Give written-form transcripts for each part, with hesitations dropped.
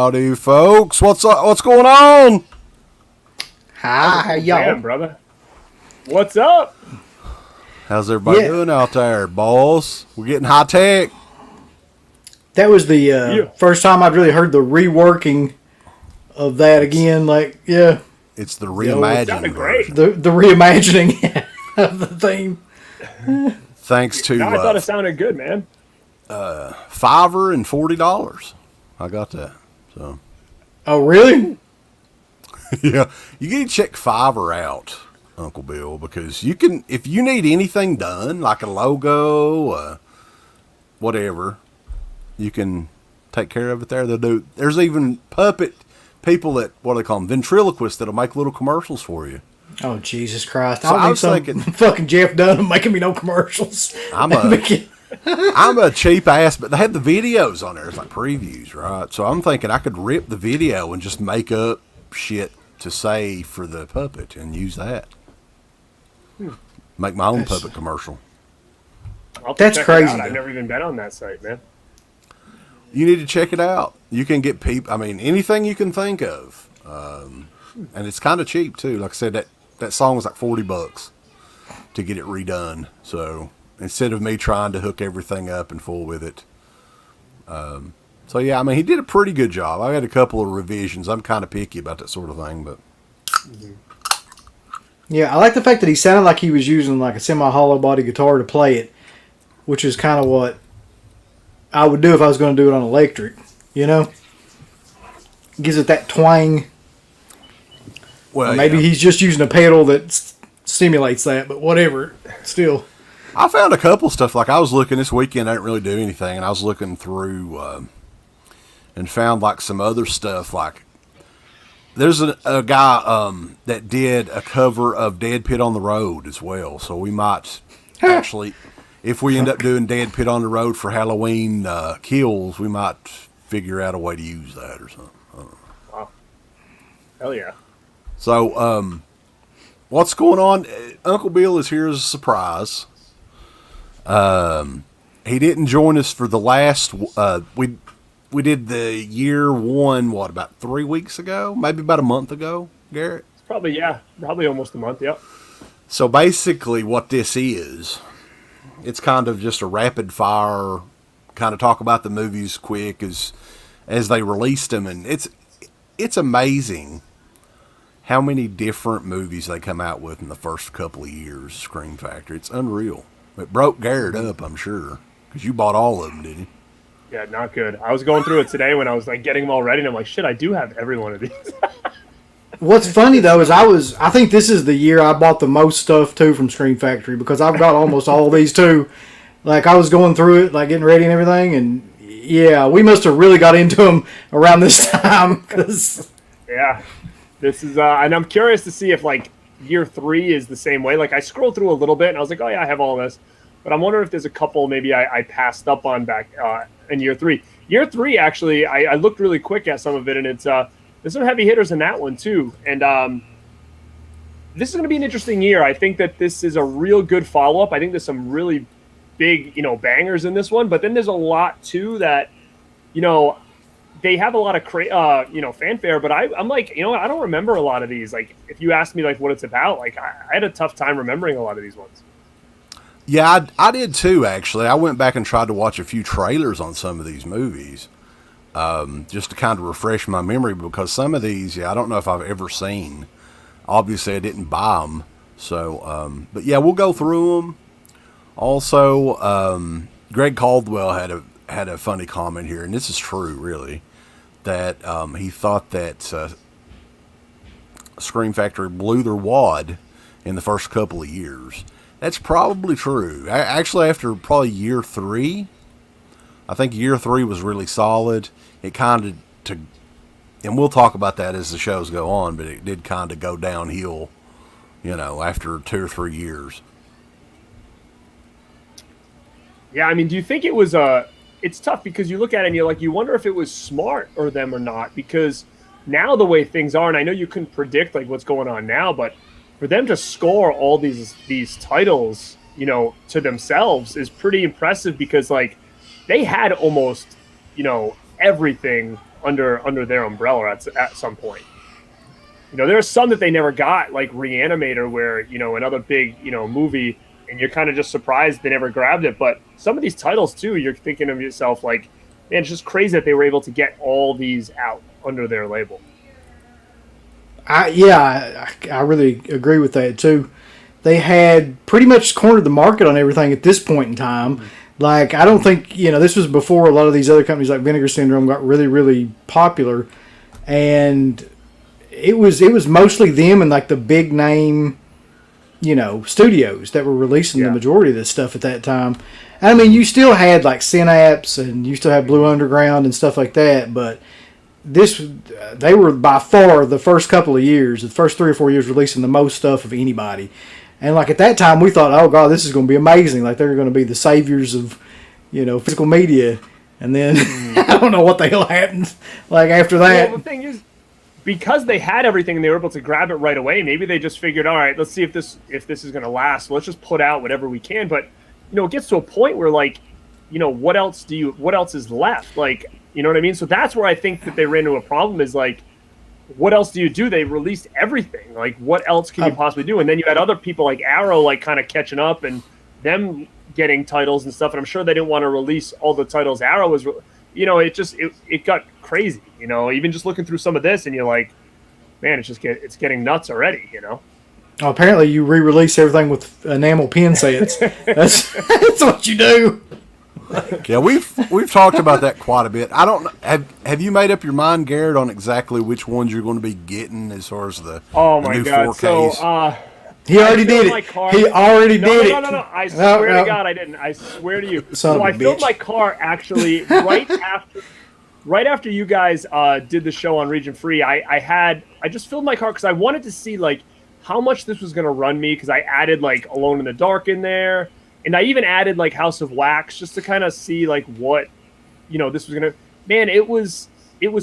Howdy, folks. What's up? What's going on? Hi, y'all. Damn, brother. What's up? How's everybody doing out there, boss? We're getting high tech. That was the first time I'd really heard the reworking of that again. It's the reimagining version. The reimagining of the theme. Thanks to I thought it sounded good, man. Fiverr and $40. I got that. So. Oh, really? Yeah, you can check Fiverr out, Uncle Bill, because you can, if you need anything done, like a logo, whatever, you can take care of it there. They'll do. There's even puppet people that, what do they call them, ventriloquists that'll make little commercials for you. Oh, Jesus Christ! So I was thinking, fucking Jeff Dunham making me no commercials. I'm a cheap ass, but they have the videos on there. It's like previews, right? So I'm thinking I could rip the video and just make up shit to say for the puppet and use that. Make my own puppet commercial. That's crazy. I've never even been on that site, man. You need to check it out. You can get anything you can think of. And it's kind of cheap too. Like I said, that song was like $40 to get it redone. So instead of me trying to hook everything up and fool with it. So yeah, he did a pretty good job. I had a couple of revisions. I'm kind of picky about that sort of thing, but yeah, I like the fact that he sounded like he was using like a semi-hollow body guitar to play it, which is kind of what I would do if I was going to do it on electric. You know, gives it that twang. Well, maybe he's just using a pedal that stimulates that, but whatever. Still, I found a couple stuff. Like I was looking this weekend, I didn't really do anything, and I was looking through and found like some other stuff. Like there's a guy that did a cover of Dead Pit on the Road as well. So we might actually, if we end up doing Dead Pit on the Road for Halloween kills, we might figure out a way to use that or something. Wow. Hell yeah. So, what's going on? Uncle Bill is here as a surprise. He didn't join us for the last, we did the year one, about 3 weeks ago? Maybe about a month ago, Garrett? It's probably almost a month, yep. So basically what this is, it's kind of just a rapid fire, kind of talk about the movies quick as they released them. And it's amazing how many different movies they come out with in the first couple of years, Scream Factory. It's unreal. It broke Garrett up, I'm sure, because you bought all of them, didn't you? Yeah, not good. I was going through it today when I was like getting them all ready, and I'm like, shit, I do have every one of these. What's funny though is I think this is the year I bought the most stuff too from Scream Factory, because I've got almost all of these too. Like I was going through it, like getting ready and everything, and yeah, we must have really got into them around this time. Cause yeah, this is, and I'm curious to see if like year 3 is the same way. Like I scrolled through a little bit and I was like, oh yeah, I have all this, but I'm wondering if there's a couple maybe I passed up on back in year 3. Year 3 actually, I looked really quick at some of it, and it's there's some heavy hitters in that one too. And this is going to be an interesting year. I think that this is a real good follow up. I think there's some really big bangers in this one, but then there's a lot too that they have a lot of fanfare, but I'm like, I don't remember a lot of these. Like, if you ask me, like, what it's about, like, I had a tough time remembering a lot of these ones. Yeah, I did too, actually. I went back and tried to watch a few trailers on some of these movies, just to kind of refresh my memory, because some of these, I don't know if I've ever seen. Obviously, I didn't buy them. So, but yeah, we'll go through them. Also, Greg Caldwell had a funny comment here, and this is true, really, that he thought that Scream Factory blew their wad in the first couple of years. That's probably true. Actually, after probably year 3, I think year 3 was really solid. It kind of, and we'll talk about that as the shows go on, but it did kind of go downhill, after 2 or 3 years. Yeah, I mean, do you think it was it's tough because you look at it and you're like, you wonder if it was smart or them or not, because now the way things are, and I know you couldn't predict like what's going on now, but for them to score all these titles, to themselves is pretty impressive, because like they had almost, everything under their umbrella at some point. You know, there are some that they never got, like Reanimator, where, you know, another big, you know, movie, and you're kind of just surprised they never grabbed it. But some of these titles too, you're thinking of yourself like, man, it's just crazy that they were able to get all these out under their label. I really agree with that too. They had pretty much cornered the market on everything at this point in time. Mm-hmm. Like, I don't think, you know, this was before a lot of these other companies like Vinegar Syndrome got really, really popular. And it was mostly them and like the big name, you know, studios that were releasing the majority of this stuff at that time. I mean, you still had like Synapse and you still had Blue Underground and stuff like that, but they were by far the first couple of years, the first 3 or 4 years, releasing the most stuff of anybody. And like at that time, we thought, oh God, this is going to be amazing. Like they're going to be the saviors of, you know, physical media. And then I don't know what the hell happened. Like after that, well, the thing is, because they had everything and they were able to grab it right away, maybe they just figured, all right, let's see if this is going to last. Let's just put out whatever we can. But you know, it gets to a point where, like, you know, what else is left? Like, you know what I mean? So that's where I think that they ran into a problem is like, what else do you do? They released everything. Like, what else can you possibly do? And then you had other people like Arrow, like, kind of catching up and them getting titles and stuff. And I'm sure they didn't want to release all the titles Arrow was, you know, it got crazy, you know, even just looking through some of this and you're like, man, it's getting nuts already, you know? Oh, apparently you re-release everything with enamel pin sets. That's what you do. Yeah, we've talked about that quite a bit. I don't have you made up your mind, Garrett, on exactly which ones you're going to be getting as far as the new God. 4Ks? So he already did it. He already did it. No. I swear to God, I didn't. I swear to you. So I filled my car actually right after you guys did the show on Region Free. I just filled my car because I wanted to see like how much this was going to run me, because I added like Alone in the Dark in there. And I even added like House of Wax just to kind of see like what, you know, this was going to, man, it was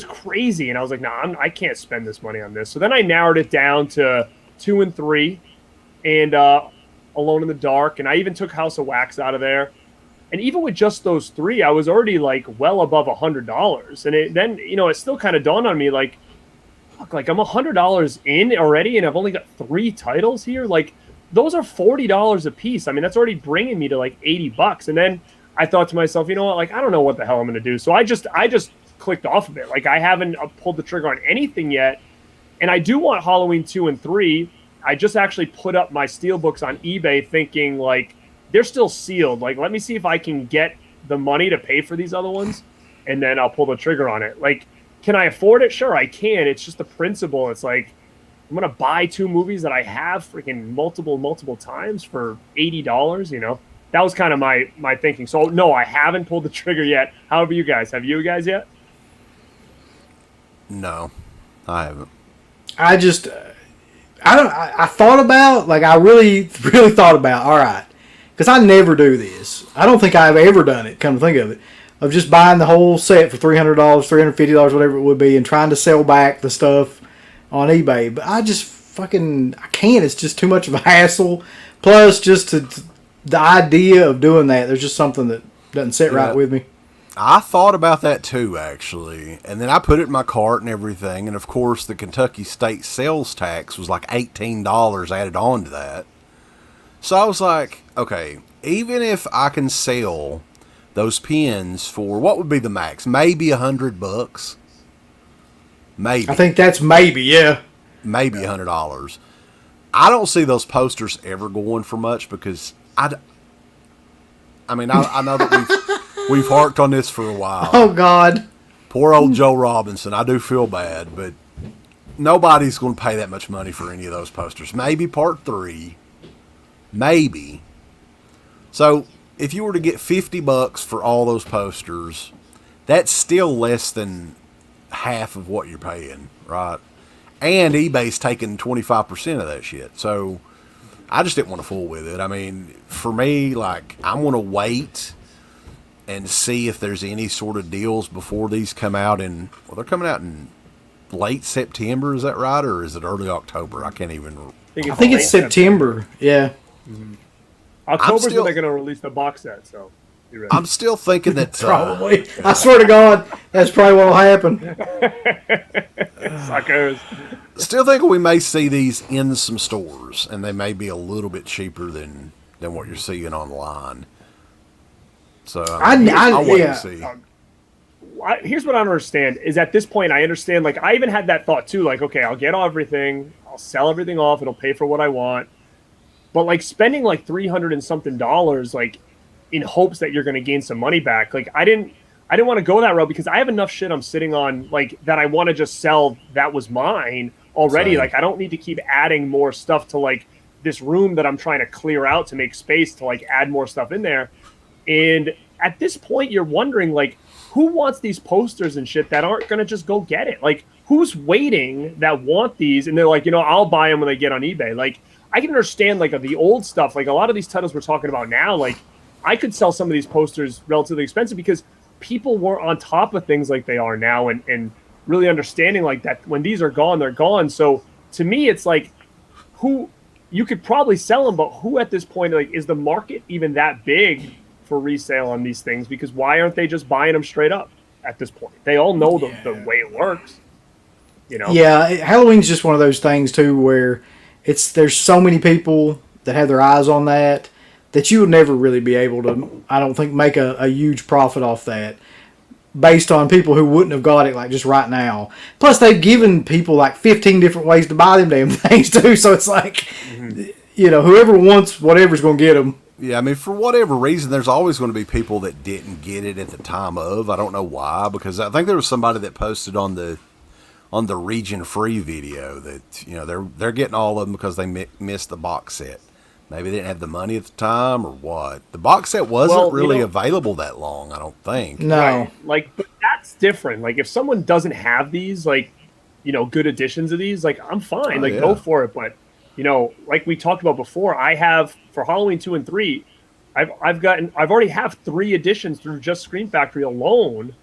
crazy. And I was like, nah, I can't spend this money on this. So then I narrowed it down to 2 and 3 and Alone in the Dark. And I even took House of Wax out of there. And even with just those 3, I was already like well above $100. And then, you know, it still kind of dawned on me like, fuck, like I'm $100 in already and I've only got 3 titles here. Like, those are $40 a piece. I mean, that's already bringing me to like $80. And then I thought to myself, you know what? Like, I don't know what the hell I'm going to do. So I just clicked off of it. Like, I haven't pulled the trigger on anything yet. And I do want Halloween 2 and 3. I just actually put up my steelbooks on eBay thinking like they're still sealed. Like, let me see if I can get the money to pay for these other ones. And then I'll pull the trigger on it. Like, can I afford it? Sure, I can. It's just the principle. It's like, I'm going to buy 2 movies that I have freaking multiple times for $80, you know? That was kind of my thinking. So, no, I haven't pulled the trigger yet. How about you guys? Have you guys yet? No, I haven't. I thought about, like, I really thought about, all right, because I never do this. I don't think I've ever done it, come to think of it, of just buying the whole set for $300, $350, whatever it would be, and trying to sell back the stuff on eBay. But I just I can't. It's just too much of a hassle. Plus, just the idea of doing that, there's just something that doesn't sit right with me. I thought about that too, actually. And then I put it in my cart and everything. And of course, the Kentucky state sales tax was like $18 added on to that. So I was like, okay, even if I can sell those pins for what would be the max? Maybe $100. Maybe. I think that's maybe, yeah. Maybe $100. I don't see those posters ever going for much because I know that we've harked on this for a while. Oh, God. Poor old Joe Robinson. I do feel bad, but nobody's going to pay that much money for any of those posters. Maybe part 3. Maybe. So if you were to get $50 for all those posters, that's still less than half of what you're paying, right? And eBay's taking 25% of that shit. So I just didn't want to fool with it. I mean, for me, like, I'm going to wait and see if there's any sort of deals before these come out they're coming out in late September, is that right? Or is it early October? I can't even... I think it's September. Yeah. Mm-hmm. October's when they're going to release the box set, so... I'm still thinking that Probably. I swear to God, that's probably what will happen. Suckers. Still thinking we may see these in some stores, and they may be a little bit cheaper than what you're seeing online. So I'll wait and see. Here's what I don't understand is at this point I understand, like, I even had that thought too, like, okay, I'll get everything, I'll sell everything off, it'll pay for what I want, but like spending like $300 and something, like, in hopes that you're going to gain some money back, like, I didn't want to go that route because I have enough shit I'm sitting on, like, that I want to just sell that was mine already. Same. Like, I don't need to keep adding more stuff to like this room that I'm trying to clear out to make space to like add more stuff in there. And at this point you're wondering, like, who wants these posters and shit that aren't going to just go get it? Like, who's waiting that want these? And they're like, I'll buy them when they get on eBay. Like, I can understand, like, the old stuff. Like, a lot of these titles we're talking about now, like, I could sell some of these posters relatively expensive because people weren't on top of things like they are now and really understanding, like, that when these are gone, they're gone. So, to me, it's like, who... You could probably sell them, but who at this point, like, is the market even that big for resale on these things? Because why aren't they just buying them straight up at this point? They all know the way it works, Yeah, Halloween's just one of those things too where there's so many people that have their eyes on that you will never really be able to, I don't think, make a huge profit off that based on people who wouldn't have got it, like, just right now. Plus, they've given people like 15 different ways to buy them damn things too, so it's like, whoever wants whatever's going to get them. Yeah, I mean, for whatever reason, there's always going to be people that didn't get it at the time of. I don't know why, because I think there was somebody that posted on the region free video that they're getting all of them because they missed the box set. Maybe they didn't have the money at the time or what. The box set wasn't really available that long, I don't think. No. Right. Like, but that's different. Like, if someone doesn't have these, like, good editions of these, like, I'm fine. Go for it. But, like we talked about before, I have, for Halloween 2 and 3, I've already have 3 editions through just Scream Factory alone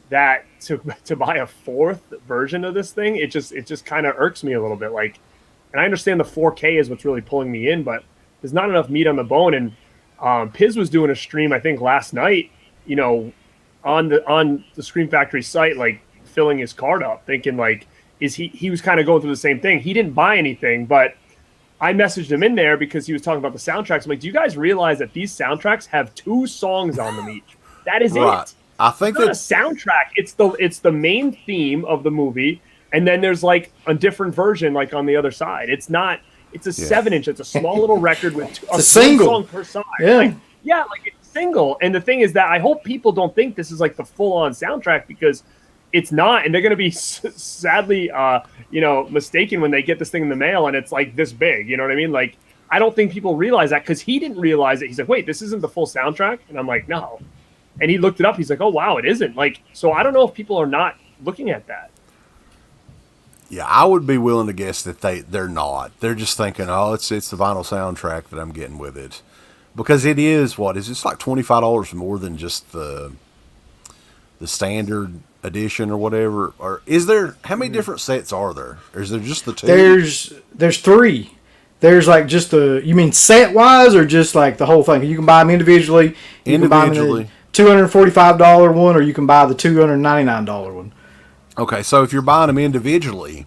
that to buy a 4th version of this thing, it just kind of irks me a little bit. Like, and I understand the 4K is what's really pulling me in, but there's not enough meat on the bone. And Piz was doing a stream, I think, last night, on the Scream Factory site, like, filling his card up, thinking, like, he was kind of going through the same thing. He didn't buy anything, but I messaged him in there because he was talking about the soundtracks. I'm like, do you guys realize that these soundtracks have 2 songs on them each? That is it. I think that's a soundtrack. It's the main theme of the movie, and then there's like a different version, like, on the other side. It's a 7-inch. It's a small little record with a single song per side. Yeah. Like it's single. And the thing is that I hope people don't think this is like the full-on soundtrack, because it's not, and they're going to be sadly, mistaken when they get this thing in the mail and it's like this big. You know what I mean? Like, I don't think people realize that, because he didn't realize it. He's like, wait, this isn't the full soundtrack? And I'm like, no. And he looked it up. He's like, oh wow, it isn't. Like, so I don't know if people are not looking at that. Yeah, I would be willing to guess that they're not. They're just thinking, oh, it's the vinyl soundtrack that I'm getting with it, because it is it's like $25 more than just the standard edition or whatever. Or is there, how many different sets are there? Or is there just the 2? There's 3. There's like just you mean set wise, or just like the whole thing? You can buy them individually. You can buy them in the $245 one, or you can buy the $299 one. Okay, so if you're buying them individually,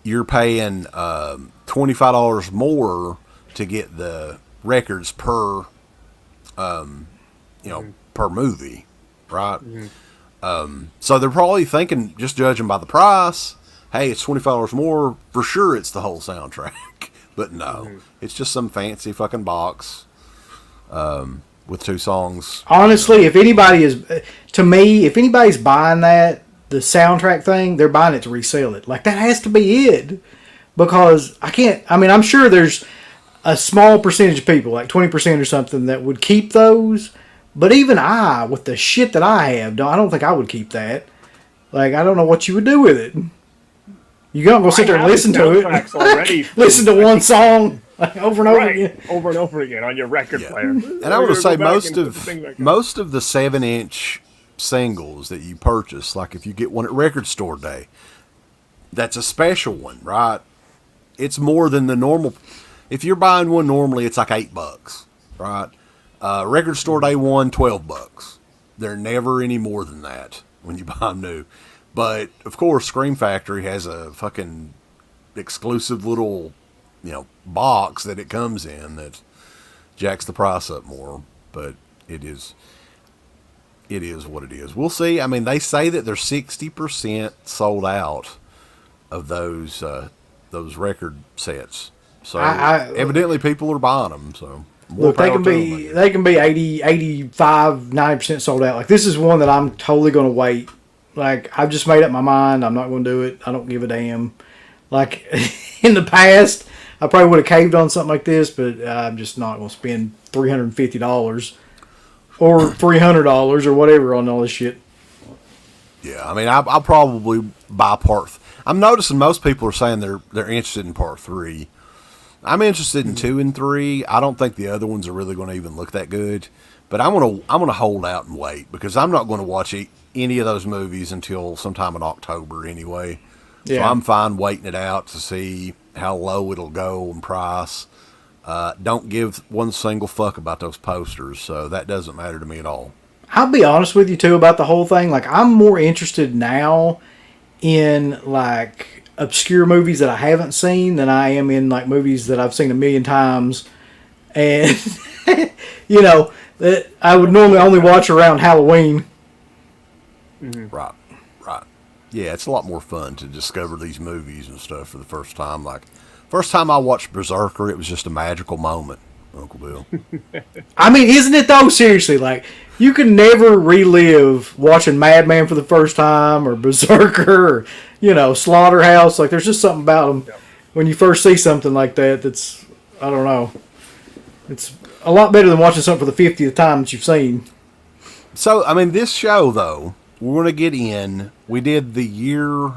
you're paying $25 more to get the records per movie, right? Mm-hmm. So they're probably thinking, just judging by the price, hey, it's $25 more, for sure it's the whole soundtrack. But no, it's just some fancy fucking box with 2 songs. Honestly, if anybody's buying that, the soundtrack thing, they're buying it to resell it. Like, that has to be it. Because I'm sure there's a small percentage of people, like 20% or something, that would keep those. But even with the shit that I have, I don't think I would keep that. Like, I don't know what you would do with it. You're going to go sit there and listen to it. Already. Listen to one song over and over again. Over and over again on your record player. And I would say most of the 7-inch singles that you purchase, like if you get one at Record Store Day, that's a special one, right? It's more than the normal. If you're buying one normally, it's like $8, right? Record store day one, $12. They're never any more than that when you buy them new. But of course, Scream Factory has a fucking exclusive little, box that it comes in that jacks the price up more. But it is what it is. We'll see. I mean, they say that they're 60% sold out of those record sets. So evidently people are buying them. So look, they can be 80, 85, 90% sold out. Like, this is one that I'm totally going to wait. Like, I've just made up my mind. I'm not going to do it. I don't give a damn. Like, in the past, I probably would have caved on something like this, but I'm just not going to spend $350 or $300 or whatever on all this shit. Yeah, I mean, I'll probably buy I'm noticing most people are saying they're interested in part 3. I'm interested in 2 and 3. I don't think the other ones are really going to even look that good, but I'm gonna hold out and wait because I'm not going to watch any of those movies until sometime in October anyway. Yeah. So I'm fine waiting it out to see how low it'll go in price. Don't give one single fuck about those posters, so that doesn't matter to me at all. I'll be honest with you too about the whole thing. Like, I'm more interested now in like obscure movies that I haven't seen than I am in like movies that I've seen a million times, and that I would normally only watch around Halloween. Mm-hmm. Right. Yeah, it's a lot more fun to discover these movies and stuff for the first time. Like, first time I watched Berserker, it was just a magical moment, Uncle Bill. I mean, isn't it though? Seriously, like, you can never relive watching Madman for the first time or Berserker or, Slaughterhouse. Like, there's just something about them when you first see something like that that's, I don't know. It's a lot better than watching something for the 50th time that you've seen. So, I mean, this show, though, we're going to get in. We did the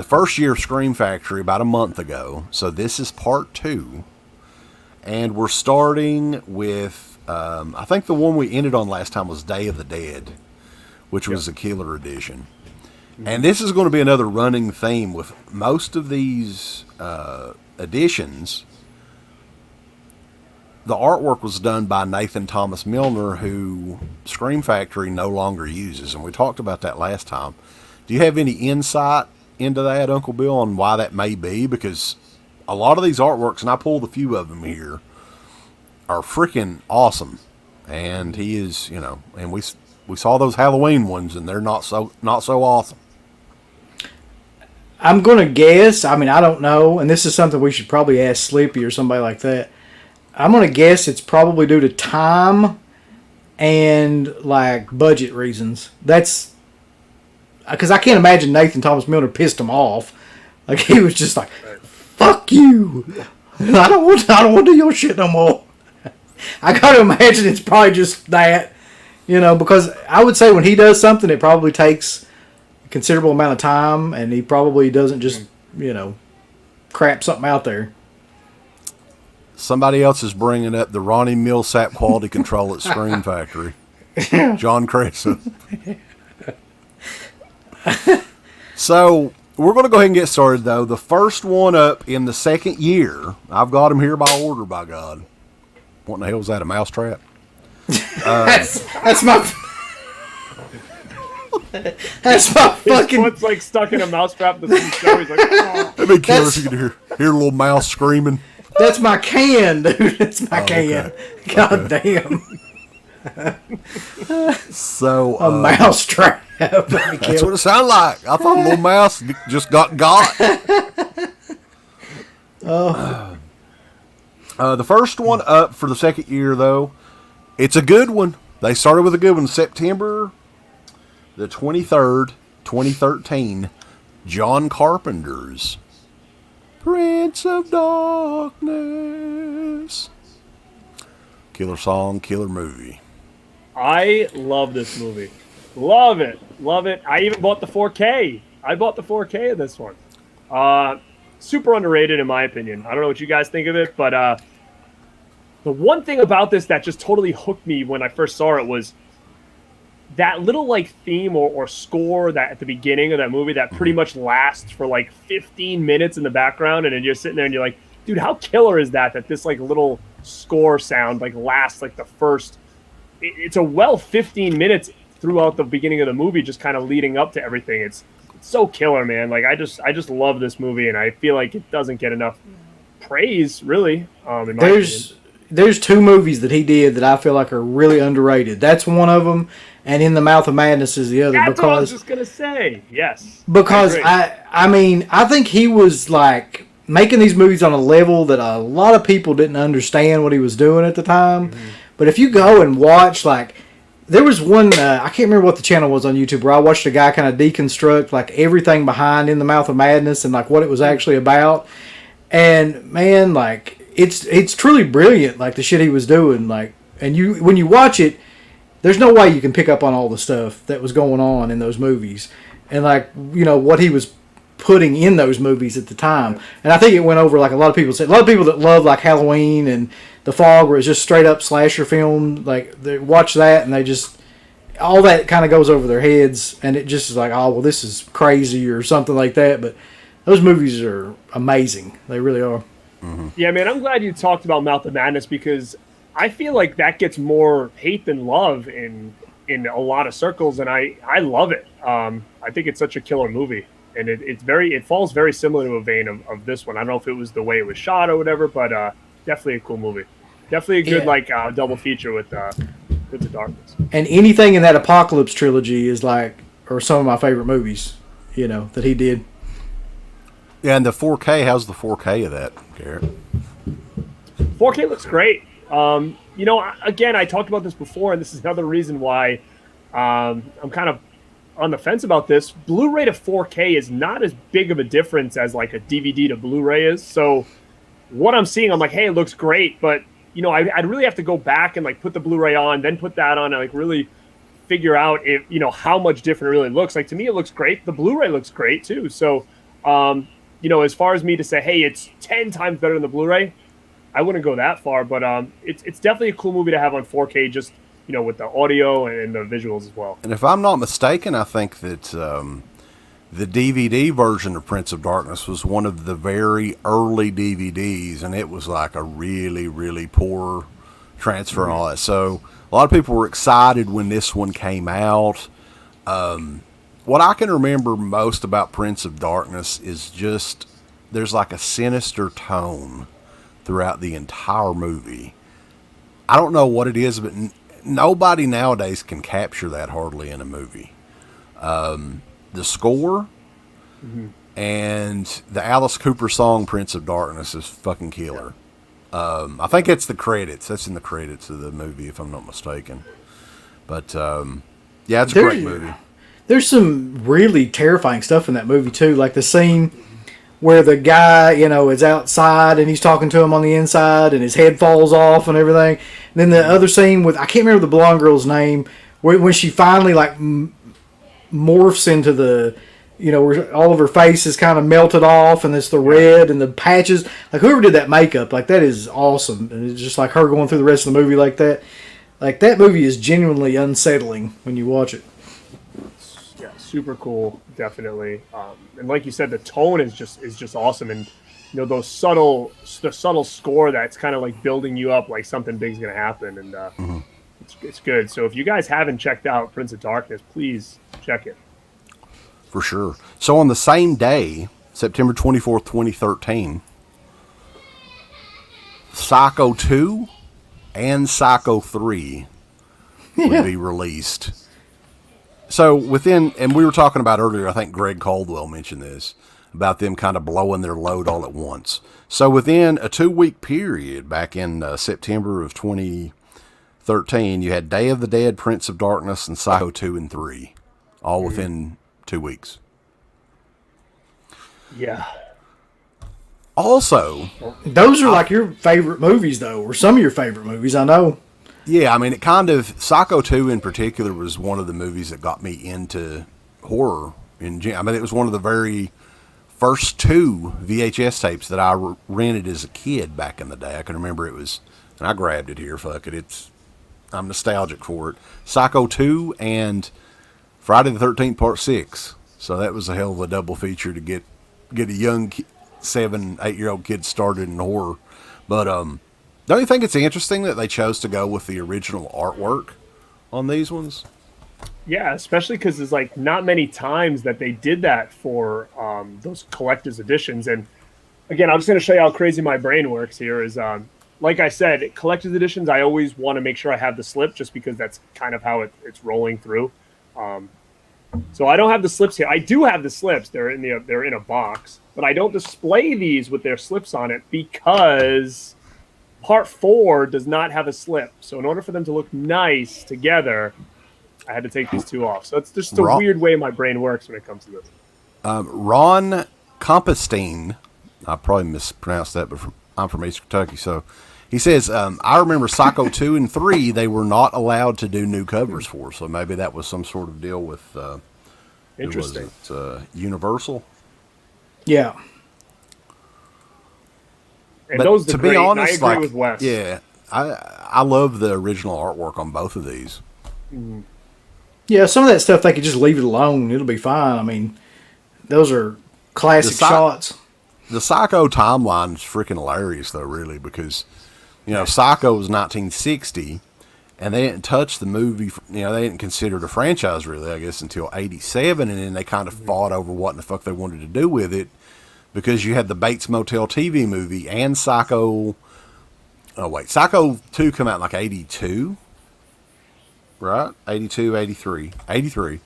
first year of Scream Factory about a month ago. So this is part 2. And we're starting with, I think the one we ended on last time was Day of the Dead, which was the killer edition. Mm-hmm. And this is going to be another running theme with most of these editions. The artwork was done by Nathan Thomas Milner, who Scream Factory no longer uses, and we talked about that last time. Do you have any insight into that, Uncle Bill, on why that may be? Because a lot of these artworks, and I pulled a few of them here, are freaking awesome. And he is, and we saw those Halloween ones, and they're not so awesome. I'm gonna guess. I mean, I don't know, and this is something we should probably ask Sleepy or somebody like that. I'm going to guess it's probably due to time and, like, budget reasons. That's because I can't imagine Nathan Thomas Milner pissed him off. Like, he was just like, fuck you. I don't want to do your shit no more. I got to imagine it's probably just that, because I would say when he does something, it probably takes a considerable amount of time, and he probably doesn't just, crap something out there. Somebody else is bringing up the Ronnie Millsap quality control at Scream Factory. John Crescent. So, we're going to go ahead and get started, though. The first one up in the second year, I've got them here by order, by God. What in the hell was that, a mousetrap? That's my... That's my fucking... His foot's like stuck in a mousetrap. He's like, oh. That'd be killer if you could hear a little mouse screaming. That's my can, dude. That's my can. Okay. God damn. So a mouse trap. That's what it sounded like. I thought a little mouse just got. The first one up for the second year, though, it's a good one. They started with a good one. September the 23rd, 2013. John Carpenter's Prince of Darkness. Killer song, killer movie. I love this movie. Love it. I even bought the 4K. I bought the 4K of this one. Super underrated in my opinion. I don't know what you guys think of it, but the one thing about this that just totally hooked me when I first saw it was that little like theme or score that at the beginning of that movie that pretty much lasts for like 15 minutes in the background, and then you're sitting there and you're like, dude, how killer is that this like little score sound like lasts like the first. It's a 15 minutes throughout the beginning of the movie, just kind of leading up to everything. It's so killer, man. Like I just love this movie, and I feel like it doesn't get enough praise, really. In my opinion. There's two movies that he did that I feel like are really underrated. That's one of them, and In the Mouth of Madness is the other. That's what I was just gonna say. Yes, because I mean I think he was like making these movies on a level that a lot of people didn't understand what he was doing at the time. Mm-hmm. But if you go and watch, like, there was one, I can't remember what the channel was on YouTube, where I watched a guy kind of deconstruct, like, everything behind In the Mouth of Madness and, like, what it was actually about. And, man, like, it's truly brilliant, like, the shit he was doing. Like, and when you watch it, there's no way you can pick up on all the stuff that was going on in those movies. And, like, you know, what he was putting in those movies at the time. And I think it went over, like, a lot of people said, a lot of people that love, like, Halloween and The Fog, where it's just straight up slasher film, like, they watch that and they just, all that kind of goes over their heads, and it just is like, oh, well, this is crazy or something like that. But those movies are amazing. They really are. Mm-hmm. Yeah, man, I'm glad you talked about Mouth of Madness, because I feel like that gets more hate than love in a lot of circles, and I love it. I think it's such a killer movie. And it falls very similar to a vein of this one. I don't know if it was the way it was shot or whatever, but definitely a cool movie. Definitely a good double feature with the Darkness. And anything in that Apocalypse trilogy is are some of my favorite movies, you know, that he did. Yeah, and the 4K, how's the 4K of that, Garrett? 4K looks great. You know, again, I talked about this before, and this is another reason why I'm kind of on the fence about this. Blu-ray to 4K is not as big of a difference as like a DVD to Blu-ray is. So what I'm seeing, I'm like, hey, it looks great, but you know, I'd really have to go back and like put the Blu-ray on, then put that on, and like really figure out if, you know, how much different it really looks. Like, to me, it looks great. The Blu-ray looks great too. So, you know, as far as me to say, hey, it's 10 times better than the Blu-ray, I wouldn't go that far, but it's definitely a cool movie to have on 4K, just, you know, with the audio and the visuals as well. And if I'm not mistaken, I think that the DVD version of Prince of Darkness was one of the very early DVDs, and it was like a really, really poor transfer and all that. So a lot of people were excited when this one came out. What I can remember most about Prince of Darkness is just there's like a sinister tone throughout the entire movie. I don't know what it is, but nobody nowadays can capture that hardly in a movie. The score and the Alice Cooper song Prince of Darkness is fucking killer. I think it's the credits. That's in the credits of the movie, if I'm not mistaken. But yeah, it's a great movie. There's some really terrifying stuff in that movie too, like the scene where the guy, you know, is outside and he's talking to him on the inside and his head falls off and everything. And then the other scene with, I can't remember the blonde girl's name, when she finally like morphs into the, you know, where all of her face is kind of melted off and it's the red and the patches. Like, whoever did that makeup, like, that is awesome. And it's just like her going through the rest of the movie like that. Like, that movie is genuinely unsettling when you watch it. Yeah, super cool, definitely. And like you said, the tone is just awesome. And, you know, the subtle score that's kind of like building you up like something big's going to happen. And it's good. So if you guys haven't checked out Prince of Darkness, please check it. For sure. So on the same day, September 24th, 2013, Psycho 2 and Psycho 3 would be released. So within, and we were talking about earlier, I think Greg Caldwell mentioned this, about them kind of blowing their load all at once. So within a 2-week period, back in September of 2013, you had Day of the Dead, Prince of Darkness, and Psycho 2 and 3, all within 2 weeks. Yeah. Also, those are like your favorite movies, though, or some of your favorite movies, I know. Yeah, I mean, it kind of, Psycho 2 in particular was one of the movies that got me into horror. I mean, it was one of the very first 2 VHS tapes that I rented as a kid back in the day. I can remember it was, and I grabbed it here, fuck it, I'm nostalgic for it. Psycho 2 and Friday the 13th Part 6. So that was a hell of a double feature to get a young 7-8 year old kid started in horror. But Don't you think it's interesting that they chose to go with the original artwork on these ones? Yeah, especially because there's like not many times that they did that for those collector's editions. And again, I'm just going to show you how crazy my brain works here. Is like I said, collector's editions, I always want to make sure I have the slip, just because that's kind of how it's rolling through. So I don't have the slips here. I do have the slips. They're in a box, but I don't display these with their slips on it because Part 4 does not have a slip. So in order for them to look nice together, I had to take these two off. So it's just a weird way my brain works when it comes to this. Ron Compostine, I probably mispronounced that, but I'm from East Kentucky, so he says, I remember Psycho 2 and 3, they were not allowed to do new covers for, so maybe that was some sort of deal with Interesting. Universal. Yeah. And but those are to great. be honest, I agree like, with Wes. yeah, I love the original artwork on both of these. Mm-hmm. Yeah, some of that stuff they could just leave it alone. It'll be fine. I mean, those are classic shots. The Psycho timeline is freaking hilarious, though, really, because, Psycho was 1960, and they didn't touch the movie, they didn't consider it a franchise, really, I guess, until 87, and then they kind of fought over what in the fuck they wanted to do with it, because you had the Bates Motel TV movie and Psycho... Oh, wait. Psycho 2 come out in, like, 82? Right? 82, 83. 83.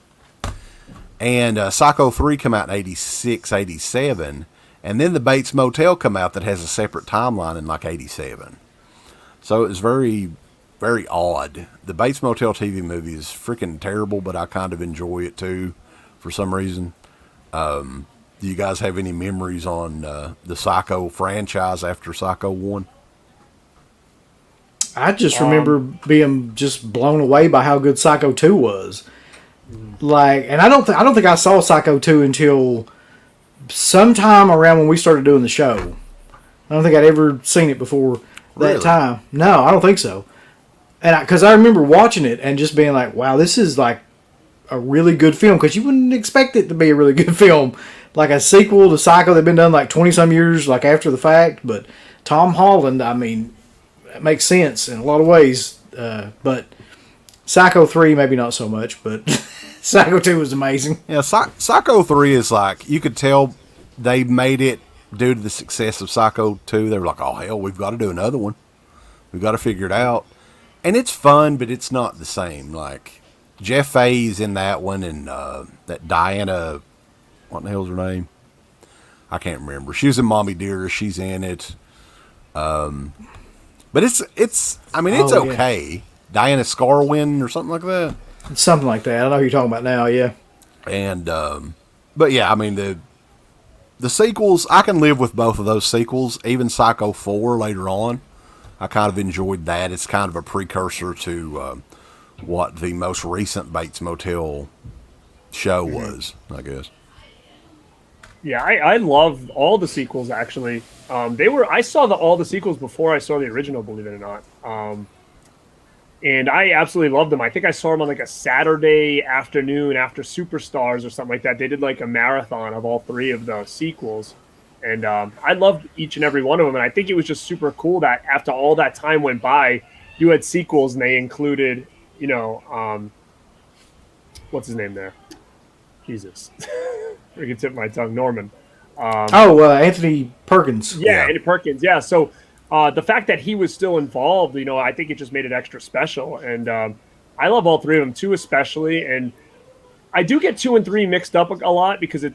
And Psycho 3 come out in 86, 87. And then the Bates Motel come out that has a separate timeline in like 87. So it was very, very odd. The Bates Motel TV movie is freaking terrible, but I kind of enjoy it too for some reason. Do you guys have any memories on the Psycho franchise after Psycho 1? I just remember being just blown away by how good Psycho 2 was. Like, and I don't think I saw Psycho 2 until sometime around when we started doing the show. I don't think I'd ever seen it before that time. No, I don't think so. And because I remember watching it and just being like, wow, this is like a really good film, because you wouldn't expect it to be a really good film. Like a sequel to Psycho that had been done like 20-some years like after the fact. But Tom Holland, I mean... It makes sense in a lot of ways, but Psycho 3 maybe not so much, but Psycho 2 was amazing. Yeah, Psycho 3 is like, you could tell they made it due to the success of Psycho 2. They were like, oh hell, we've got to do another one. We've got to figure it out. And it's fun, but it's not the same. Like, Jeff Fahey's in that one, and that Diana, what the hell's her name? I can't remember. She was in Mommy Dearest. She's in it. But it's okay. Yeah. Diana Scarwin or something like that. Something like that. I know who you're talking about now, yeah. And, but yeah, I mean, the sequels, I can live with both of those sequels. Even Psycho 4 later on, I kind of enjoyed that. It's kind of a precursor to what the most recent Bates Motel show was, I guess. Yeah, I love all the sequels, actually. I saw all the sequels before I saw the original, believe it or not. And I absolutely loved them. I think I saw them on like a Saturday afternoon after Superstars or something like that. They did like a marathon of all three of the sequels. And I loved each and every one of them. And I think it was just super cool that after all that time went by, you had sequels and they included, what's his name there? Jesus. I can tip my tongue. Norman. Anthony Perkins. Yeah, Anthony Perkins. Yeah. So the fact that he was still involved, I think it just made it extra special. And I love all three of them, 2 especially. And I do get 2 and 3 mixed up a lot because it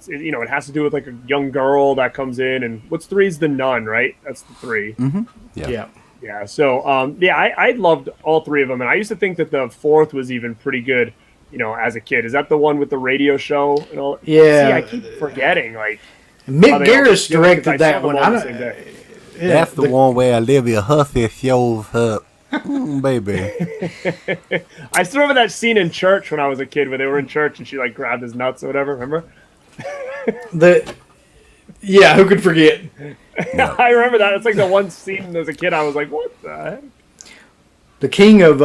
has to do with like a young girl that comes in. And what's 3 is the nun, right? That's the 3. Mm-hmm. Yeah. So I loved all 3 of them, and I used to think that the 4th was even pretty good. As a kid. Is that the one with the radio show and all? Yeah. See, I keep forgetting. Like Mick Garris directed that one. That's the one where Olivia Hussey shows up. Baby. I still remember that scene in church when I was a kid where they were in church and she like grabbed his nuts or whatever. Remember? Who could forget? No. I remember that. It's like the one scene as a kid I was like, what the heck? The king of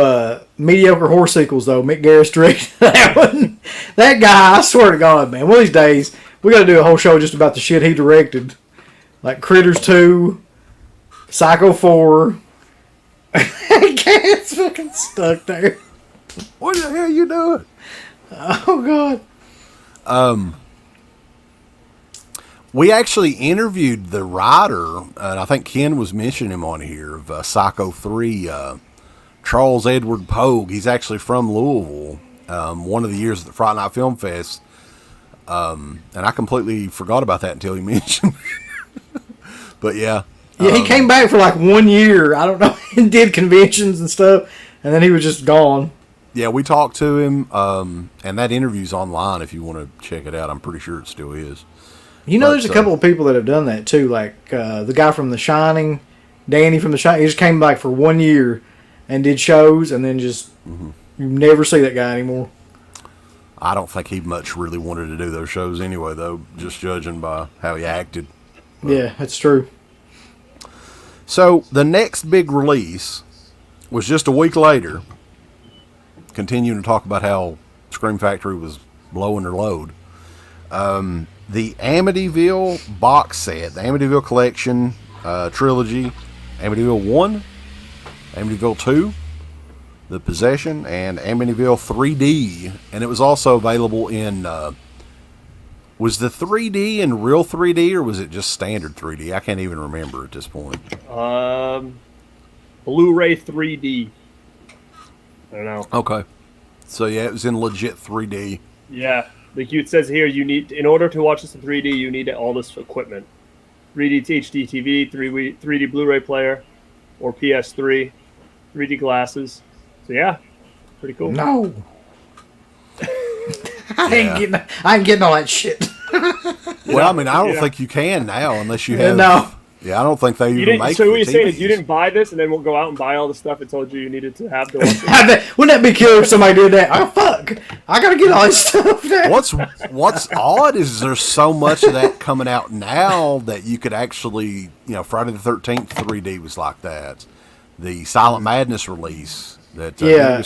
mediocre horror sequels, though, Mick Garris directed that one. That guy, I swear to God, man, one of these days, we got to do a whole show just about the shit he directed. Like Critters 2, Psycho 4, Cat's fucking stuck there. What the hell you doing? Oh, God. We actually interviewed the writer, and I think Ken was mentioning him on here, of Psycho 3, Charles Edward Pogue. He's actually from Louisville, one of the years at the Friday Night Film Fest. And I completely forgot about that until he mentioned it. But yeah. Yeah, he came back for like 1 year. I don't know. He did conventions and stuff, and then he was just gone. Yeah, we talked to him, and that interview's online if you want to check it out. I'm pretty sure it still is. You know, there's a couple of people that have done that too. Like the guy from The Shining, Danny from The Shining. He just came back for 1 year and did shows, and then just you never see that guy anymore. I don't think he much really wanted to do those shows anyway, though, just judging by how he acted. But, yeah, that's true. So the next big release was just a week later, continuing to talk about how Scream Factory was blowing their load. The Amityville box set, the Amityville collection trilogy, Amityville 1, Amityville 2, The Possession, and Amityville 3D. And it was also available in, was the 3D in real 3D or was it just standard 3D? I can't even remember at this point. Blu-ray 3D. I don't know. Okay. So yeah, it was in legit 3D. Yeah. Like it says here, you need, in order to watch this in 3D, you need all this equipment. 3D HD TV, 3D Blu-ray player, or PS3, 3D glasses. So yeah, pretty cool. No. I ain't getting all that shit. Well, I mean, I don't think you can now unless you have. No. Yeah, I don't think they even make. So what you're saying TVs. is you didn't buy this and then we'll go out and buy all the stuff it told you needed to have to watch it? Wouldn't that be killer if somebody did that? Oh, fuck. I gotta get all this stuff now. What's odd is there's so much of that coming out now that you could actually, Friday the 13th 3D was like that. The Silent Madness release. That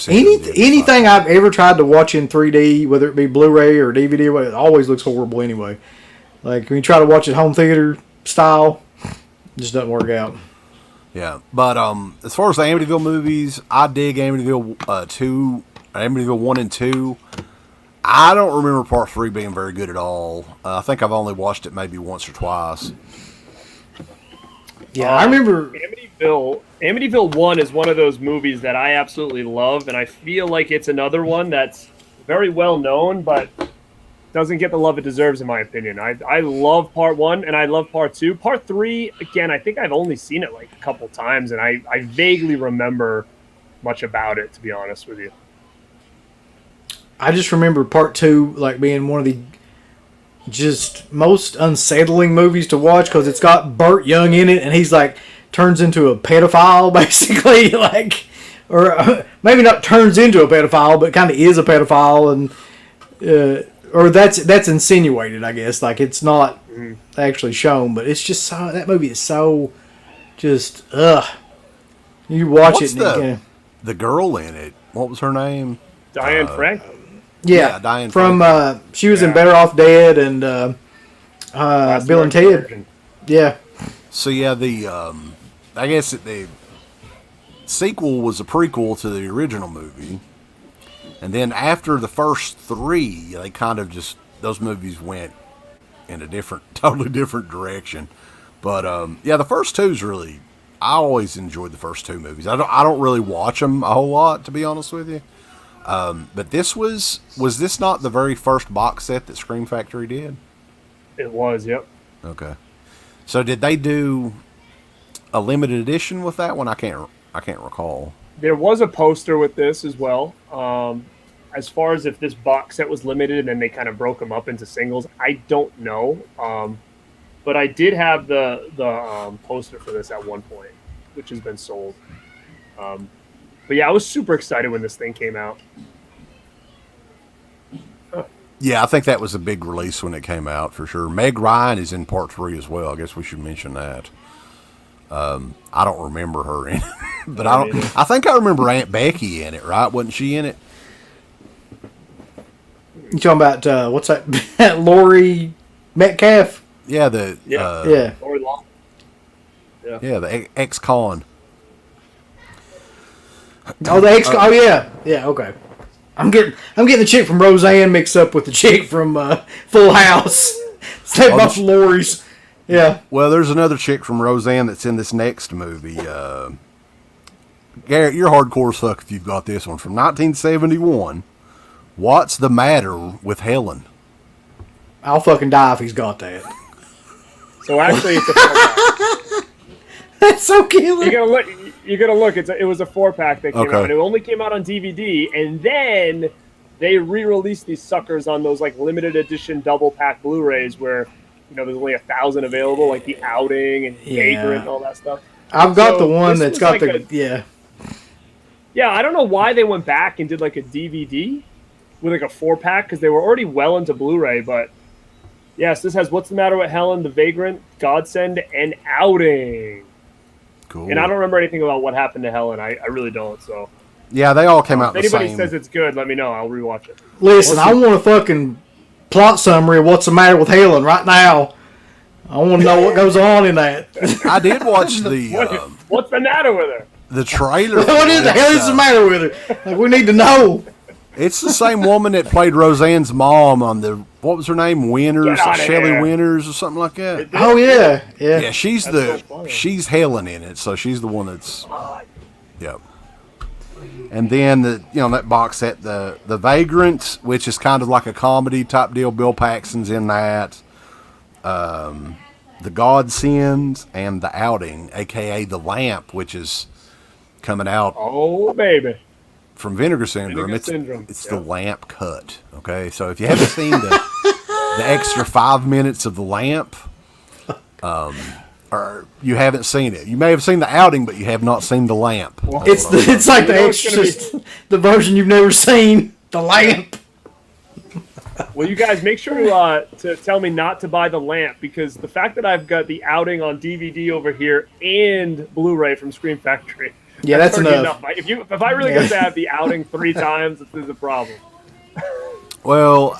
anything I've ever tried to watch in 3D, whether it be Blu-ray or DVD, it always looks horrible anyway. Like when you try to watch it home theater style, it just doesn't work out. Yeah, but as far as the Amityville movies, I dig Amityville 2, Amityville 1 and 2. I don't remember Part 3 being very good at all. I think I've only watched it maybe once or twice. Yeah, I remember Amityville 1 is one of those movies that I absolutely love, and I feel like it's another one that's very well known, but doesn't get the love it deserves, in my opinion. I love Part 1, and I love Part 2. Part 3, again, I think I've only seen it like a couple times, and I vaguely remember much about it, to be honest with you. I just remember Part 2 like being one of the just most unsettling movies to watch because it's got Burt Young in it, and he's like turns into a pedophile, basically, like, or maybe not turns into a pedophile, but kind of is a pedophile, and or that's insinuated, I guess. Like it's not actually shown, but it's just so that movie is so just You watch What's it. And the girl in it? What was her name? Diane Frank. Yeah, Diane from Frank. she was in Better Off Dead and Bill and Ted. Version. Yeah. So yeah, the I guess the sequel was a prequel to the original movie, and then after the first three, they kind of just those movies went in a totally different direction. But yeah, the first two's really. I always enjoyed the first two movies. I don't really watch them a whole lot, to be honest with you. But this was this not the very first box set that Scream Factory did? It was, yep. Okay. So did they do a limited edition with that one? I can't recall. There was a poster with this as well. As far as if this box set was limited and then they kind of broke them up into singles, I don't know. But I did have the poster for this at one point, which has been sold. But yeah, I was super excited when this thing came out. Yeah, I think that was a big release when it came out, for sure. Meg Ryan is in Part 3 as well. I guess we should mention that. I don't remember her in it. But I think I remember Aunt Becky in it, right? Wasn't she in it? You talking about, what's that? Lori Metcalf? Yeah, Lori Long. Yeah, the ex-con. Oh, the ex. Oh yeah, yeah. Okay. I'm getting the chick from Roseanne mixed up with the chick from Full House. Saved by Lori's. Yeah. Well, there's another chick from Roseanne that's in this next movie. Garrett, you're hardcore as fuck if you've got this one from 1971. What's the Matter with Helen? I'll fucking die if he's got that. So actually, it's a 4-pack. That's so killer. You're gonna look. It was a 4-pack that came out, and it only came out on DVD, and then they re-released these suckers on those like limited edition double pack Blu-rays, where there's only 1,000 available, like The Outing and Vagrant and all that stuff. I've got the one that's got yeah. Yeah, I don't know why they went back and did like a DVD with like a 4-pack because they were already well into Blu-ray, but. Yes, this has What's the Matter with Helen, The Vagrant, Godsend, and Outing. Cool. And I don't remember anything about what happened to Helen. I really don't. So. Yeah, they all came out the same. If anybody says it's good, let me know. I'll rewatch it. Listen, I want a fucking plot summary of What's the Matter with Helen right now. I want to know what goes on in that. I did watch the... What's the matter with her? The trailer. What the hell is the matter with her? Like, we need to know. It's the same woman that played Roseanne's mom on the... What was her name? Winters? Shelley Winters or something like that? Oh, yeah. Yeah, yeah she's Helen in it, so she's the one that's... Yep. And then, that box set, the Vagrant, which is kind of like a comedy type deal. Bill Paxton's in that. The Godsend and The Outing, a.k.a. The Lamp, which is coming out... Oh, baby. From Vinegar Syndrome, it's the Lamp cut. Okay, so if you haven't seen the extra 5 minutes of The Lamp, or you haven't seen it, you may have seen The Outing, but you have not seen The Lamp. Well, it's like The Exorcist, the version you've never seen, The Lamp. Well, you guys make sure to tell me not to buy The Lamp, because the fact that I've got The Outing on DVD over here and Blu-ray from Scream Factory. Yeah, that's enough. If I really get to have The Outing 3 times, this is a problem. Well,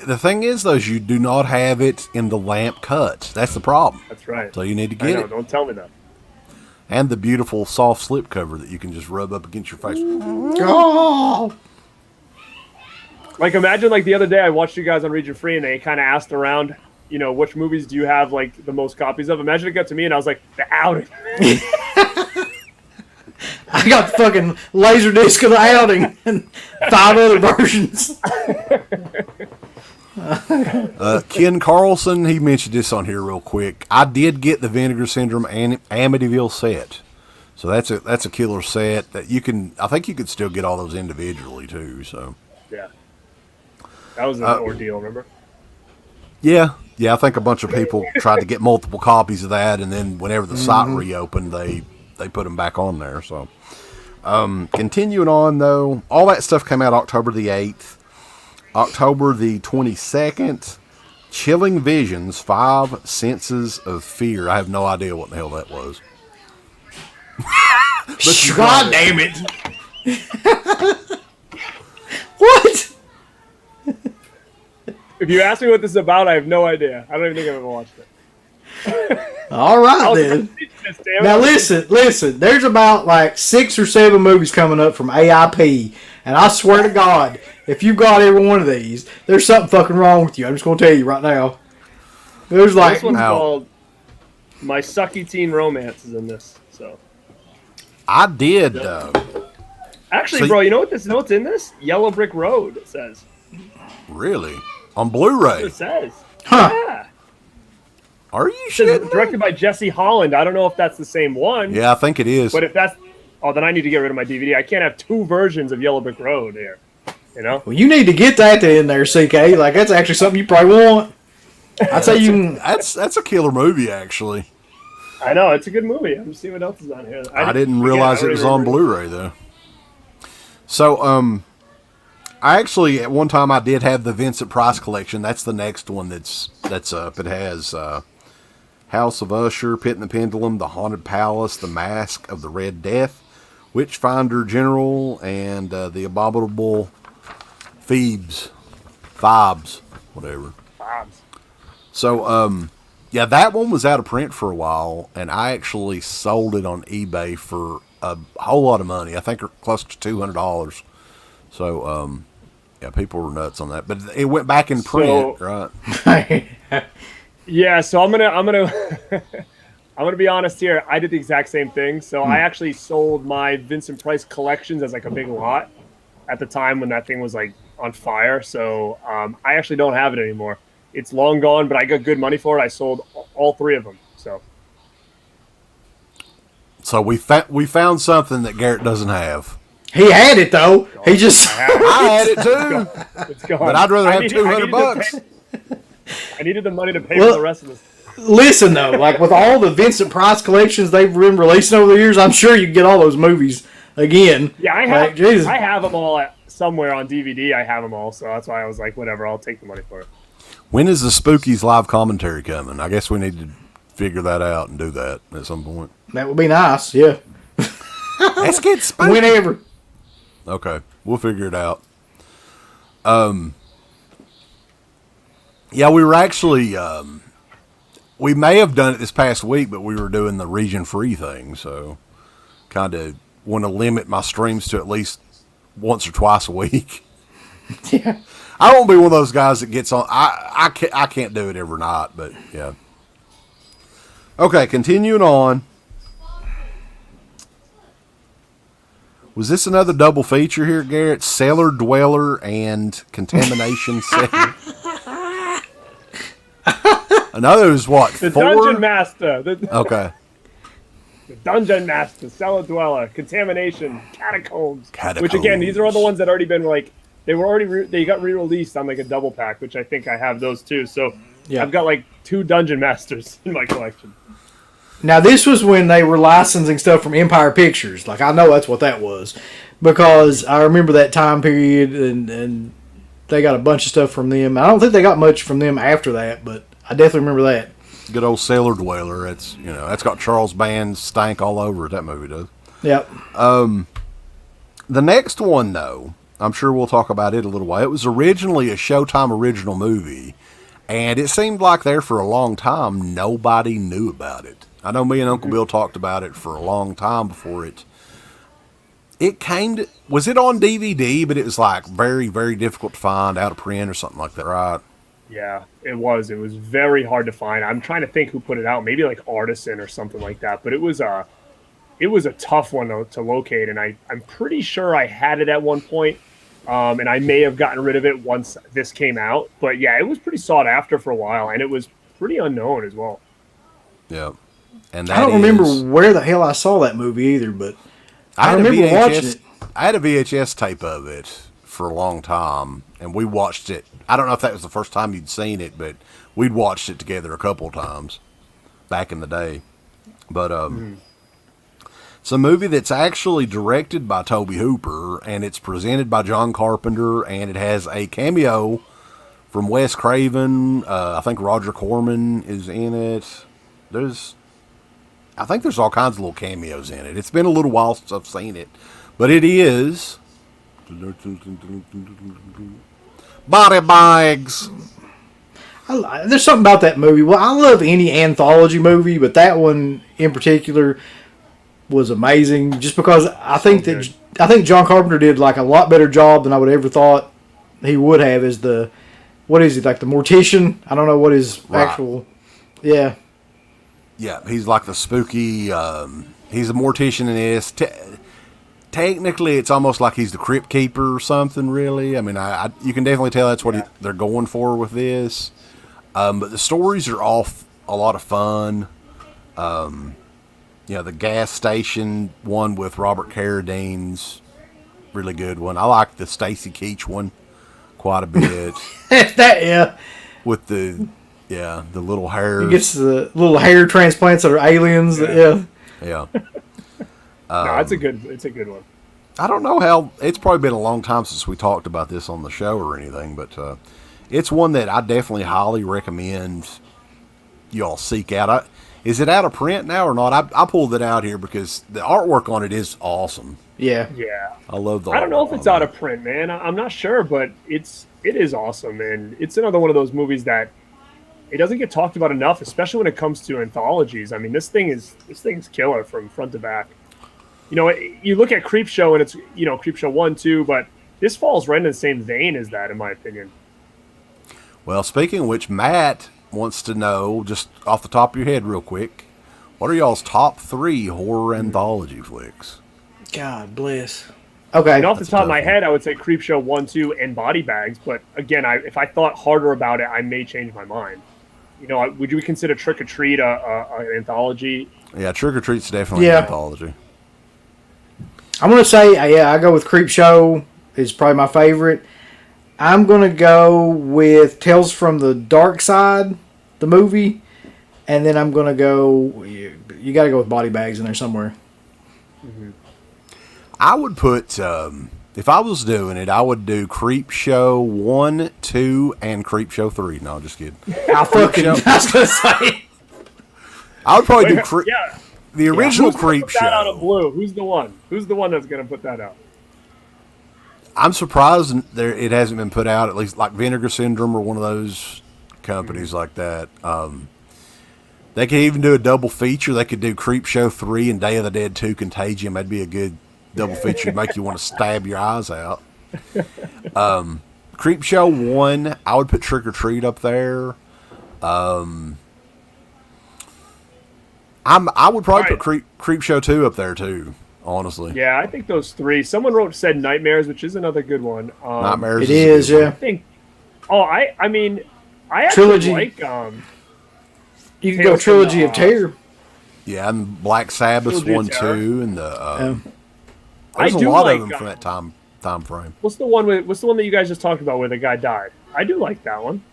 the thing is, though, is you do not have it in the Lamp cut. That's the problem. That's right. So you need to get it. Don't tell me that. And the beautiful soft slip cover that you can just rub up against your face. Oh! Like, imagine, like, the other day I watched you guys on Region Free, and they kind of asked around, which movies do you have, like, the most copies of? Imagine it got to me, and I was like, The Outing. I got the fucking Laserdisc of The Outing and 5 other versions. Ken Carlson, he mentioned this on here real quick. I did get the Vinegar Syndrome and Amityville set, so that's a killer set that you can. I think you could still get all those individually too. So yeah, that was an ordeal. Remember? Yeah. I think a bunch of people tried to get multiple copies of that, and then whenever the site reopened, they put them back on there. So, continuing on though, all that stuff came out October the 8th. October the 22nd, Chilling Visions, 5 Senses of Fear. I have no idea what the hell that was. God damn it. What? If you ask me what this is about, I have no idea. I don't even think I've ever watched it. All right, then. Now listen. There's about like 6 or 7 movies coming up from AIP, and I swear to God, if you got every one of these, there's something fucking wrong with you. I'm just gonna tell you right now. There's like this one's called My Sucky Teen Romance is in this. So I did. Actually, bro, you know what's in this? Yellow Brick Road. It says. Really? On Blu-ray? That's what it says. Huh? Yeah. Are you sure? Directed by Jesse Holland. I don't know if that's the same one. Yeah, I think it is. But if that's... Oh, then I need to get rid of my DVD. I can't have 2 versions of Yellow Brick Road here. Well, you need to get that in there, CK. Like, that's actually something you probably want. I'd say you... That's a killer movie, actually. I know. It's a good movie. I'm just seeing what else is on here. I didn't realize it was on Blu-ray, though. So, I actually, at one time, I did have the Vincent Price collection. That's the next one that's up. It has... House of Usher, Pit and the Pendulum, The Haunted Palace, The Mask of the Red Death, Witchfinder General, and The Abominable Phoebes, whatever. So, yeah, that one was out of print for a while, and I actually sold it on eBay for a whole lot of money. I think close to $200. So, yeah, people were nuts on that. But it went back in print, right? Yeah, so I'm gonna I'm gonna be honest here. I did the exact same thing. So I actually sold my Vincent Price collections as like a big lot at the time when that thing was like on fire. So I actually don't have it anymore. It's long gone, but I got good money for it. I sold all 3 of them. So we found something that Garrett doesn't have. He had it though. He just I had it too. It's gone. But I'd rather have $200. I needed the money to pay for the rest of this. Listen though, like with all the Vincent Price collections they've been releasing over the years, I'm sure you can get all those movies again. Yeah, I have them all somewhere on DVD. I have them all, so that's why I was like, whatever, I'll take the money for it. When is the Spookies live commentary coming? I guess we need to figure that out and do that at some point. That would be nice, yeah. Let's get spooky. Whenever. Okay, we'll figure it out. Yeah, we were actually, we may have done it this past week, but we were doing the region-free thing, so kind of want to limit my streams to at least once or twice a week. Yeah. I won't be one of those guys that gets on. I can't do it every night, but yeah. Okay, continuing on. Was this another double feature here, Garrett? Cellar Dweller and Contamination Second. Another is what? The 4? Dungeon Master. Okay. The Dungeon Master, Cellar Dweller, Contamination, Catacombs. Which again, these are all the ones that already been like they got re-released on like a double pack, which I think I have those too. So yeah. I've got like 2 Dungeon Masters in my collection. Now this was when they were licensing stuff from Empire Pictures. Like I know that's what that was, because I remember that time period, and they got a bunch of stuff from them. I don't think they got much from them after that, but I definitely remember that. Good old Cellar Dweller. It's that's got Charles Band's stank all over it. That movie does. Yep. The next one though, I'm sure we'll talk about it a little while. It was originally a Showtime original movie, and it seemed like there for a long time nobody knew about it. I know me and Uncle Bill talked about it for a long time before it came to... Was it on DVD, but it was like very, very difficult to find, out of print or something like that, right? Yeah, it was. It was very hard to find. I'm trying to think who put it out. Maybe like Artisan or something like that. But it was a tough one to locate, and I'm pretty sure I had it at one point. And I may have gotten rid of it once this came out. But yeah, it was pretty sought after for a while, and it was pretty unknown as well. Yeah. And I don't remember where the hell I saw that movie either, but I remember watching it. I had a VHS tape of it for a long time, and we watched it. I don't know if that was the first time you'd seen it, but we'd watched it together a couple of times back in the day. But it's a movie that's actually directed by Tobe Hooper, and it's presented by John Carpenter, and it has a cameo from Wes Craven. I think Roger Corman is in it. I think there's all kinds of little cameos in it. It's been a little while since I've seen it, but it is Body Bags. There's something about that movie. Well, I love any anthology movie, but that one in particular was amazing. Just because I think John Carpenter did like a lot better job than I would ever thought he would have as the, what is he, like the mortician? I don't know what his actual, yeah. Yeah, he's like the spooky, he's a mortician in this. Technically, it's almost like he's the crypt keeper or something, really. I mean, you can definitely tell that's what they're going for with this. But the stories are all a lot of fun. The gas station one with Robert Carradine's really good one. I like the Stacy Keach one quite a bit. With the little hair. He gets the little hair transplants that are aliens. Yeah. No, it's a good one. I don't know how, it's probably been a long time since we talked about this on the show or anything, but it's one that I definitely highly recommend y'all seek out. Is it out of print now or not? I pulled it out here because the artwork on it is awesome. Yeah. I love the artwork. I don't know if it's out of print, man. I'm not sure, but it is awesome, and it's another one of those movies that it doesn't get talked about enough, especially when it comes to anthologies. I mean, this thing is killer from front to back. you look at Creepshow and it's Creepshow 1, 2, but this falls right in the same vein as that, in my opinion. Well, speaking of which, Matt wants to know, just off the top of your head real quick, what are y'all's top 3 horror anthology flicks? God bless. Okay. And off the top of my head, I would say Creepshow 1, 2, and Body Bags. But again, if I thought harder about it, I may change my mind. Would you consider Trick or Treat an anthology? Yeah, Trick or Treat's definitely an anthology. I'm going to say, I go with Creepshow. It's probably my favorite. I'm going to go with Tales from the Dark Side, the movie. And then I'm going to go, you got to go with Body Bags in there somewhere. Mm-hmm. I would put, if I was doing it, I would do Creepshow 1, 2, and Creepshow 3. No, just kidding. I was going to say. I would probably do the original Creepshow. Put that out of Creepshow. blue. Who's the one? Who's the one that's going to put that out? I'm surprised it hasn't been put out, at least like Vinegar Syndrome or one of those companies like that. They could even do a double feature. They could do Creepshow 3 and Day of the Dead 2 Contagion. That'd be a good double feature. It'd make you want to stab your eyes out. Creepshow 1, I would put Trick or Treat up there. I would probably put Creepshow 2 up there too, honestly. Yeah, I think those 3. Someone said Nightmares, which is another good one. Nightmares is yeah. I think. I mean, I actually Trilogy. like. You can go Trilogy of Terror. Yeah, and Black Sabbath 1, 2, and the. There's a lot of them from that time frame. What's the one that you guys just talked about where the guy died? I do like that one.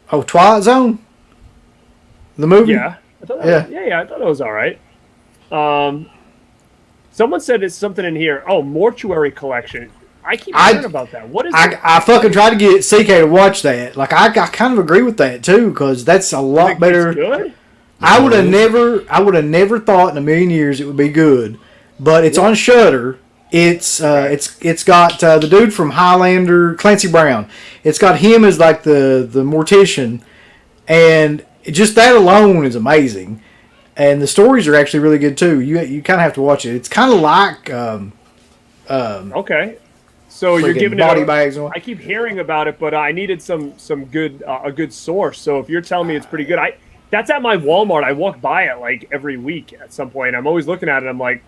Oh, Twilight Zone? The movie? Yeah. I thought it was all right. Someone said it's something in here. Oh, Mortuary Collection. I keep hearing about that. What is it? I fucking tried to get CK to watch that. Like, I kind of agree with that, too, because that's a lot better. It's good? I would have never thought in a million years it would be good. But it's on Shudder. It's got the dude from Highlander, Clancy Brown. It's got him as like the mortician, and just that alone is amazing. And the stories are actually really good too. You kind of have to watch it. It's kind of like okay. So you're giving Body it Bags. I keep hearing about it, but I needed some good a good source. So if you're telling me it's pretty good, that's at my Walmart. I walk by it like every week at some point. I'm always looking at it. I'm like,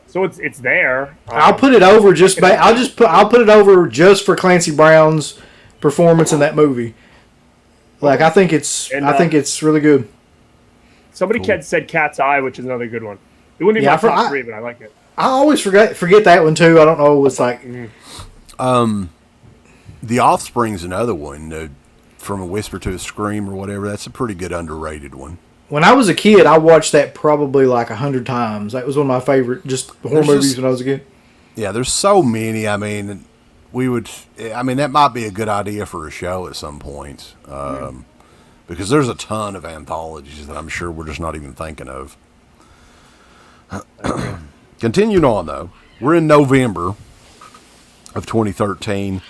so it's there. I'll put it over I'll put it over just for Clancy Brown's performance in that movie. Like I think it's really good. Cool. Said Cat's Eye, which is another good one. It wouldn't be my top 3, but I like it. I always forget that one too. I don't know. It's like The Offspring's another one. From a Whisper to a Scream or whatever. That's a pretty good underrated one. When I was a kid, I watched that probably like 100 times. That was one of my favorite horror movies when I was a kid. Yeah, there's so many. I mean, that might be a good idea for a show at some point. Because there's a ton of anthologies that I'm sure we're just not even thinking of. Continuing on, though. We're in November of 2013.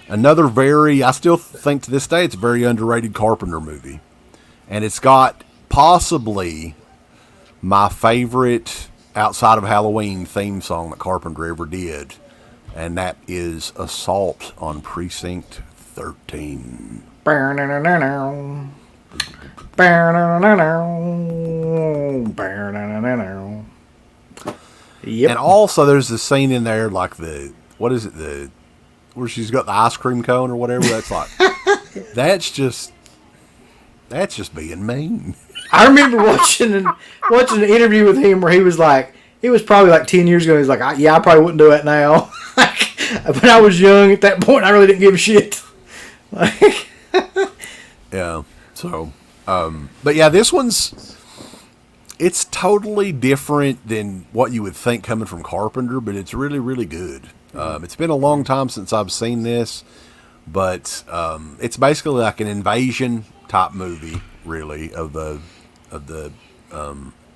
Another I still think to this day, it's a very underrated Carpenter movie. And it's got possibly my favorite outside of Halloween theme song that Carpenter ever did. And that is Assault on Precinct 13. Yep. And also there's this scene in there like where she's got the ice cream cone or whatever. That's like that's just being mean. I remember watching an interview with him where he was like, it was probably like 10 years ago. He's like, I probably wouldn't do that now. When I was young at that point, I really didn't give a shit. Yeah. So, but yeah, this it's totally different than what you would think coming from Carpenter, but it's really, really good. It's been a long time since I've seen this, but it's basically like an invasion type movie, really, of the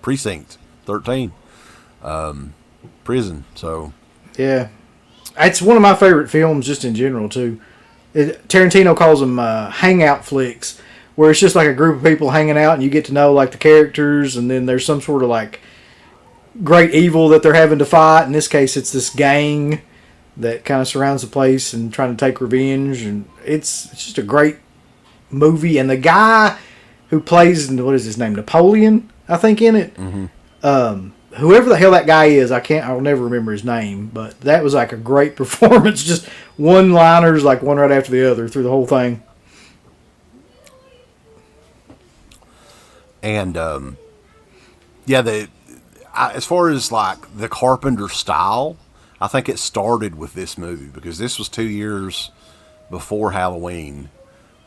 Precinct 13 prison. So yeah, it's one of my favorite films just in general too. Tarantino calls them hangout flicks, where it's just like a group of people hanging out and you get to know like the characters, and then there's some sort of like great evil that they're having to fight. In this case, it's this gang that kind of surrounds the place and trying to take revenge. And it's just a great movie. And the guy who plays, what is his name, Napoleon, I think, in it. Whoever the hell that guy is, I'll never remember his name, but that was like a great performance. Just one-liners, like one right after the other through the whole thing. And as far as like the Carpenter style, I think it started with this movie because this was 2 years before Halloween,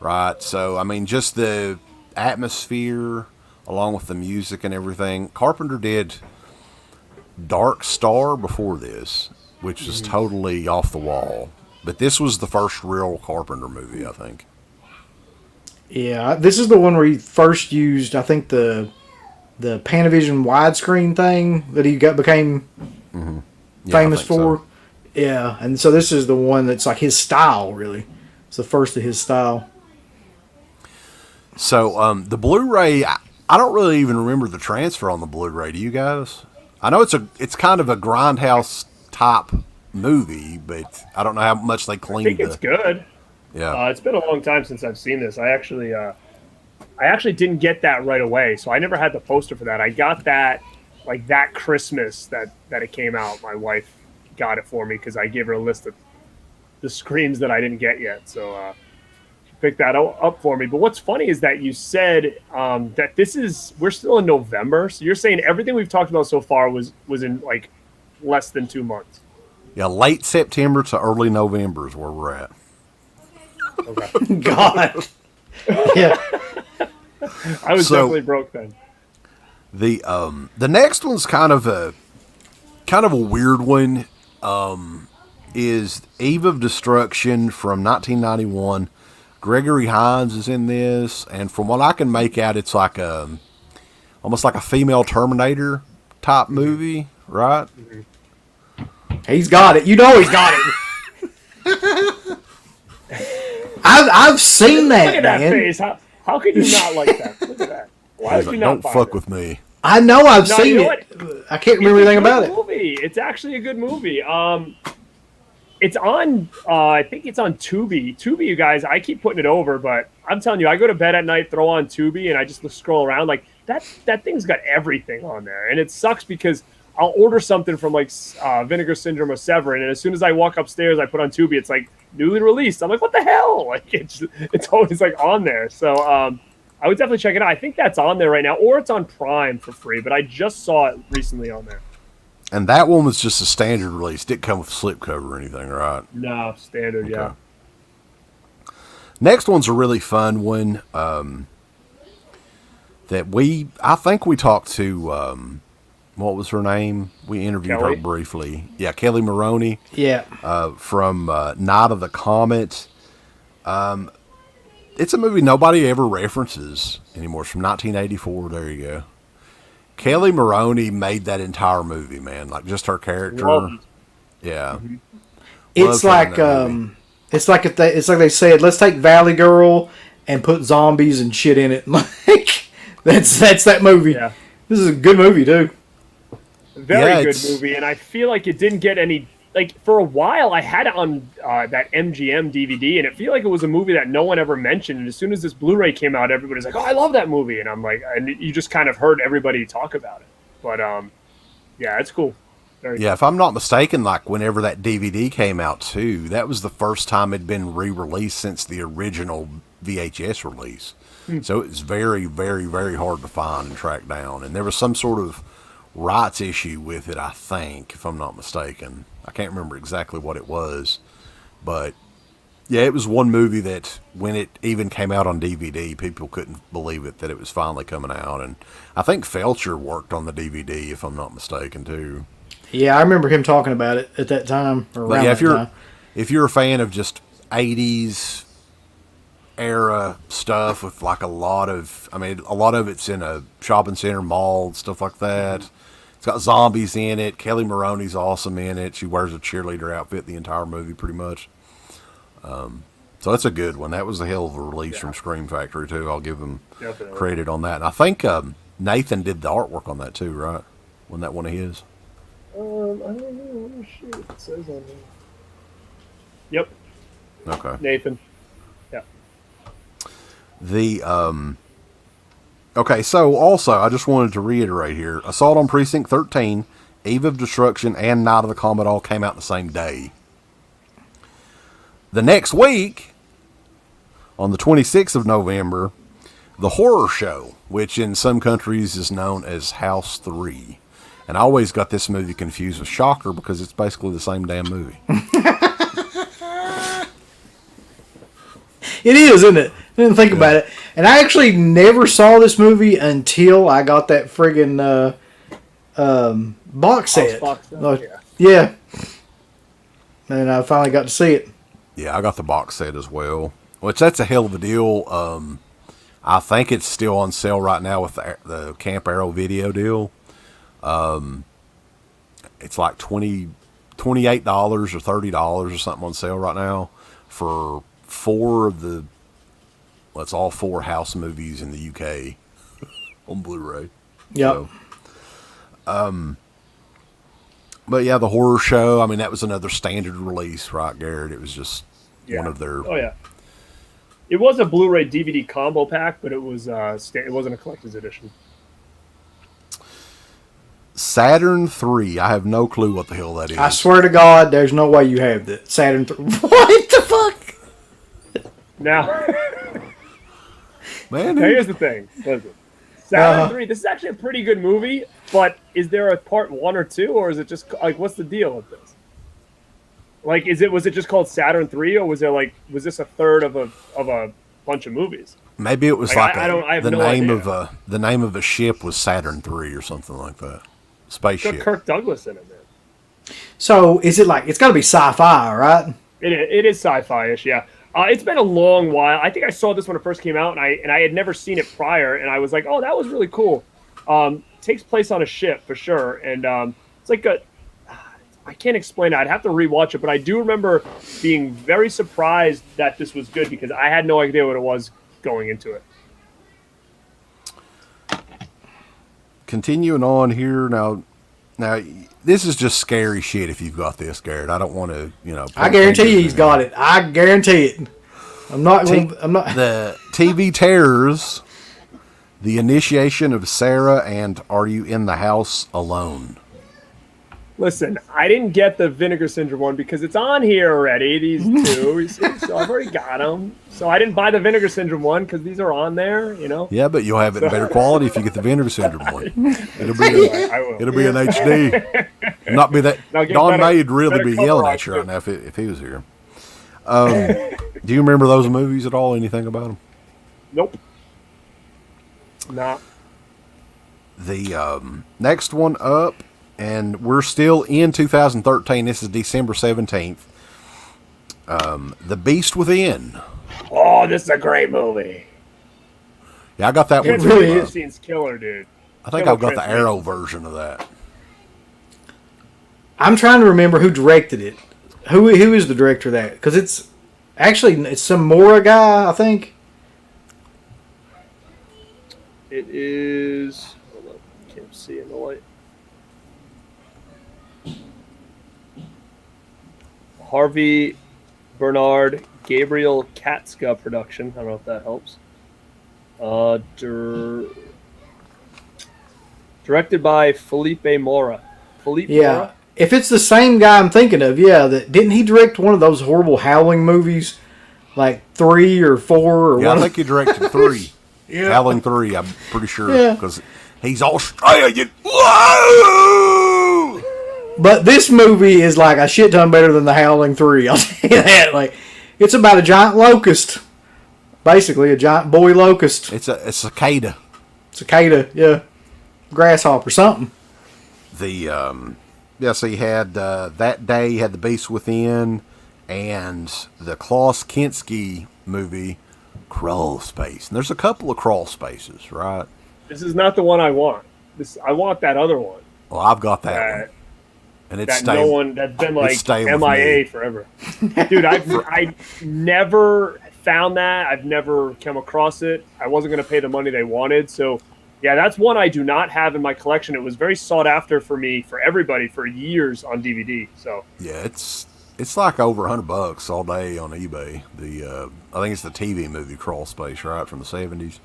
right? So I mean, just the atmosphere along with the music and everything. Carpenter did Dark Star before this, which is totally off the wall. But this was the first real Carpenter movie, I think. Yeah, this is the one where he first used, I think, the Panavision widescreen thing that he became famous for. So. Yeah, and so this is the one that's like his style, really. It's the first of his style. So the Blu-ray, I don't really even remember the transfer on the Blu-ray. Do you guys? I know it's kind of a grindhouse type movie, but I don't know how much they cleaned. I think it's good. Yeah, it's been a long time since I've seen this. I actually didn't get that right away, so I never had the poster for that. I got that like that Christmas that it came out. My wife got it for me because I gave her a list of the Screams that I didn't get yet. So she picked that up for me. But what's funny is that you said that we're still in November. So you're saying everything we've talked about so far was in like less than 2 months. Yeah, late September to early November is where we're at. Okay. God. Yeah. I was definitely broke then. The next one's kind of a weird one. Is Eve of Destruction from 1991. Gregory Hines is in this, and from what I can make out, it's like almost like a female Terminator type movie, right? He's got it. You know he's got it. I've seen that. Look at that face. How could you not like that? Look at that. Why would you not? Don't fuck with me. I know I've seen it. I can't remember anything about it. It's actually a good movie. It's on. I think it's on Tubi. Tubi, you guys. I keep putting it over, but I'm telling you, I go to bed at night, throw on Tubi, and I just scroll around. Like that thing's got everything on there, and it sucks because I'll order something from like Vinegar Syndrome or Severin, and as soon as I walk upstairs, I put on Tubi. It's like newly released. I'm like, what the hell? Like it's always like on there. So I would definitely check it out. I think that's on there right now, or it's on Prime for free. But I just saw it recently on there. And that one was just a standard release. Didn't come with a slipcover or anything, right? No, standard. Okay. Yeah. Next one's a really fun one. That I think we talked to. What was her name? We interviewed Kelly? her briefly. Yeah, Kelly Maroney. Yeah. From Night of the Comet. It's a movie nobody ever references anymore. It's from 1984. There you go. Kelly Maroney made that entire movie, man. Like just her character. Yeah. Mm-hmm. It's like if they said, let's take Valley Girl and put zombies and shit in it. Like that's that movie. Yeah. This is a good movie, too. Very good movie, and I feel like it didn't get any. Like for a while, I had it on that MGM DVD, and it felt like it was a movie that no one ever mentioned. And as soon as this Blu-ray came out, everybody's like, "Oh, I love that movie," and I'm like, and you just kind of heard everybody talk about it. But yeah, it's cool. Very cool. If I'm not mistaken, like whenever that DVD came out too, that was the first time it'd been re-released since the original VHS release. So it's very, very, very hard to find and track down. And there was some sort of rights issue with it, I think, if I'm not mistaken. I can't remember exactly what it was. But, yeah, it was one movie that when it even came out on DVD, people couldn't believe it, that it was finally coming out. And I think Felcher worked on the DVD, if I'm not mistaken, too. Yeah, I remember him talking about it at that time. Or around if you're a fan of just 80s era stuff with like a lot of it's in a shopping center, mall, stuff like that. It's got zombies in it. Kelly Maroney's awesome in it. She wears a cheerleader outfit the entire movie pretty much. So that's a good one. That was a hell of a release from Scream Factory too. I'll give them credit on that. And I think Nathan did the artwork on that too, right? Wasn't that one of his? I don't know. Let me see what it says on there. Yep. Okay. Nathan. Yeah. Okay, so also, I just wanted to reiterate here, Assault on Precinct 13, Eve of Destruction, and Night of the Comet all came out the same day. The next week, on the 26th of November, The Horror Show, which in some countries is known as House 3. And I always got this movie confused with Shocker because it's basically the same damn movie. It is, isn't it? I didn't think about it. And I actually never saw this movie until I got that friggin' box set. Yeah. And I finally got to see it. Yeah, I got the box set as well. Which, that's a hell of a deal. I think it's still on sale right now with the Camp Arrow video deal. It's like $28 or $30 or something on sale right now for it's all 4 house movies in the UK on Blu-ray. Yep. So, but yeah, The Horror Show, I mean, that was another standard release, right, Garrett? It was just one of their... Oh, yeah. It was a Blu-ray DVD combo pack, but it was it wasn't a collector's edition. Saturn 3. I have no clue what the hell that is. I swear to God, there's no way you have that. Saturn 3. What the fuck? Now, Man, here's the thing. Listen. Saturn 3, this is actually a pretty good movie, but is there a part 1 or 2, or is it just, like, what's the deal with this? Like, was it just called Saturn 3, or was this a third of a bunch of movies? Maybe it was the name of a ship was Saturn 3 or something like that. Spaceship. Kirk Douglas in it, man. So, is it like, it's got to be sci-fi, right? It is sci-fi-ish, yeah. It's been a long while. I think I saw this when it first came out, and I had never seen it prior, and I was like, oh, that was really cool. Takes place on a ship, for sure, and it's like I can't explain it. I'd have to rewatch it, but I do remember being very surprised that this was good because I had no idea what it was going into it. Continuing on here now, this is just scary shit if you've got this, Garrett. I don't want to, I guarantee you he's got it. I guarantee it. I'm not. The TV Terrors, The Initiation of Sarah, and Are You in the House Alone? Listen, I didn't get the Vinegar Syndrome one because it's on here already, these two. So I've already got them. So I didn't buy the Vinegar Syndrome one because these are on there, Yeah, but you'll have it in better quality if you get the Vinegar Syndrome one. It'll be an HD. Not be that. Don May'd really be yelling at you right now if he was here. Do you remember those movies at all? Anything about them? Nope. Nah. The next one up, and we're still in 2013. This is December 17th. The Beast Within. Oh, this is a great movie. Yeah, I got that one. Really is. Scene's killer, dude. I think I've got the Arrow version of that. I'm trying to remember who directed it. Who is the director of that? Because it's some Mora guy, I think. It is. Hold on, can't see in the light. Harvey Bernard Gabriel Katska production. I don't know if that helps. Directed by Felipe Mora. Mora? If it's the same guy I'm thinking of, didn't he direct one of those horrible Howling movies, like 3 or 4 or I think he directed 3. Howling 3, I'm pretty sure, because he's Australian. Whoa! But this movie is like a shit ton better than the Howling 3. I'll tell you that. Like, it's about a giant locust, basically a giant boy locust. It's a cicada. Cicada, yeah, grasshopper, something. So you had that day. You had The Beast Within, and the Klaus Kinski movie, Crawl Space. And there's a couple of crawl spaces, right? This is not the one I want. I want that other one. Well, I've got that one. And it's that's been like MIA forever. Dude, I never found that. I've never come across it. I wasn't going to pay the money they wanted, so Yeah, that's one I do not have in my collection. It was very sought after for me, for everybody, for years on DVD. So Yeah, it's like over $100 all day on eBay. I think it's the TV movie Crawl Space, right, from the 70s.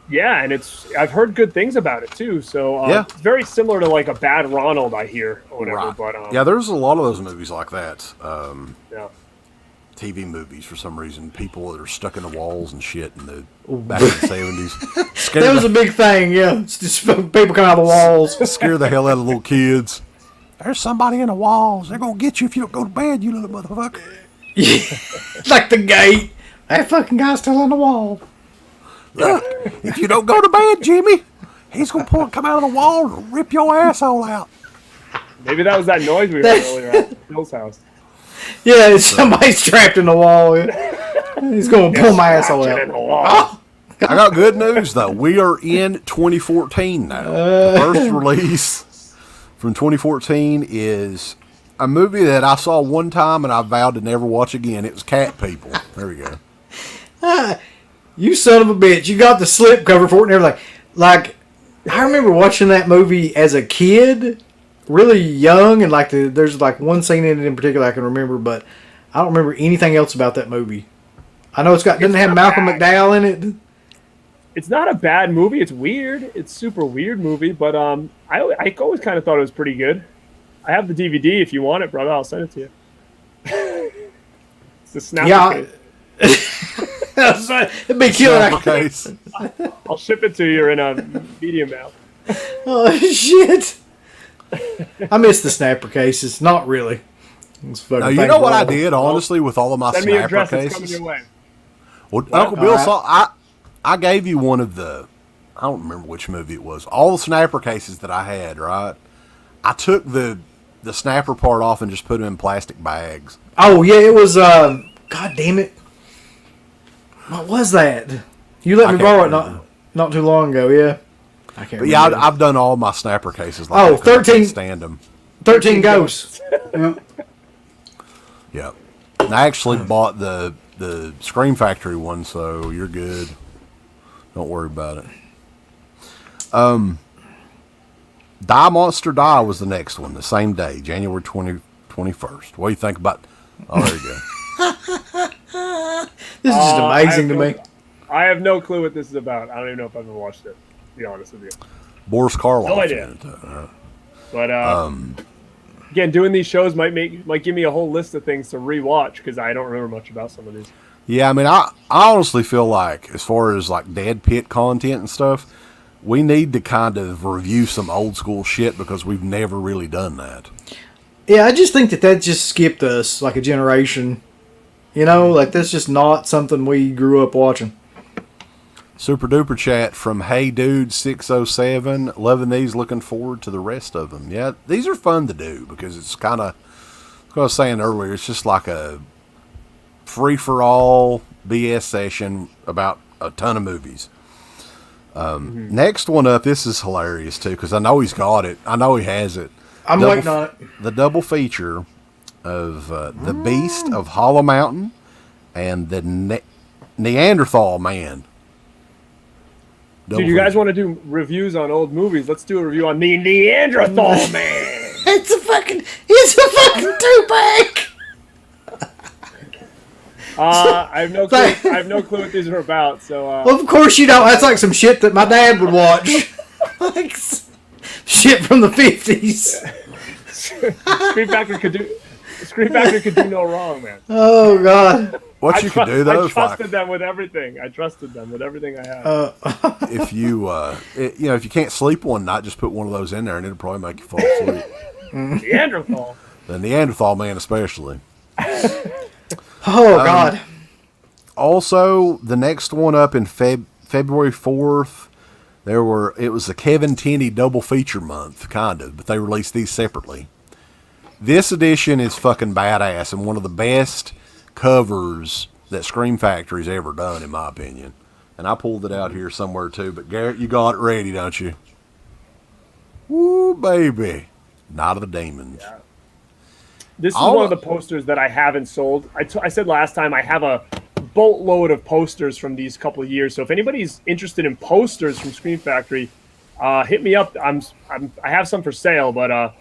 yeah, and I've heard good things about it too. So Yeah. it's very similar to like a Bad Ronald, I hear, or whatever. Right. But Yeah, there's a lot of those movies like that. yeah. TV movies for some reason. People that are stuck in the walls and shit in the back in the 70s. That was a big thing, yeah. It's just people coming out of the walls. Scare the hell out of little kids. There's somebody in the walls. They're going to get you if you don't go to bed, you little motherfucker. Yeah. Like the gate. That fucking guy's still on the wall. Look, if you don't go to bed, Jimmy, he's going to come out of the wall and rip your asshole out. Maybe that was that noise we heard earlier at Bill's house. Yeah, it's somebody's trapped in the wall. He's going to pull my asshole In the out. wall. I got good news, though. We are in 2014 now. The first release from 2014 is a movie that I saw one time and I vowed to never watch again. It was Cat People. There we go. You son of a bitch. You got the slip cover for it and everything. Like, I remember watching that movie as a kid, really young, and like there's like one scene in it in particular I can remember, but I don't remember anything else about that movie. I know doesn't have Malcolm McDowell in it. It's not a bad movie. It's weird. It's super weird movie, but I always kind of thought it was pretty good. I have the DVD if you want it, brother. I'll send it to you. It's the snapper Yeah. case. It'd be killing. Snapper case. I'll ship it to you in a medium now. Oh shit! I miss the snapper cases. Not really. Now, you know what I did, honestly, with all of my Send me your snapper address. It's coming cases? your way. Well, Uncle Bill All right. I gave you one of the, I don't remember which movie it was. All the snapper cases that I had, right? I took the snapper part off and just put them in plastic bags. Oh yeah, it was. God damn it! What was that? You let I me can't borrow it remember. not too long ago. Yeah, I can't. But yeah, remember. I've done all my snapper cases like Oh, that 'cause I can't 13 stand them. 13 Ghosts. Yeah. Yeah. And I actually bought the Scream Factory one, so you're good. Don't worry about it. Die Monster Die was the next one, the same day, January 21st. What do you think about? Oh, there you go. This is just amazing to me. I have no clue what this is about. I don't even know if I've ever watched it, to be honest with you. Boris Karloff. No idea. in it, right? But again, doing these shows might give me a whole list of things to rewatch because I don't remember much about some of these. Yeah, I mean, I honestly feel like, as far as like Dead Pit content and stuff, we need to kind of review some old school shit because we've never really done that. Yeah, I just think that just skipped us like a generation. You know, like that's just not something we grew up watching. Super duper chat from Hey Dude 607. Loving these, looking forward to the rest of them. Yeah, these are fun to do because it's kind of, like I was saying earlier, it's just like a free for all BS session about a ton of movies. Next one up, this is hilarious too because I know he's got it. I know he has it. I'm waiting on it. The double feature of The Beast of Hollow Mountain and the Neanderthal Man. Dude, you guys want to do reviews on old movies? Let's do a review on the Neanderthal Man. It's a fucking two-pack. I have no clue. I have no clue what these are about. So Well, of course you don't. That's like some shit that my dad would watch. Like shit from the 50s. Scream Factory could do no wrong, man. Oh God. What you could do though, I is like, trusted them with everything. I had. if you if you can't sleep one night, just put one of those in there and it'll probably make you fall asleep. Neanderthal. The Neanderthal Man especially. Oh God. Also, the next one up in February 4th, it was the Kevin Tenney double feature month, kind of, but they released these separately. This edition is fucking badass and one of the best covers that Scream Factory's ever done, in my opinion. And I pulled it out here somewhere too, but Garrett, you got it ready, don't you? Woo, baby. Night of the Demons. Yeah. This is one of the posters that I haven't sold. I said last time I have a boatload of posters from these couple of years. So if anybody's interested in posters from Scream Factory, hit me up. I have some for sale, but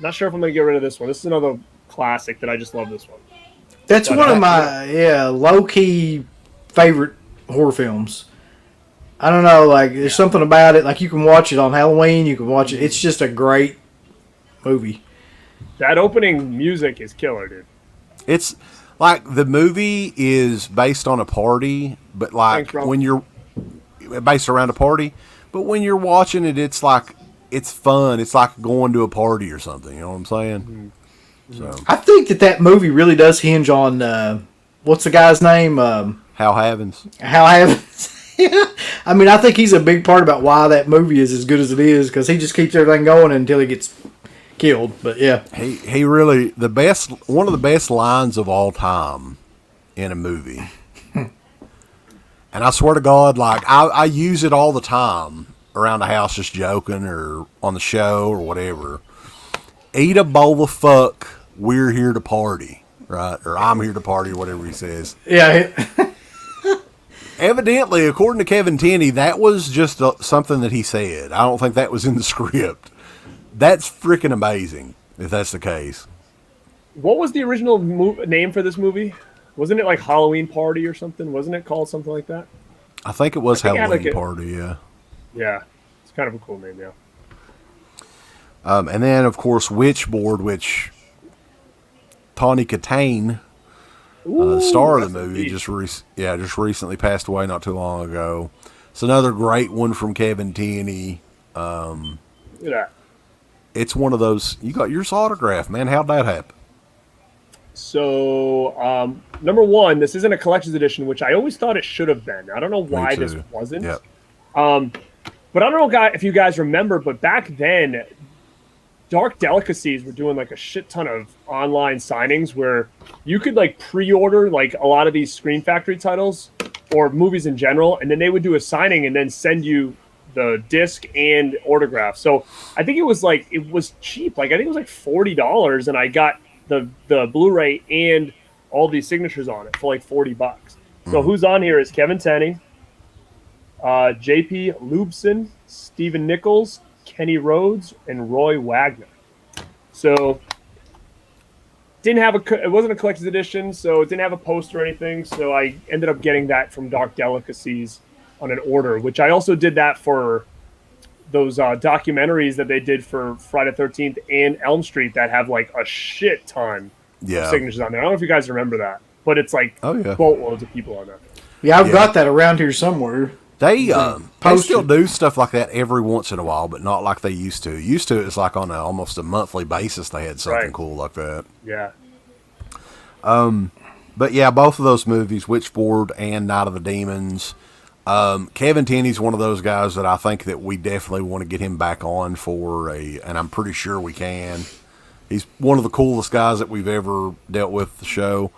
not sure if I'm gonna get rid of this one. This is another classic that I just love. This one. That's one of my low key favorite horror films. I don't know, like there's something about it. Like you can watch it on Halloween. You can watch it. It's just a great movie. That opening music is killer, dude. It's like the movie is based on a party, but like when you're based around a party, but when you're watching it, it's like it's fun. It's like going to a party or something. You know what I'm saying? Mm-hmm. So I think that movie really does hinge on what's the guy's name? Hal Havens. Hal Havens. I mean, I think he's a big part about why that movie is as good as it is because he just keeps everything going until he gets killed. But yeah, he really one of the best lines of all time in a movie. And I swear to God, like I use it all the time around the house, just joking or on the show or whatever. Eat a bowl of fuck. We're here to party, right? Or I'm here to party, or whatever he says. Yeah. Evidently, according to Kevin Tenney, that was just something that he said. I don't think that was in the script. That's freaking amazing, if that's the case. What was the original name for this movie? Wasn't it like Halloween Party or something? Wasn't it called something like that? I think it was Halloween Party, yeah. Yeah, it's kind of a cool name, yeah. And then, of course, Witchboard, which Tawny Katane, the star of the movie, just recently passed away not too long ago. It's another great one from Kevin Tenney. Look at that. It's one of those. You got yours autographed, man. How'd that happen? So, number one, this isn't a collector's edition, which I always thought it should have been. I don't know why this wasn't. Yep. But I don't know if you guys remember, but back then, Dark Delicacies were doing like a shit ton of online signings where you could like pre-order like a lot of these Scream Factory titles or movies in general, and then they would do a signing and then send you the disc and autograph. So I think it was cheap. Like I think it was like $40, and I got the Blu-ray and all these signatures on it for like $40. So who's on here is Kevin Tenney, J.P. Lubson, Stephen Nichols, Kenny Rhodes, and Roy Wagner. So it wasn't a collector's edition, so it didn't have a poster or anything. So I ended up getting that from Dark Delicacies on an order, which I also did that for those documentaries that they did for Friday the 13th and Elm Street that have like a shit ton of signatures on there. I don't know if you guys remember that, but it's like boatloads of people on there. Yeah, I've got that around here somewhere. They still do stuff like that every once in a while, but not like they used to. Used to, it's like on almost a monthly basis they had something cool like that. Yeah. But yeah, both of those movies, Witchboard and Night of the Demons. Kevin Tenney's one of those guys that I think that we definitely want to get him back on and I'm pretty sure we can. He's one of the coolest guys that we've ever dealt with the show.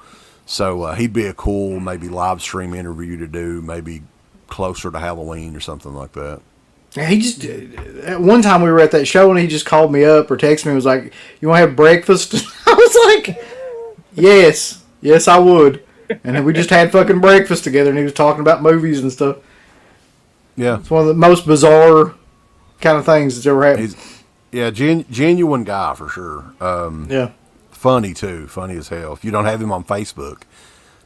So he'd be a cool maybe live stream interview to do, maybe closer to Halloween or something like that. Yeah, he just at one time we were at that show and he just called me up or texted me and was like, "You want to have breakfast?" I was like, yes I would. And then we just had fucking breakfast together and he was talking about movies and stuff. Yeah, it's one of the most bizarre kind of things that's ever happened. Genuine guy for sure. Funny too, funny as hell. If you don't have him on Facebook,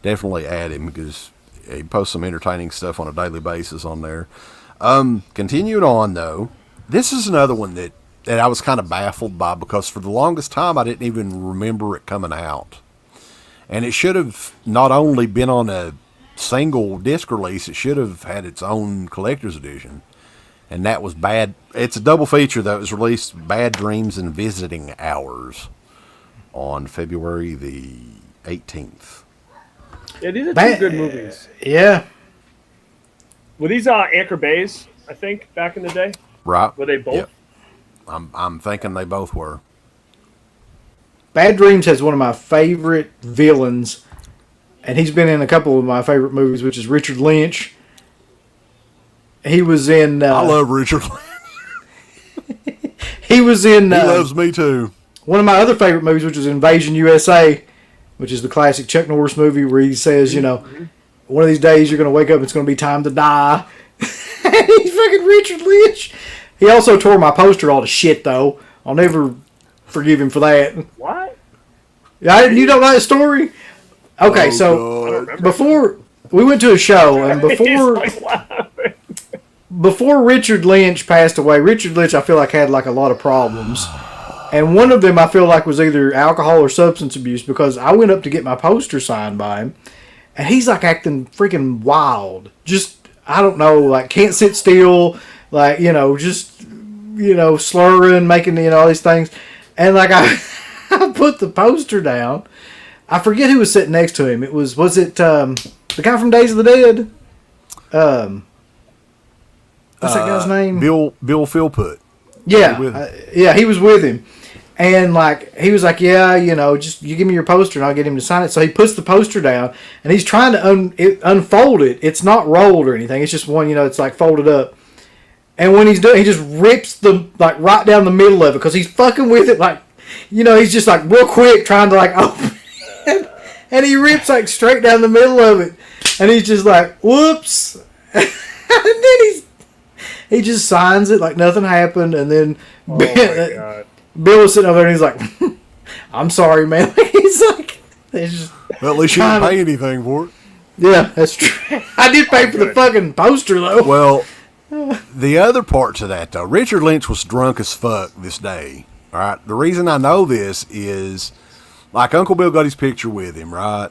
definitely add him because he posts some entertaining stuff on a daily basis on there. Continuing on, though, this is another one that I was kind of baffled by because for the longest time I didn't even remember it coming out. And it should have not only been on a single disc release, it should have had its own collector's edition. And that was Bad. It's a double feature that was released, Bad Dreams and Visiting Hours, on February the 18th. Yeah, these are two good movies. Yeah. Were these Anchor Bays, I think, back in the day? Right. Were they both? Yep. I'm thinking they both were. Bad Dreams has one of my favorite villains, and he's been in a couple of my favorite movies, which is Richard Lynch. He was in... I love Richard Lynch. He was in... he loves me too. One of my other favorite movies, which is Invasion USA, which is the classic Chuck Norris movie where he says, you know, one of these days you're going to wake up and it's going to be time to die. He's fucking Richard Lynch. He also tore my poster all to shit, though. I'll never forgive him for that. What? You don't know that story? Okay, before we went to a show, and before Richard Lynch passed away, Richard Lynch I feel like had like a lot of problems. And one of them I feel like was either alcohol or substance abuse, because I went up to get my poster signed by him, and he's like acting freaking wild. Just, I don't know, like can't sit still, like, just, slurring, making, all these things. And like I put the poster down. I forget who was sitting next to him. It was it the guy from Days of the Dead? What's that guy's name? Bill Philpott. Yeah, he was with him. And like he was like, yeah, just you give me your poster and I'll get him to sign it. So he puts the poster down and he's trying to unfold it. It's not rolled or anything. It's just one, it's like folded up. And when he's doing, he just rips the like right down the middle of it because he's fucking with it. Like, he's just like real quick trying to like open it. And he rips like straight down the middle of it. And he's just like, whoops. And then he just signs it like nothing happened. And then Bill was sitting over there and he's like, I'm sorry, man. He's like, it's just. Well, at least you didn't pay anything for it. Yeah, that's true. I did pay for the fucking poster, though. Well, the other part to that, though, Richard Lynch was drunk as fuck this day. All right. The reason I know this is, like, Uncle Bill got his picture with him, right?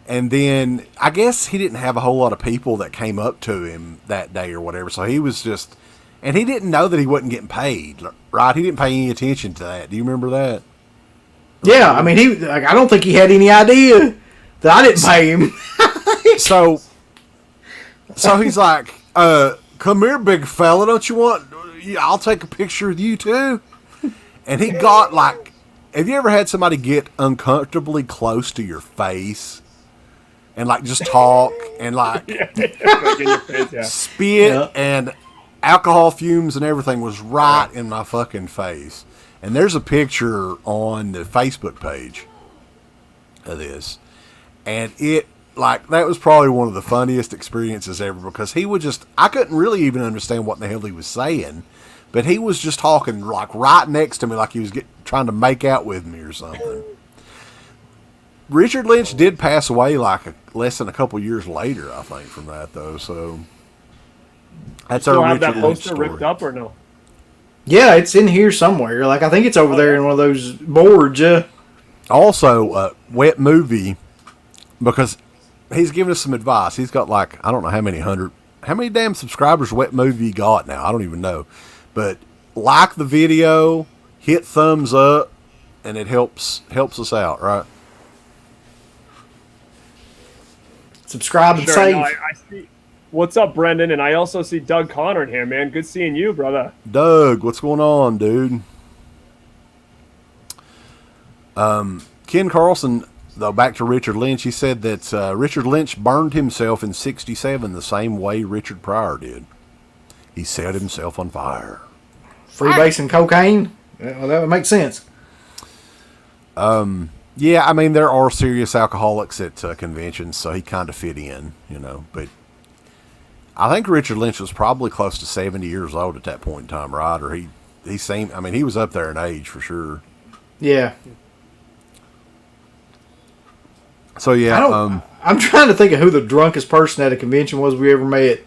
And then I guess he didn't have a whole lot of people that came up to him that day or whatever. So he was just, and he didn't know that he wasn't getting paid, right? He didn't pay any attention to that. Do you remember that? Yeah, I mean, I don't think he had any idea that I didn't pay him. So he's like, come here, big fella, don't you want, I'll take a picture with you too. And he got like, have you ever had somebody get uncomfortably close to your face and like just talk and like spit and alcohol fumes and everything was right in my fucking face. And there's a picture on the Facebook page of this. And it, like, that was probably one of the funniest experiences ever because he would just, I couldn't really even understand what the hell he was saying, but he was just talking like right next to me like he was trying to make out with me or something. Richard Lynch did pass away like less than a couple years later, I think, from that though. So that's our Richard that Lynch poster story. ripped up or no? Yeah, it's in here somewhere. Like I think it's over there in one of those boards. Yeah. Also, Wet Movie, because he's giving us some advice. He's got like, I don't know how many damn subscribers Wet Movie got now. I don't even know. But like the video, hit thumbs up, and it helps us out, right? Subscribe and save. No, I see. What's up, Brendan? And I also see Doug Connor in here, man. Good seeing you, brother. Doug, what's going on, dude? Ken Carlson, though, back to Richard Lynch, he said that Richard Lynch burned himself in 1967 the same way Richard Pryor did. He set himself on fire. Freebasing cocaine? Well, that would make sense. Yeah, I mean, there are serious alcoholics at conventions, so he kind of fit in, but I think Richard Lynch was probably close to 70 years old at that point in time, right? Or he seemed, I mean, he was up there in age for sure. Yeah. So, yeah. I'm trying to think of who the drunkest person at a convention was we ever met.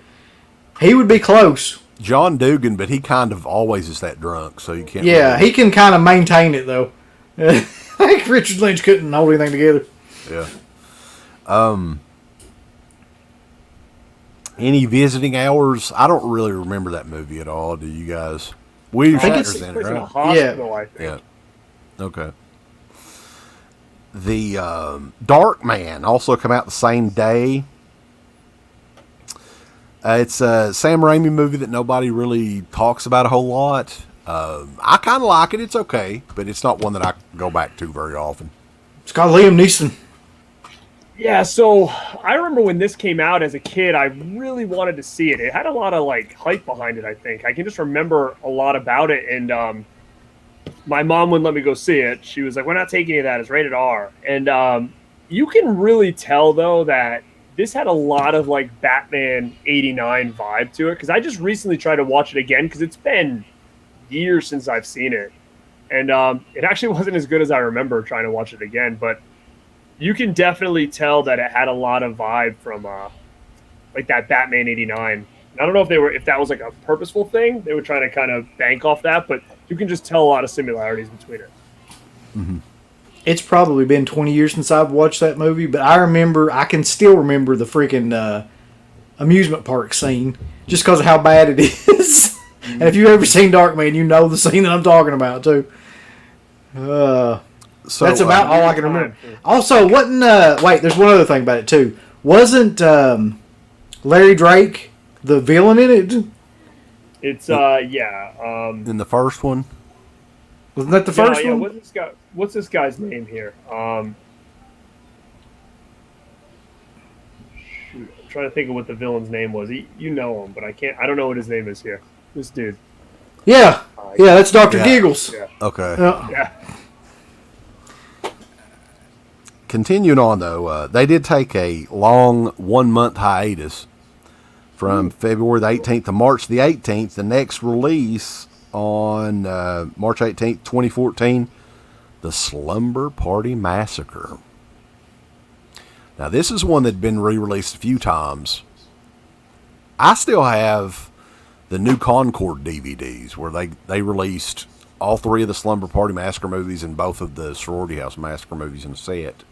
He would be close. John Dugan, but he kind of always is that drunk, so you can't. Yeah, he can kind of maintain it, though. I think Richard Lynch couldn't hold anything together. Yeah. Any visiting hours? I don't really remember that movie at all. Do you guys? William Shatner's in it, right? Hospital, I think. Yeah. Okay. The Darkman also come out the same day. It's a Sam Raimi movie that nobody really talks about a whole lot. I kind of like it. It's okay, but it's not one that I go back to very often. It's got Liam Neeson. Yeah, so I remember when this came out as a kid, I really wanted to see it. It had a lot of like hype behind it, I think. I can just remember a lot about it, and my mom wouldn't let me go see it. She was like, we're not taking any of that. It's rated R. And you can really tell, though, that this had a lot of like Batman 89 vibe to it, because I just recently tried to watch it again, because it's been years since I've seen it. And it actually wasn't as good as I remember trying to watch it again, but you can definitely tell that it had a lot of vibe from like that Batman '89. I don't know if that was like a purposeful thing. They were trying to kind of bank off that, but you can just tell a lot of similarities between it. Mm-hmm. It's probably been 20 years since I've watched that movie, but I can still remember the freaking amusement park scene just because of how bad it is. And if you've ever seen Darkman, you know the scene that I'm talking about too. So that's about all I can remember. Also, there's one other thing about it too. Wasn't Larry Drake the villain in it? It's yeah. In the first one, wasn't that the first one? What's this guy's name here? Shoot, I'm trying to think of what the villain's name was. You know him, but I don't know what his name is here. This dude. Yeah, that's Dr. Giggles. Yeah. Okay. Yeah. Continuing on though, they did take a long 1 month hiatus from February the 18th to March the 18th. The next release on March 18th, 2014, The Slumber Party Massacre. Now, this is one that had been re-released a few times. I still have the new Concord DVDs where they released all three of the Slumber Party Massacre movies and both of the Sorority House Massacre movies in a set.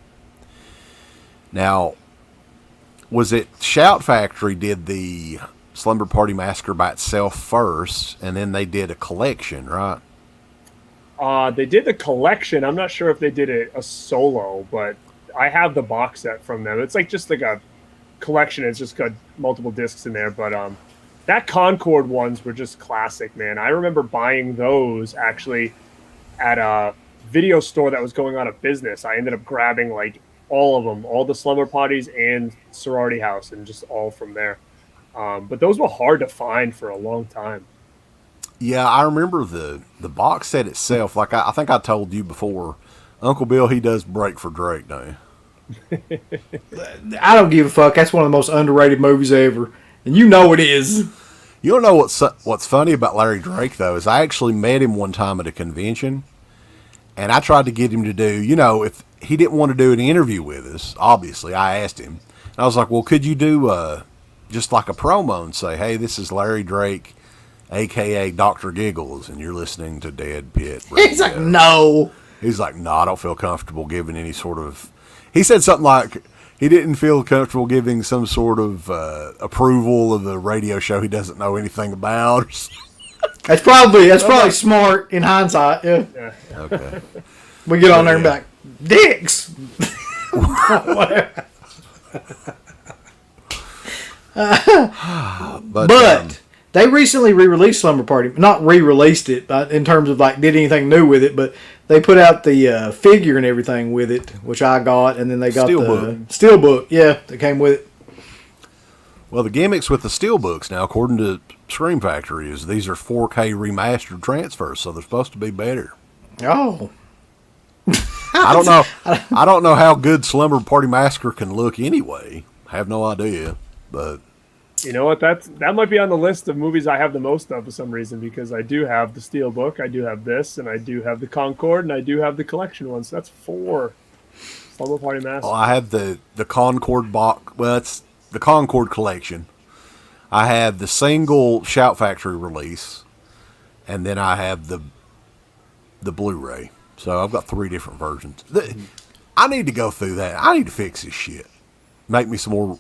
Now, was it Shout Factory did the Slumber Party Massacre by itself first, and then they did a collection, right? They did the collection. I'm not sure if they did a solo, but I have the box set from them. It's like just like a collection. It's just got multiple discs in there. But that Concord ones were just classic, man. I remember buying those actually at a video store that was going out of business. I ended up grabbing like all of them, all the Slumber Parties and Sorority House, and just all from there. But those were hard to find for a long time. Yeah, I remember the box set itself. Like I think I told you before, Uncle Bill, he does break for Drake, don't you? I don't give a fuck. That's one of the most underrated movies ever, and you know it is. You don't know what's funny about Larry Drake though is I actually met him one time at a convention, and I tried to get him to do, if he didn't want to do an interview with us, obviously I asked him, and I was like, well, could you do just like a promo and say, hey, this is Larry Drake, a.k.a. Dr. Giggles, and you're listening to DEADPIT Radio. He's like, no. He's like, no, I don't feel comfortable giving any sort of... He said something like he didn't feel comfortable giving some sort of approval of the radio show he doesn't know anything about. That's probably smart in hindsight. Yeah. Okay. We get on there and be like, dicks! Whatever. But they recently re-released Slumber Party. Not re-released it in terms of like did anything new with it, but they put out the figure and everything with it, which I got, and then they got the steelbook. Yeah, that came with it. Well, the gimmicks with the steelbooks now, according to Scream Factory, is these are 4K remastered transfers, so they're supposed to be better. Oh. I don't know. I don't know how good Slumber Party Massacre can look anyway. I have no idea, but you know what? That might be on the list of movies I have the most of for some reason, because I do have the Steelbook, I do have this, and I do have the Concord, and I do have the collection one. So that's 4 Slumber Party Massacre. Well, I have the Concord box. Well, it's the Concord collection. I have the single Shout Factory release, and then I have the Blu-ray. So I've got 3 different versions. I need to go through that. I need to fix this shit. Make me some more,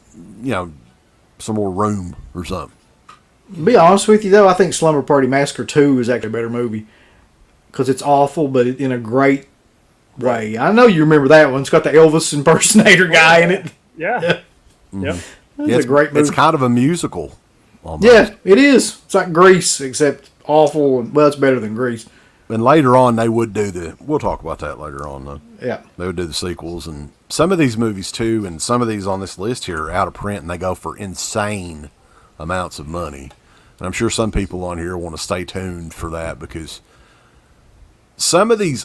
some more room or something. To be honest with you, though, I think Slumber Party Massacre 2 is actually a better movie. Because it's awful, but in a great way. I know you remember that one. It's got the Elvis impersonator guy in it. Yeah. Mm-hmm. Yep. It's a great movie. It's kind of a musical. Almost. Yeah, it is. It's like Grease, except awful. Well, it's better than Grease. And later on, they would do we'll talk about that later on, though. Yeah. They would do the sequels. And some of these movies, too, and some of these on this list here are out of print, and they go for insane amounts of money. And I'm sure some people on here want to stay tuned for that, because some of these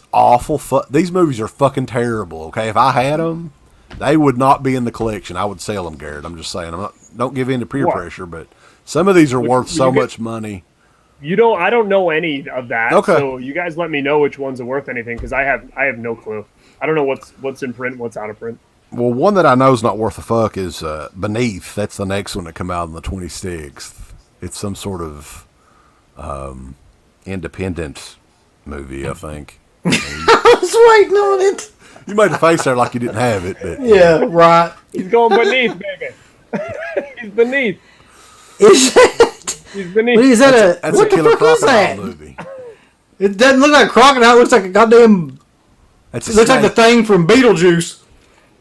these movies are fucking terrible, okay? If I had them, they would not be in the collection. I would sell them, Garrett. I'm just saying. Don't give in to peer pressure, but some of these are worth so much money. I don't know any of that. Okay. So you guys let me know which ones are worth anything, because I have no clue. I don't know what's in print, what's out of print. Well, one that I know is not worth a fuck is Beneath. That's the next one that come out on the 26th. It's some sort of independent movie, I think. I was waiting on it. You made a face there like you didn't have it. But, Yeah, right. He's going beneath, baby. He's beneath. Is that? He's beneath. What is that? That's What a the killer fuck is crocodile that? movie. It doesn't look like a crocodile. It looks like a goddamn. That's It looks like the thing from Beetlejuice.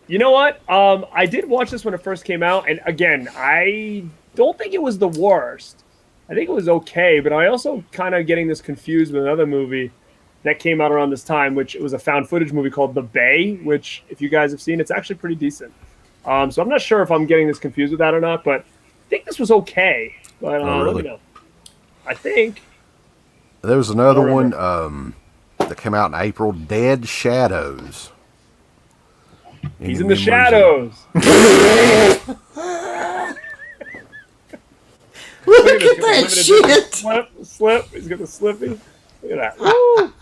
You know what? I did watch this when it first came out, and again, I don't think it was the worst. I think it was okay, but I also kind of getting this confused with another movie that came out around this time, which it was a found footage movie called The Bay, which, if you guys have seen, it's actually pretty decent. So I'm not sure if I'm getting this confused with that or not, but I think this was okay. But really? let me know. I think. There was another one that came out in April, Dead Shadows. He's in the shadows. Look at that shit. Slip. He's got the slippy. Look at that. Woo.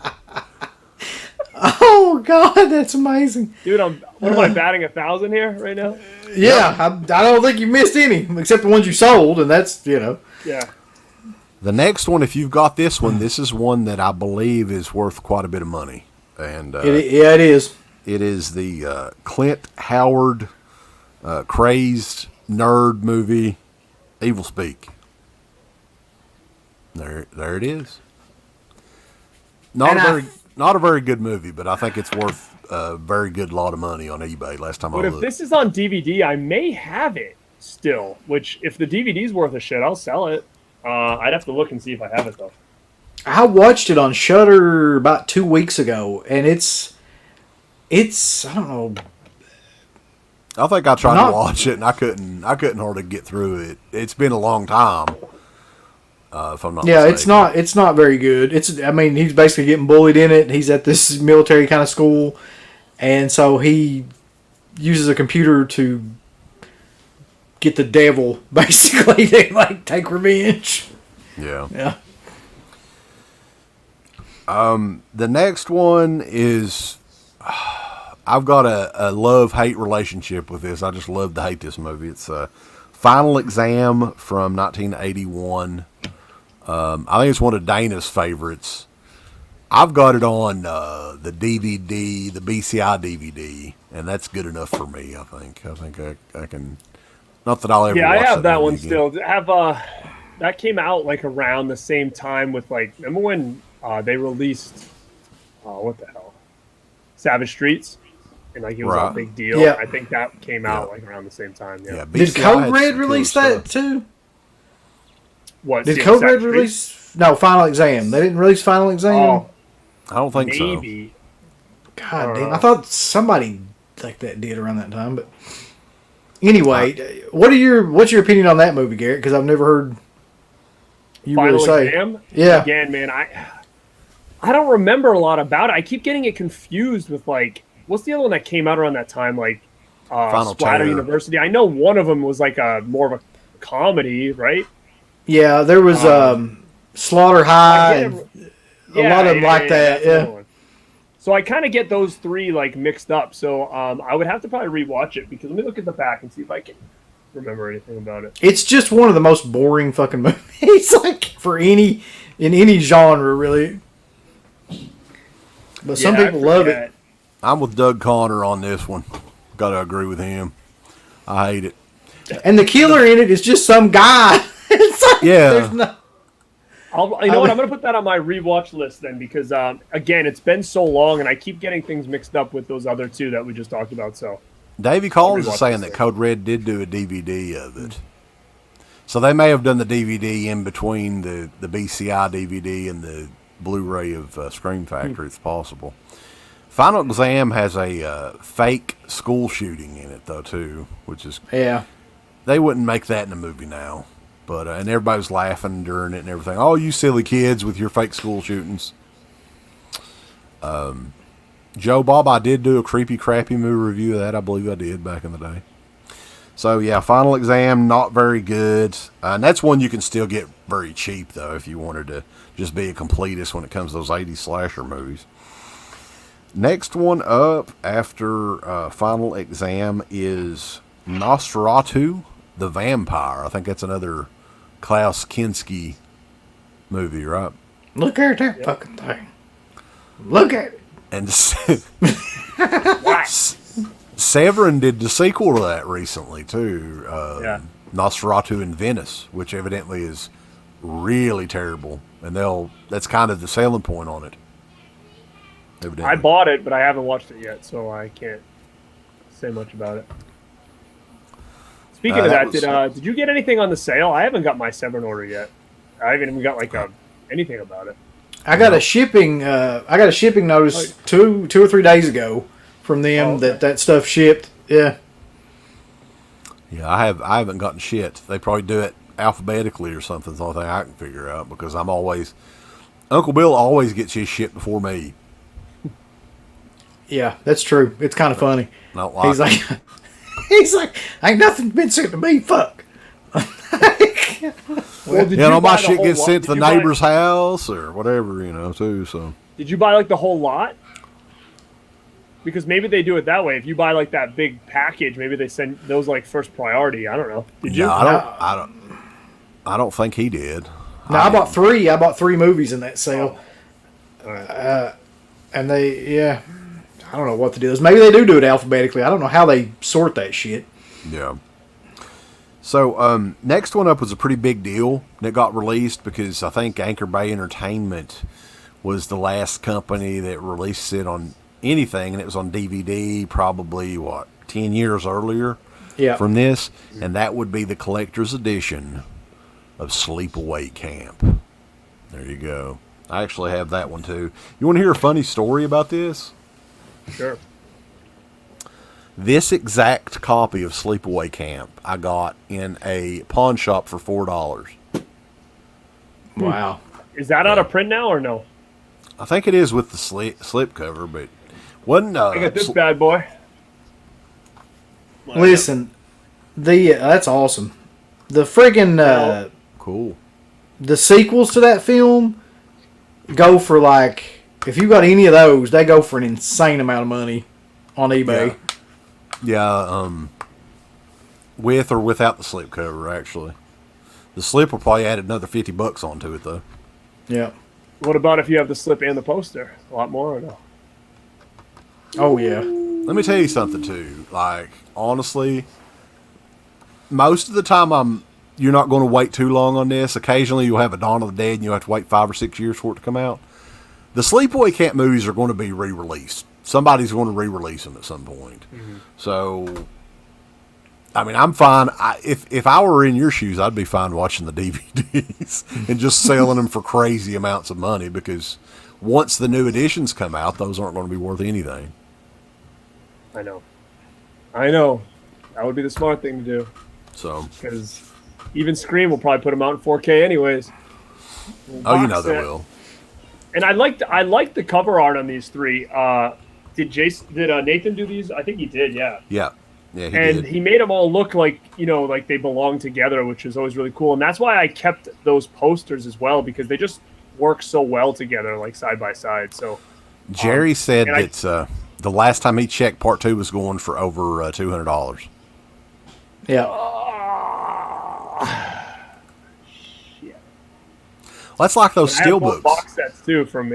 Oh God, that's amazing. Dude, what am I batting 1,000 here right now? Yeah, I don't think you missed any except the ones you sold, and that's Yeah. The next one, if you've got this one, this is one that I believe is worth quite a bit of money. And it is. it is the Clint Howard crazed nerd movie, Evil Speak. There it is. Not a very good movie, but I think it's worth a very good lot of money on eBay. Last time I But if looked. this is on DVD, I may have it still. Which, if the DVD's worth a shit, I'll sell it. I'd have to look and see if I have it though. I watched it on Shudder about 2 weeks ago, and it's I don't know. I think I tried to watch it and I couldn't hardly get through it. It's been a long time. If I'm not mistaken. It's not very good. He's basically getting bullied in it. He's at this military kind of school, and so he uses a computer to get the devil basically to like take revenge. Yeah. Yeah. The next one is I've got a love-hate relationship with this. I just love to hate this movie. It's Final Exam from 1981. I think it's one of Dana's favorites. I've got it on the DVD, the BCI DVD, and that's good enough for me, I think. I think I can... Not that I'll ever watch I have that one again. still. That came out like around the same time with like, remember when they released what the hell? Savage Streets? And like it was a big deal. Yeah. I think that came out like around the same time. Yeah. BCI Did Code had Red some release cool that stuff. too? What? Did yeah, Code Savage Red Streets? release? No, Final Exam. They didn't release Final Exam. Oh, I don't think so. maybe. God damn! I thought somebody like that did around that time. But anyway, what's your opinion on that movie, Garrett? Because I've never heard you Final really say. Exam? Yeah. Again, man, I don't remember a lot about it. I keep getting it confused with like, what's the other one that came out around that time? Like Final Splatter Terror. University. I know one of them was like more of a comedy, right? Yeah, there was Slaughter High and a lot of them like that. that's another Yeah. one. So I kind of get those three like mixed up. So I would have to probably rewatch it, because let me look at the back and see if I can remember anything about it. It's just one of the most boring fucking movies, like in any genre, really. But some Yeah, I people love forget. it. I'm with Doug Connor on this one. Got to agree with him. I hate it. And the killer in it is just some guy. It's like, Yeah. there's no, You know what? I'm going to put that on my rewatch list then, because again, it's been so long, and I keep getting things mixed up with those other two that we just talked about. So Davey Collins is rewatch saying this that thing. Code Red did do a DVD of it. So they may have done the DVD in between the BCI DVD and the Blu-ray of Scream Factory. It's possible. Final Exam has a fake school shooting in it, though, too, which is... yeah. They wouldn't make that in a movie now. But and everybody was laughing during it and everything. Oh, you silly kids with your fake school shootings. Joe Bob, I did do a creepy, crappy movie review of that. I believe I did back in the day. So yeah, Final Exam, not very good. And that's one you can still get very cheap though if you wanted to just be a completist when it comes to those 80s slasher movies. Next one up after Final Exam is Nosferatu, the Vampire. I think that's another Klaus Kinski movie, right? Look at that fucking thing. Look at it. And Severin did the sequel to that recently too. Nosferatu in Venice, which evidently is really terrible, and that's kind of the selling point on it. Evidently. I bought it, but I haven't watched it yet, so I can't say much about it. Speaking of that, did you get anything on the sale? I haven't got my Severin order yet. I haven't even got anything about it. I got a shipping notice 2 or 3 days ago from them that stuff shipped. Yeah. Yeah, I haven't gotten shit. They probably do it alphabetically or something. It's the only thing I can figure out because Uncle Bill always gets his shit before me. Yeah, that's true. It's kind of funny. He's like, ain't nothing been sent to me. Fuck. Well, my shit gets sent to the neighbor's house or whatever, too. So. Did you buy the whole lot? Because maybe they do it that way. If you buy that big package, maybe they send those first priority. I don't know. Did you? I don't think he did. No, I bought 3. I bought 3 movies in that sale. Oh. All right. And I don't know what the deal is. Maybe they do it alphabetically. I don't know how they sort that shit. Yeah. So, next one up was a pretty big deal. And it got released because I think Anchor Bay Entertainment was the last company that released it on anything. And it was on DVD probably, 10 years earlier from this. And that would be the collector's edition of Sleepaway Camp. There you go. I actually have that one too. You want to hear a funny story about this? Sure. This exact copy of Sleepaway Camp I got in a pawn shop for $4. Wow. Is that out of print now or no? I think it is with the slip cover, but wasn't. I got this bad boy. Listen, that's awesome. The friggin' cool. The sequels to that film go for if you got any of those, they go for an insane amount of money on eBay. Yeah, with or without the slip cover, actually. The slip will probably add another $50 onto it, though. Yeah. What about if you have the slip and the poster? A lot more or no? Oh, yeah. Let me tell you something, too. Honestly, most of the time you're not going to wait too long on this. Occasionally you'll have a Dawn of the Dead and you'll have to wait 5 or 6 years for it to come out. The Sleepaway Camp movies are going to be re-released. Somebody's going to re-release them at some point. Mm-hmm. So, I'm fine. If I were in your shoes, I'd be fine watching the DVDs and just selling them for crazy amounts of money because once the new editions come out, those aren't going to be worth anything. I know. That would be the smart thing to do. So, because even Scream will probably put them out in 4K anyways. They will. And I liked the cover art on these 3. Did Nathan do these? I think he did. Yeah. Yeah, he did. He made them all look like they belong together, which is always really cool. And that's why I kept those posters as well because they just work so well together, side by side. So Jerry said that the last time he checked, Part 2 was going for over $200. Yeah. That's like those steelbooks. Box sets too from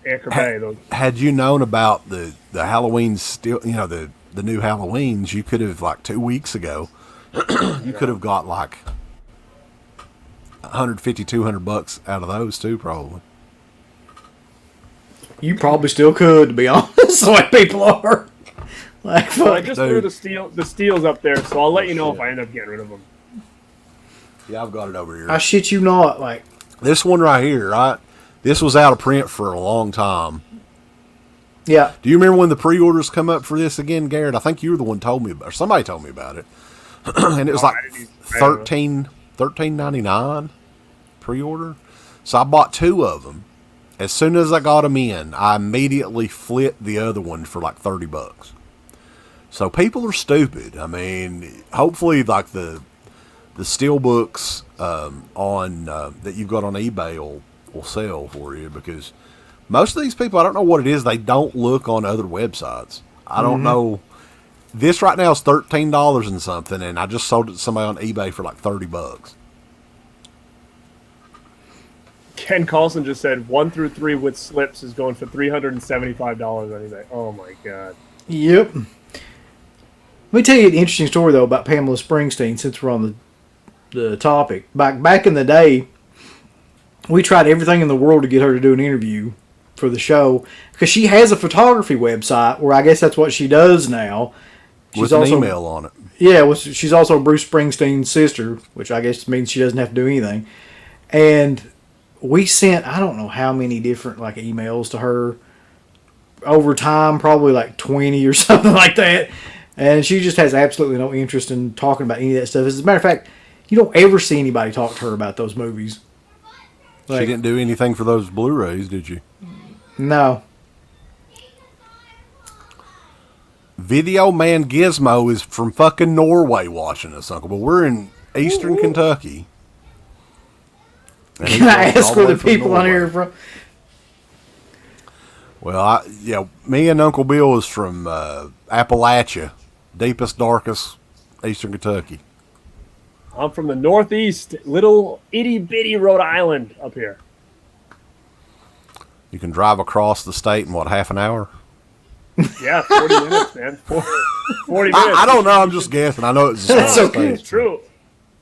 Anchor Bay. Had you known about the Halloween the new Halloweens, you could have 2 weeks ago, you could have got $150-$200 out of those too, probably. You probably still could, to be honest. The way people are. Well, I just threw the steels up there, so I'll let you know if I end up getting rid of them. Yeah, I've got it over here. I shit you not, This one right here, right? This was out of print for a long time. Yeah. Do you remember when the pre-orders come up for this again, Garrett? I think you were the one told me about it, or somebody told me about it. And it was $13.99 pre-order. So I bought 2 of them. As soon as I got them in, I immediately flipped the other one for $30. So people are stupid. I mean, hopefully, like the steel books on that you've got on eBay will sell for you, because most of these people, I don't know what it is, they don't look on other websites. I don't know. This right now is $13 and something, and I just sold it to somebody on eBay for like $30. Ken Carlson just said 1 through 3 with slips is going for $375 on eBay. Oh my god. Yep. Let me tell you an interesting story though about Pamela Springsteen, since we're on the topic. Back in the day, we tried everything in the world to get her to do an interview for the show, because she has a photography website where I guess that's what she does now. She's With an email on it. Yeah, well, she's also Bruce Springsteen's sister, which I guess means she doesn't have to do anything. And we sent, I don't know how many different like emails to her over time, probably like 20 or something like that. And she just has absolutely no interest in talking about any of that stuff. As a matter of fact, you don't ever see anybody talk to her about those movies. Like, she didn't do anything for those Blu-rays, did you? No. Video Man Gizmo is from fucking Norway watching us, Uncle, but we're in Eastern Kentucky. And Can I ask where the people Norway. on here are from? Well, me and Uncle Bill is from Appalachia, deepest, darkest Eastern Kentucky. I'm from the Northeast, little itty bitty Rhode Island up here. You can drive across the state in what, half an hour? Yeah, 40 minutes, man. 40 minutes. I don't know. I'm just guessing. I know it's That's small okay. state. It's true.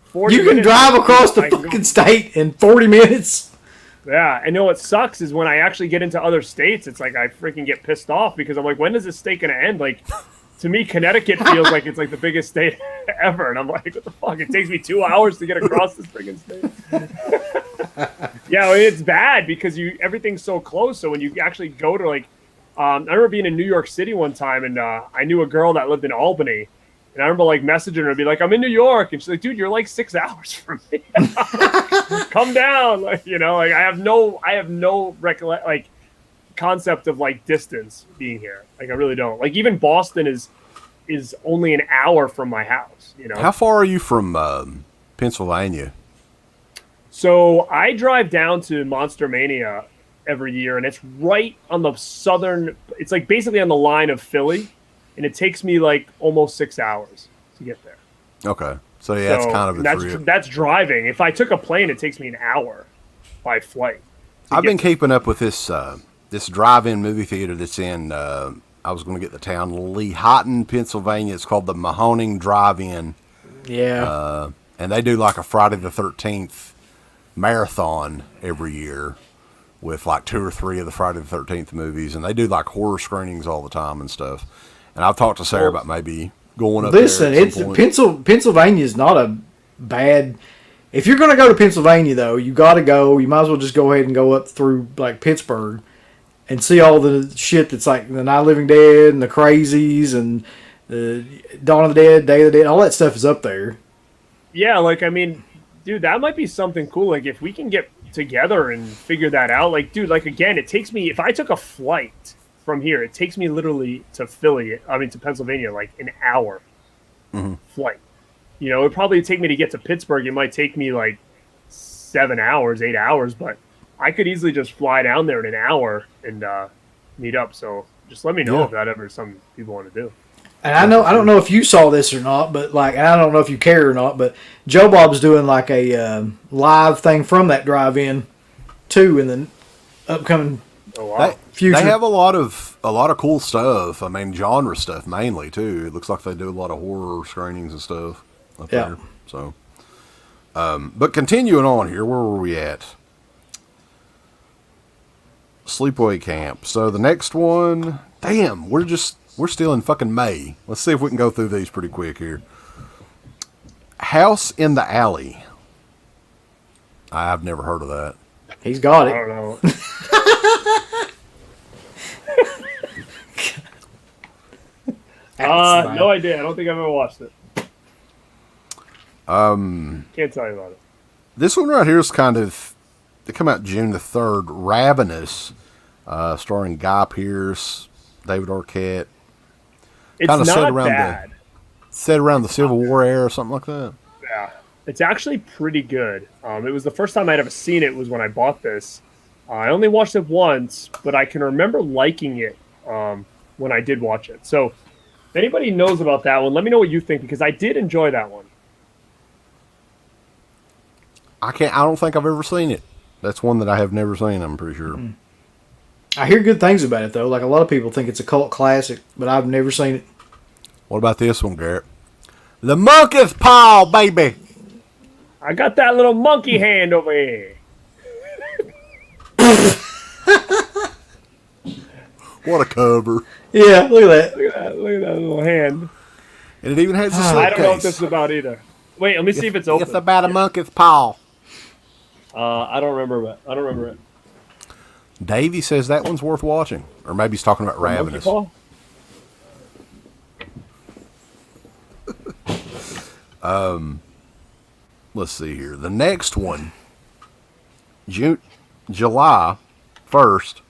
40 You can minutes, drive across the I can go- fucking state in 40 minutes. Yeah, I know what sucks is when I actually get into other states, it's like I freaking get pissed off because I'm like, when is this state going to end? Like, to me, Connecticut feels like it's like the biggest state ever. And I'm like, what the fuck? It takes me 2 hours to get across this freaking state. Yeah, I mean, it's bad because everything's so close. So when you actually go to like, I remember being in New York City one time and I knew a girl that lived in Albany. And I remember like messaging her and be like, I'm in New York. And she's like, dude, you're like 6 hours from me. Come down. Like, you know, like I have no concept of like distance being here. Like I really don't. Like even Boston is only an hour from my house, you know. How far are you from Pennsylvania? So I drive down to Monster Mania every year, and it's right on the southern, it's like basically on the line of Philly. And it takes me like almost 6 hours to get there. Okay. So yeah, it's kind of a trip. That's driving. If I took a plane, it takes me an hour by flight. I've been keeping up with this this drive-in movie theater that's in, I was going to get the town, Lehighton, Pennsylvania. It's called the Mahoning Drive-In. Yeah. And they do like a Friday the 13th marathon every year with like 2 or 3 of the Friday the 13th movies. And they do like horror screenings all the time and stuff. And I've talked to Sarah about maybe going up Listen, there at some it's point. Pennsylvania is not a bad. If you're going to go to Pennsylvania, though, you got to go. You might as well just go ahead and go up through like Pittsburgh and see all the shit that's like the Night of the Living Dead and the Crazies and the Dawn of the Dead, Day of the Dead. All that stuff is up there. Yeah, like I mean, dude, that might be something cool. Like if we can get together and figure that out. Like, dude, like again, it takes me, if I took a flight from here, it takes me literally to to Pennsylvania, like an hour flight. You know, it'd probably take me to get to Pittsburgh. It might take me like 7 hours, 8 hours, but I could easily just fly down there in an hour and meet up. So just let me know if that ever is something people want to do. And I don't know if you saw this or not, but like, and I don't know if you care or not, but Joe Bob's doing like a live thing from that drive-in too in the upcoming future. They have a lot of cool stuff. I mean, genre stuff mainly too. It looks like they do a lot of horror screenings and stuff up there. So, but continuing on here, where were we at? Sleepaway Camp. So the next one, damn, we're still in fucking May. Let's see if we can go through these pretty quick here. House in the Alley. I've never heard of that. He's got it. I don't know. No idea. I don't think I've ever watched it. Can't tell you about it. This one right here is kind of, they come out June the 3rd, Ravenous, starring Guy Pearce, David Arquette. It's Kinda set not around bad. Set around the Civil War era or something like that. Yeah, it's actually pretty good. It was the first time I'd ever seen it was when I bought this. I only watched it once, but I can remember liking it when I did watch it. So if anybody knows about that one, let me know what you think, because I did enjoy that one. I don't think I've ever seen it. That's one that I have never seen, I'm pretty sure. I hear good things about it though. Like a lot of people think it's a cult classic, but I've never seen it. What about this one, Garrett? The Monkey's Paw, baby. I got that little monkey hand over here. What a cover. Yeah, look at that. Look at that little hand. And it even has a suitcase. I don't know what this is about either. Wait, let me see if it's open. It's about a monkey's paw. I don't remember it. Davey says that one's worth watching. Or maybe he's talking about Ravenous. Let's see here. The next one, July 1st,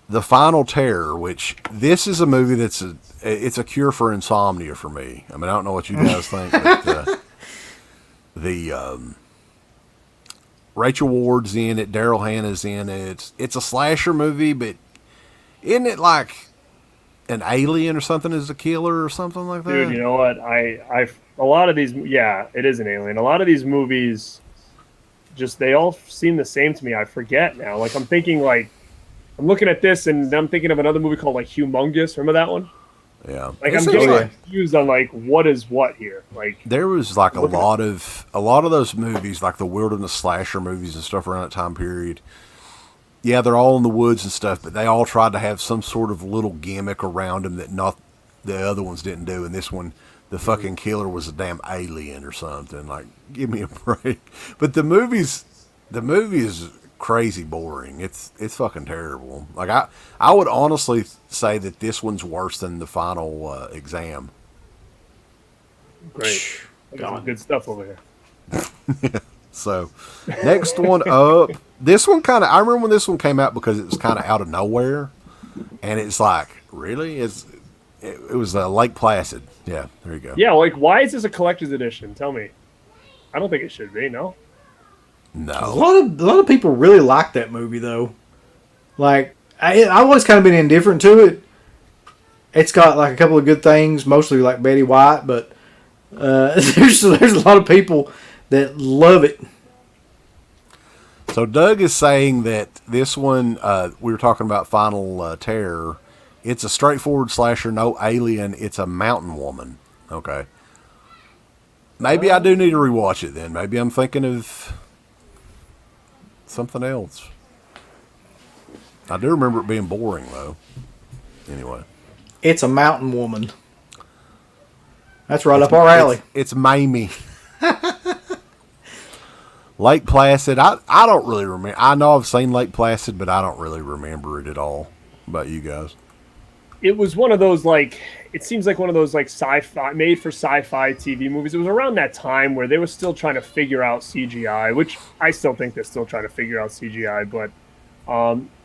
The Final Terror, which this is a movie it's a cure for insomnia for me. I mean, I don't know what you guys think, but Rachel Ward's in it, Daryl Hannah's in it. It's a slasher movie, but isn't it like an alien or something is the killer or something like that? Dude, you know what? A lot of these, yeah, it is an alien. A lot of these movies, they all seem the same to me. I forget now. Like I'm looking at this and I'm thinking of another movie called like Humongous. Remember that one? Yeah. Like I'm getting confused on like what is what here. Like there was like a lot of those movies, like the wilderness slasher movies and stuff around that time period. Yeah, they're all in the woods and stuff, but they all tried to have some sort of little gimmick around them that not the other ones didn't do. And this one, the fucking killer was a damn alien or something. Like, give me a break. But the movie is crazy boring. It's fucking terrible. Like I would honestly say that this one's worse than The Final Exam. Great. Good stuff over here. So, next one up. This one I remember when this one came out because it was kind of out of nowhere. And it's like, really? It was Lake Placid. Yeah, there you go. Yeah, like, why is this a collector's edition? Tell me. I don't think it should be, no? No. A lot of people really like that movie, though. Like, I've always kind of been indifferent to it. It's got, like, a couple of good things, mostly, like, Betty White, but there's a lot of people that love it. So Doug is saying that this one, we were talking about Final Terror, it's a straightforward slasher, no alien, it's a mountain woman. Okay. Maybe I do need to rewatch it then. Maybe I'm thinking of something else. I do remember it being boring, though. Anyway. It's a mountain woman. That's right up our alley. It's Mamie. Lake Placid. I don't really remember. I know I've seen Lake Placid, but I don't really remember it at all. How about you guys? It was one of those, like, it seems like one of those, like, sci-fi, made for sci-fi TV movies. It was around that time where they were still trying to figure out CGI, which I still think they're still trying to figure out CGI, but,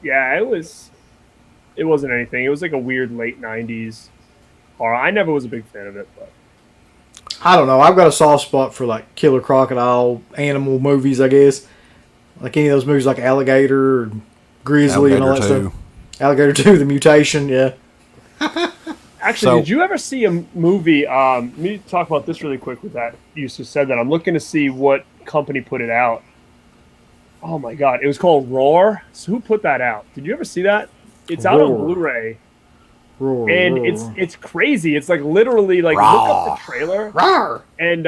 yeah, it wasn't anything. It was like a weird late 90s horror. I never was a big fan of it, but. I don't know. I've got a soft spot for, like, killer crocodile animal movies, I guess. Like any of those movies like Alligator or Grizzly and all that stuff. Alligator 2, The Mutation, yeah. Actually, did you ever see a movie? Let me talk about this really quick with that. You just said that. I'm looking to see what company put it out. Oh, my God. It was called Roar. So who put that out? Did you ever see that? It's out on Blu-ray. Roar, and roar. It's crazy. It's like literally like look up the trailer and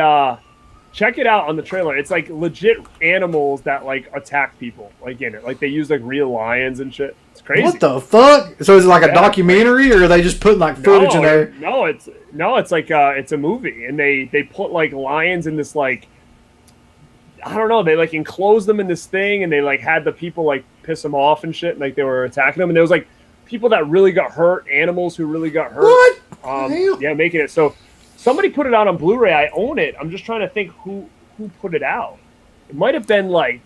check it out on the trailer. It's like legit animals that like attack people like in it. Like they use like real lions and shit. It's crazy. What the fuck? So is it like a documentary or are they just putting like footage in there? It's like it's a movie and they put like lions in this like I don't know, they like enclosed them in this thing and they like had the people like piss them off and shit and like they were attacking them and there was like people that really got hurt, animals who really got hurt. What? Yeah, making it. So somebody put it out on Blu-ray. I own it. I'm just trying to think who put it out. It might have been like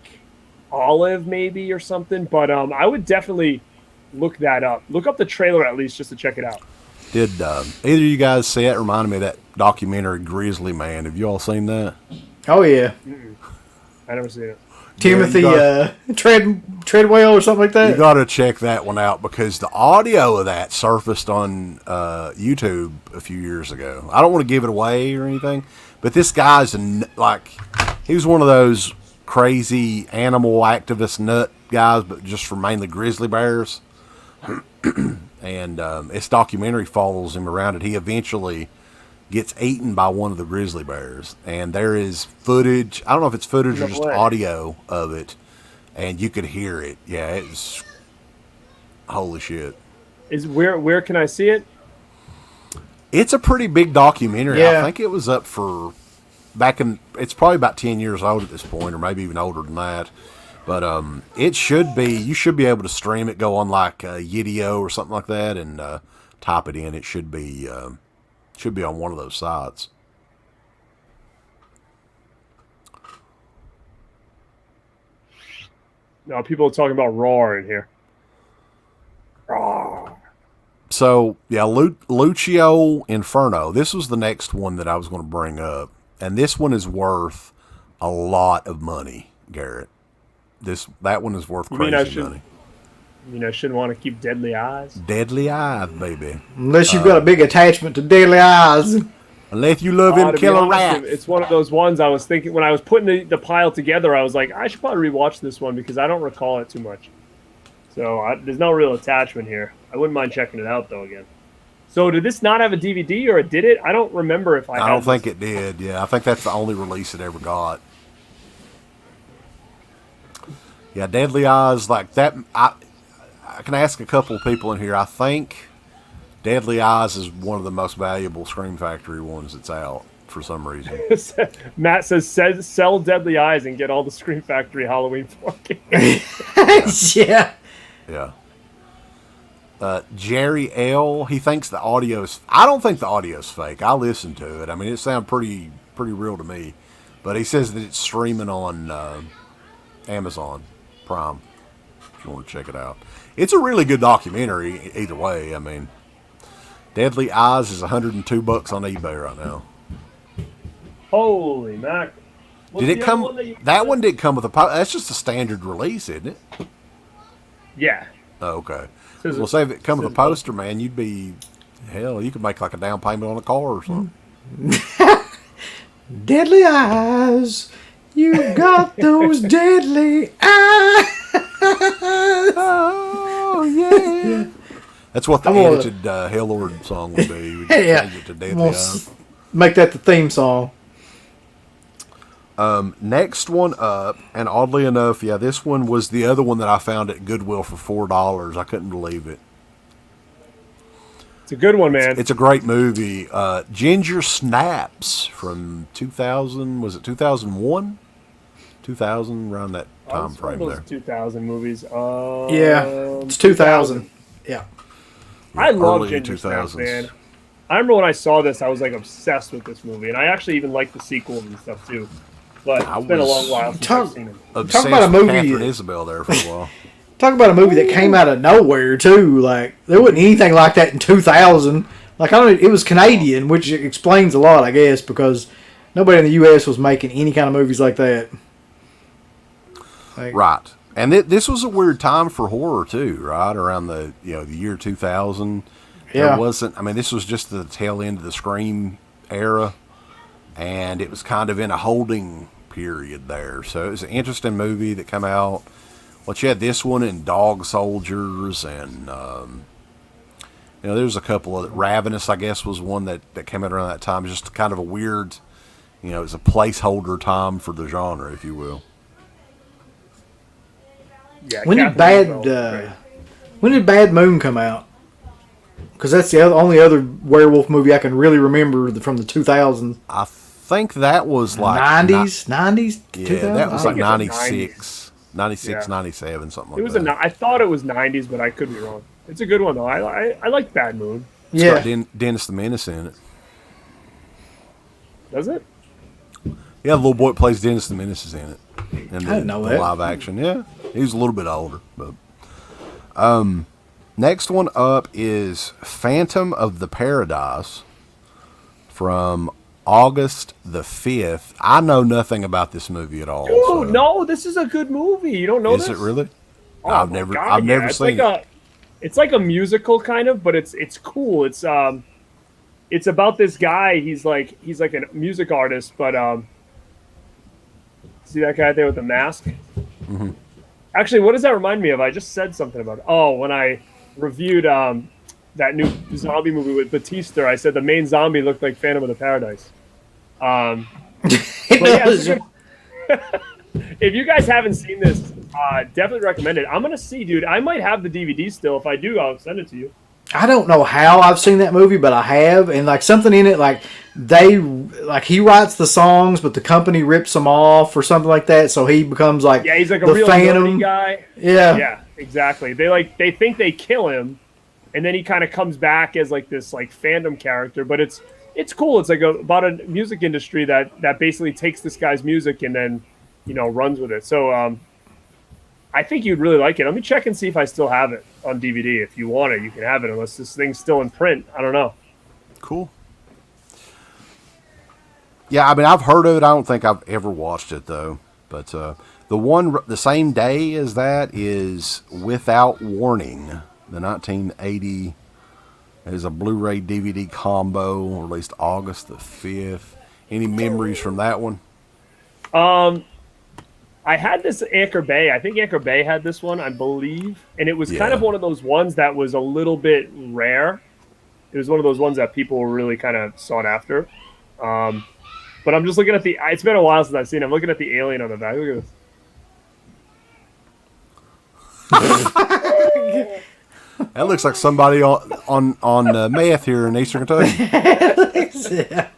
Olive maybe or something, but I would definitely look that up. Look up the trailer at least just to check it out. Did either of you guys see it? Reminded me of that documentary Grizzly Man. Have you all seen that? Oh yeah, I never seen it. Timothy Treadwell or something like that. You got to check that one out because the audio of that surfaced on YouTube a few years ago. I don't want to give it away or anything, but this guy's he was one of those crazy animal activist nut guys, but just for mainly grizzly bears. And this documentary follows him around it. He eventually gets eaten by one of the grizzly bears, and there is footage. I don't know if it's footage or just audio of it, and you could hear it. Yeah, it's holy shit. Where can I see it? It's a pretty big documentary. Yeah. I think it was up for it's probably about 10 years old at this point, or maybe even older than that. But you should be able to stream it, go on like Yidio or something like that, and type it in. It should be on one of those sites. No, people are talking about Roar in here. Roar. So, yeah, Lucio Inferno. This was the next one that I was going to bring up. And this one is worth a lot of money, Garrett. That one is worth crazy money. You know, shouldn't want to keep Deadly Eyes. Deadly Eyes, baby. Unless you've got a big attachment to Deadly Eyes. Unless you love him killing rats. It's one of those ones I was thinking, when I was putting the pile together, I was like, I should probably rewatch this one because I don't recall it too much. So there's no real attachment here. I wouldn't mind checking it out, though, again. So did this not have a DVD, or did it? I don't remember if I don't think it did, yeah. I think that's the only release it ever got. Yeah, Deadly Eyes, like that. I can ask a couple of people in here. I think Deadly Eyes is one of the most valuable Scream Factory ones that's out for some reason. Matt says sell Deadly Eyes and get all the Scream Factory Halloween 4K. Yeah. Yeah. Jerry L. He thinks the audio's. I don't think the audio's fake. I listened to it. I mean, it sounded pretty real to me. But he says that it's streaming on Amazon Prime. If you want to check it out, it's a really good documentary. Either way, I mean, Deadly Eyes is $102 on eBay right now. Holy mac! Did it come? That one did come with a. That's just a standard release, isn't it? Yeah. Oh, okay. Well, say if it come with a poster, man, you'd be, hell, you could make like a down payment on a car or something. Deadly Eyes, you got those deadly eyes. Oh, yeah. That's what the edited Hell Lord song would be. We'd change it to Deadly Eyes. Make that the theme song. Next one up, and oddly enough, yeah, this one was the other one that I found at Goodwill for $4. I couldn't believe it. It's a good one, man. It's a great movie. Ginger Snaps from 2000. Was it 2001? 2000, around that time frame there. 2000 movies. Yeah, it's 2000. Yeah. I love Ginger Snaps, man. I remember when I saw this, I was like obsessed with this movie, and I actually even liked the sequels and stuff too. But it's been a long while since I've seen it. Talk about a movie. Catherine Isabel there for a while. Talk about a movie that came out of nowhere too. Like there wasn't anything like that in 2000. Like it was Canadian, which explains a lot, I guess, because nobody in the U.S. was making any kind of movies like that. Right, and this was a weird time for horror too, right? Around the year 2000. Yeah. There wasn't. I mean, this was just the tail end of the Scream era, and it was kind of in a holding period there. So it was an interesting movie that came out. Well, you had this one and Dog Soldiers, and there's a couple of Ravenous, I guess, was one that came out around that time. Just kind of a weird, it was a placeholder time for the genre, if you will. Yeah. When did Bad Moon come out? Because that's the only other werewolf movie I can really remember from the 2000s. I think that was like 90s, yeah, 2000? that was like 96, 97, something like it was that. I thought it was 90s, but I could be wrong. It's a good one though. I like Bad Moon. It's Yeah. got Dennis the Menace in it. Does it? Yeah, the little boy that plays Dennis the Menace is in it. And I didn't know the that. live action. Yeah, he was a little bit older, but Next one up is Phantom of the Paradise from August the 5th. I know nothing about this movie at all. Dude, no, this is a good movie. You don't know this? Is it really? Oh, I've never seen it. It's like a musical kind of, but it's cool. It's about this guy. He's like a music artist, but see that guy there with the mask? Mm-hmm. Actually, what does that remind me of? I just said something about it. Oh, when I reviewed that new zombie movie with Batista, I said the main zombie looked like Phantom of the Paradise. But yeah, if you guys haven't seen this, definitely recommend it. I'm gonna see, dude. I might have the DVD still. If I do, I'll send it to you. I don't know how I've seen that movie, but I have, and like something in it, like he writes the songs, but the company rips them off or something like that, so he becomes like he's like a the real Phantom guy. Yeah, exactly. They think they kill him, and then he kind of comes back as like this like Phantom character, but it's cool. It's like about a music industry that basically takes this guy's music and then runs with it. So I think you'd really like it. Let me check and see if I still have it on DVD. If you want it, you can have it, unless this thing's still in print. I don't know. Cool. Yeah, I mean, I've heard of it. I don't think I've ever watched it, though. But the same day as that is Without Warning, the 1980 is a Blu-ray DVD combo, released August the 5th. Any memories from that one? I had this Anchor Bay. I think Anchor Bay had this one, I believe. And it was kind of one of those ones that was a little bit rare. It was one of those ones that people were really kind of sought after. But I'm just looking at it's been a while since I've seen it. I'm looking at the alien on the back. Look at this. That looks like somebody on meth here in Eastern Kentucky. Yeah.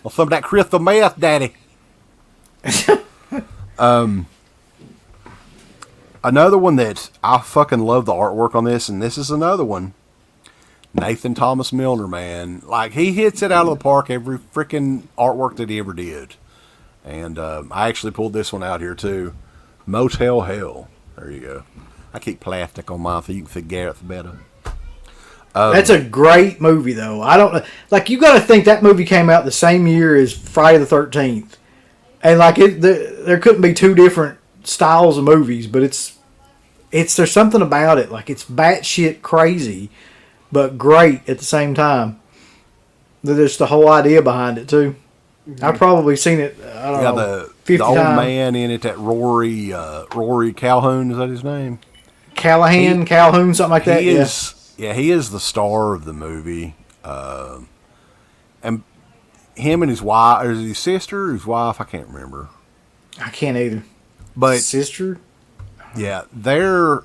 Well, some of that crystal meth, Daddy. Another one that I fucking love the artwork on this, and this is another one. Nathan Thomas Milner, man. Like, he hits it out of the park every freaking artwork that he ever did. And I actually pulled this one out here, too. Motel Hell. There you go. I keep plastic on mine so you can see Garrett's better. That's a great movie, though. I don't like. You got to think that movie came out the same year as Friday the 13th, and like there couldn't be two different styles of movies. But there's something about it. Like, it's batshit crazy, but great at the same time. There's the whole idea behind it too. Mm-hmm. I've probably seen it. I don't know. 50 the old times. Man in it, that Rory Calhoun, is that his name? Calhoun, something like that. He is the star of the movie. And him and his wife, or his sister, his wife, I can't remember. I can't either. But sister? Yeah, their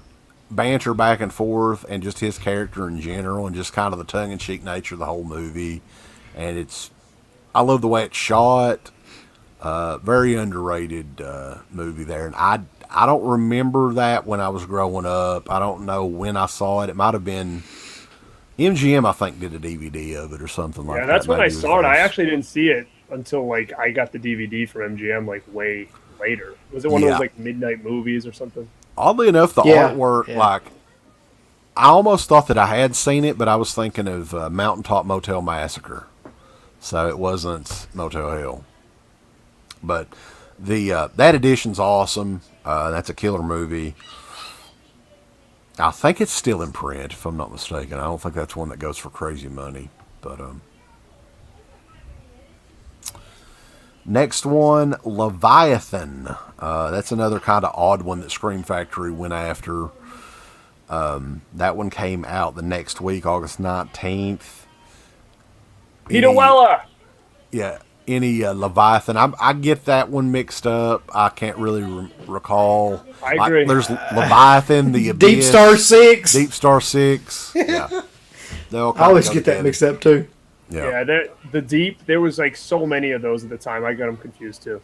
banter back and forth, and just his character in general, and just kind of the tongue-in-cheek nature of the whole movie. And I love the way it's shot. Very underrated movie there. And I don't remember that when I was growing up. I don't know when I saw it. It might have been MGM, I think, did a DVD of it or something like that. Yeah, that's when I Maybe saw it. I actually didn't see it until like I got the DVD from MGM like way later. Was it one of those like midnight movies or something? Oddly enough, the artwork, like, I almost thought that I had seen it, but I was thinking of Mountaintop Motel Massacre. So it wasn't Motel Hell. But that edition's awesome. That's a killer movie. I think it's still in print, if I'm not mistaken. I don't think that's one that goes for crazy money. But next one, Leviathan. That's another kind of odd one that Scream Factory went after. That one came out the next week, August 19th. Peter Weller! Yeah. Any Leviathan. I get that one mixed up. I can't really recall. I agree. There's Leviathan, the Abyss, Deep Star 6. Deep Star 6. Yeah. I always get that mixed up too. Yeah, the Deep, there was like so many of those at the time. I got them confused too.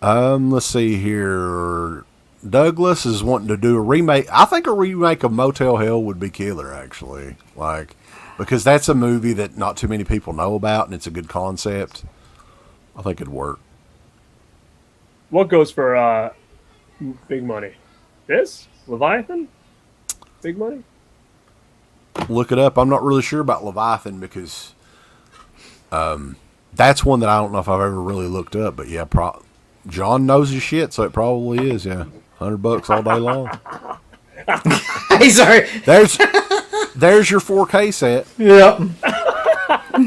Let's see here. Douglas is wanting to do a remake. I think a remake of Motel Hell would be killer, actually. Like, because that's a movie that not too many people know about, and it's a good concept. I think it'd work. What goes for big money? This Leviathan, big money. Look it up. I'm not really sure about Leviathan because that's one that I don't know if I've ever really looked up. But yeah, John knows his shit, so it probably is. Yeah, $100 all day long. Hey, sorry. There's your 4K set. Yep.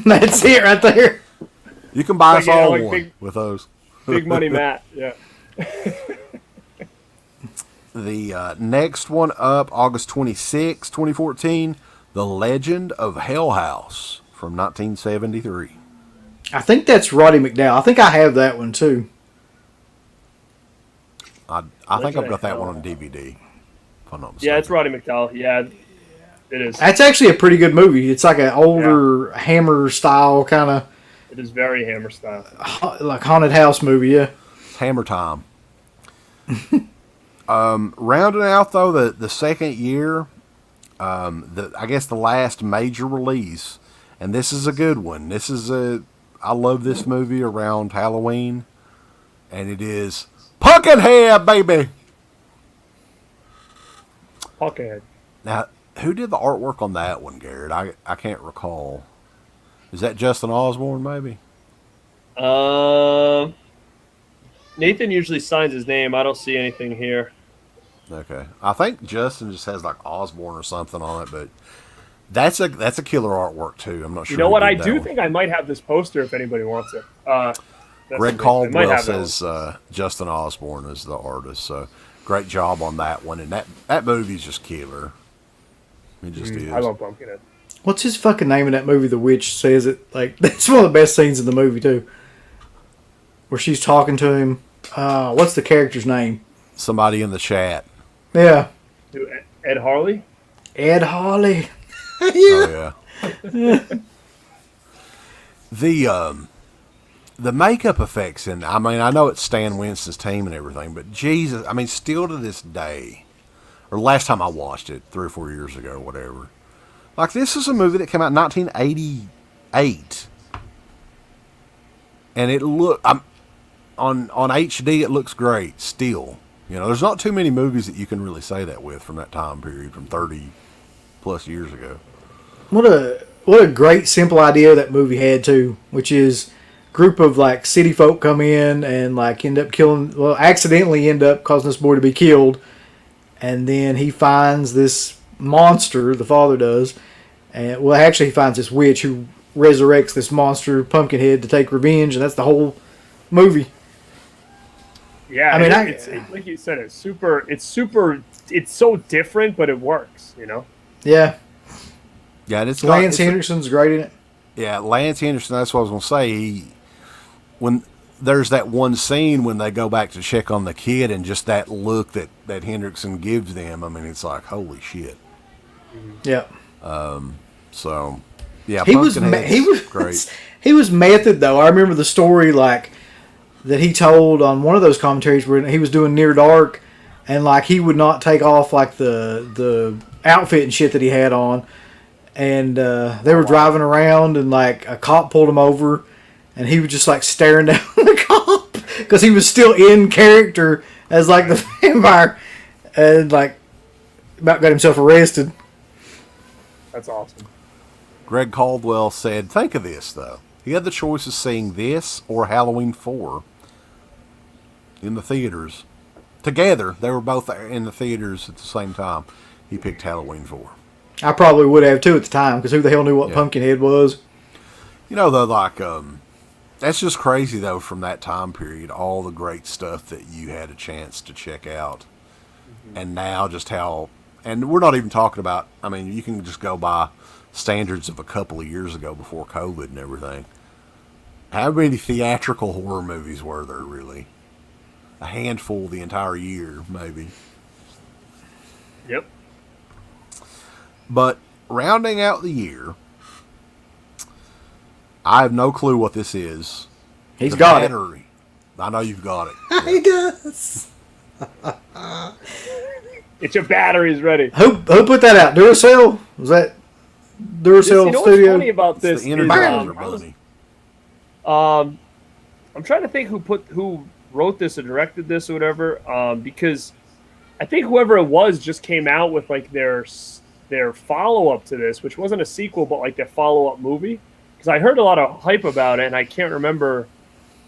That's it right there. You can buy us all like one with those. Big money, Matt. Yeah. The next one up, August 26, 2014, The Legend of Hell House from 1973. I think that's Roddy McDowell. I think I have that one too. I think I've got that one on DVD. If I'm not mistaken. Yeah, it's Roddy McDowell. Yeah, it is. That's actually a pretty good movie. It's like an older Hammer style kind of. It is very Hammer style. Like haunted house movie, yeah. Hammer time. Rounding out though the second year, I guess the last major release, and this is a good one. I love this movie around Halloween, and it is Pumpkinhead, baby. Pumpkinhead. Now, who did the artwork on that one, Garrett? I can't recall. Is that Justin Osborne, maybe? Nathan usually signs his name. I don't see anything here. Okay, I think Justin just has like Osborne or something on it, but that's a killer artwork too. I'm not sure. You know what? I do think I might have this poster if anybody wants it. Greg Caldwell says Justin Osborne is the artist, so great job on that one. And that movie's just killer. It just is. I love Pumpkinhead. What's his fucking name in that movie? The witch says it. Like that's one of the best scenes in the movie too, where she's talking to him. What's the character's name? Somebody in the chat. Yeah. Ed Harley. Ed Harley. Yeah. Oh yeah. The makeup effects, and I mean, I know it's Stan Winston's team and everything, but Jesus, I mean, still to this day, or last time I watched it 3 or 4 years ago, or whatever. Like, this is a movie that came out in 1988, and it on HD, it looks great still. You know, there's not too many movies that you can really say that with from that time period, from 30 plus years ago. What a great simple idea that movie had too, which is a group of like city folk come in and like accidentally end up causing this boy to be killed, and then he finds this monster, the father does, and actually he finds this witch who resurrects this monster Pumpkinhead to take revenge, and that's the whole movie. Yeah, I mean, it's like you said, it's so different, but it works, you know? Yeah. Yeah, and it's Lance Henderson's great in it. Yeah, Lance Henderson, that's what I was going to say. When there's that one scene when they go back to check on the kid and just that look that Henderson gives them, I mean, it's like, holy shit. Yeah. So, yeah, he was great. He was method, though. I remember the story, like, that he told on one of those commentaries where he was doing Near Dark, and like he would not take off like the outfit and shit that he had on, and they were driving around and like a cop pulled him over, and he was just like staring down the cop because he was still in character as like the vampire, and like about got himself arrested. That's awesome. Greg Caldwell said, "Think of this though. He had the choice of seeing this or Halloween 4 in the theaters. Together, they were both in the theaters at the same time. He picked Halloween 4. I probably would have too at the time, because who the hell knew what Pumpkinhead was? You know, though, like, that's just crazy, though, from that time period, all the great stuff that you had a chance to check out. Mm-hmm. And now just how, and we're not even talking about, I mean, you can just go by standards of a couple of years ago before COVID and everything. How many theatrical horror movies were there, really? A handful the entire year, maybe. Yep. But rounding out the year, I have no clue what this is. He's got it. I know you've got it. Yeah. He does. Get your batteries ready. Who put that out? Duracell? Was that Duracell you know Studio? What's funny about this is, I'm trying to think who wrote this or directed this or whatever, because I think whoever it was just came out with like their follow up to this, which wasn't a sequel, but like their follow up movie. Because I heard a lot of hype about it, and I can't remember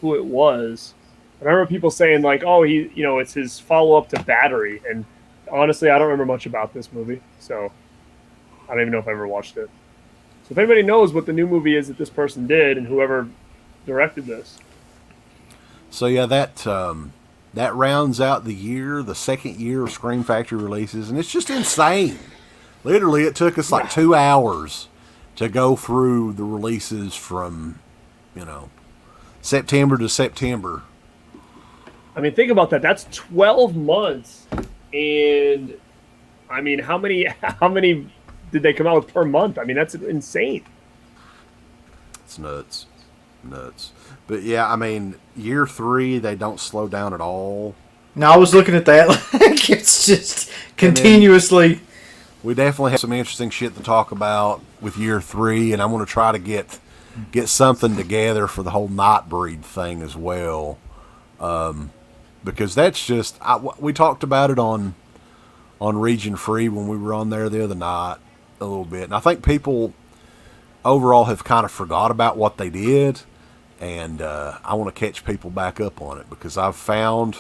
who it was. But I remember people saying like, "Oh, it's his follow up to Battery." And honestly, I don't remember much about this movie, so I don't even know if I ever watched it. So if anybody knows what the new movie is that this person did and whoever directed this. So yeah, that rounds out the year, the second year of Scream Factory releases, and it's just insane. Literally, it took us like 2 hours to go through the releases from, September to September. I mean, think about that. That's 12 months, and I mean, how many did they come out with per month? I mean, that's insane. It's nuts. But yeah, I mean, year 3, they don't slow down at all. No, I was looking at that. Like, it's just continuously. We definitely have some interesting shit to talk about with year 3, and I'm going to try to get something together for the whole Nightbreed thing as well. Because that's just, we talked about it on Region Free when we were on there the other night a little bit. And I think people overall have kind of forgot about what they did. And I want to catch people back up on it because I found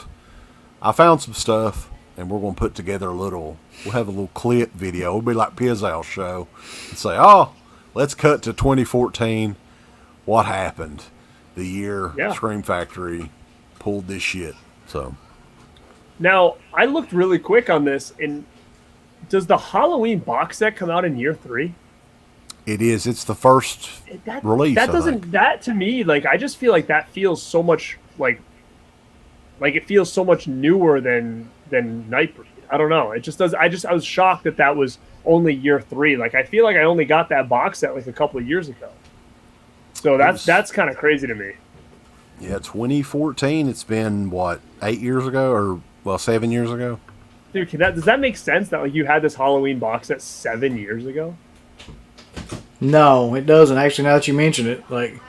some stuff, and we're going to put together we'll have a little clip video. It'll be like Pizzale's show and say, oh, let's cut to 2014. What happened? The year Scream Factory pulled this shit. So now I looked really quick on this, and does the Halloween box set come out in year 3? It is. It's the first release. That to me, like, I just feel like that feels so much like it feels so much newer than Nightbreed. I don't know. It just does. I was shocked that was only year 3. Like, I feel like I only got that box set like a couple of years ago. So that's kind of crazy to me. Yeah, 2014. It's been what, 8 years ago, or 7 years ago? Dude, does that make sense that like you had this Halloween box set 7 years ago? No, it doesn't. Actually, now that you mention it, like,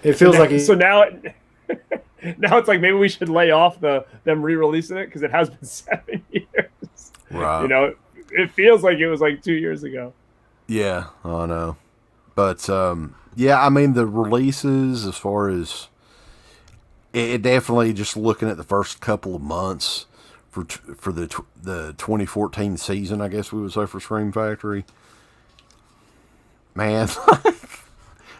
it feels like so now now it's like maybe we should lay off them re-releasing it because it has been 7 years. Right. It feels like it was like 2 years ago. Yeah, I know. But yeah, I mean the releases as far as it definitely just looking at the first couple of months for the 2014 season, I guess we would say, for Scream Factory. Man,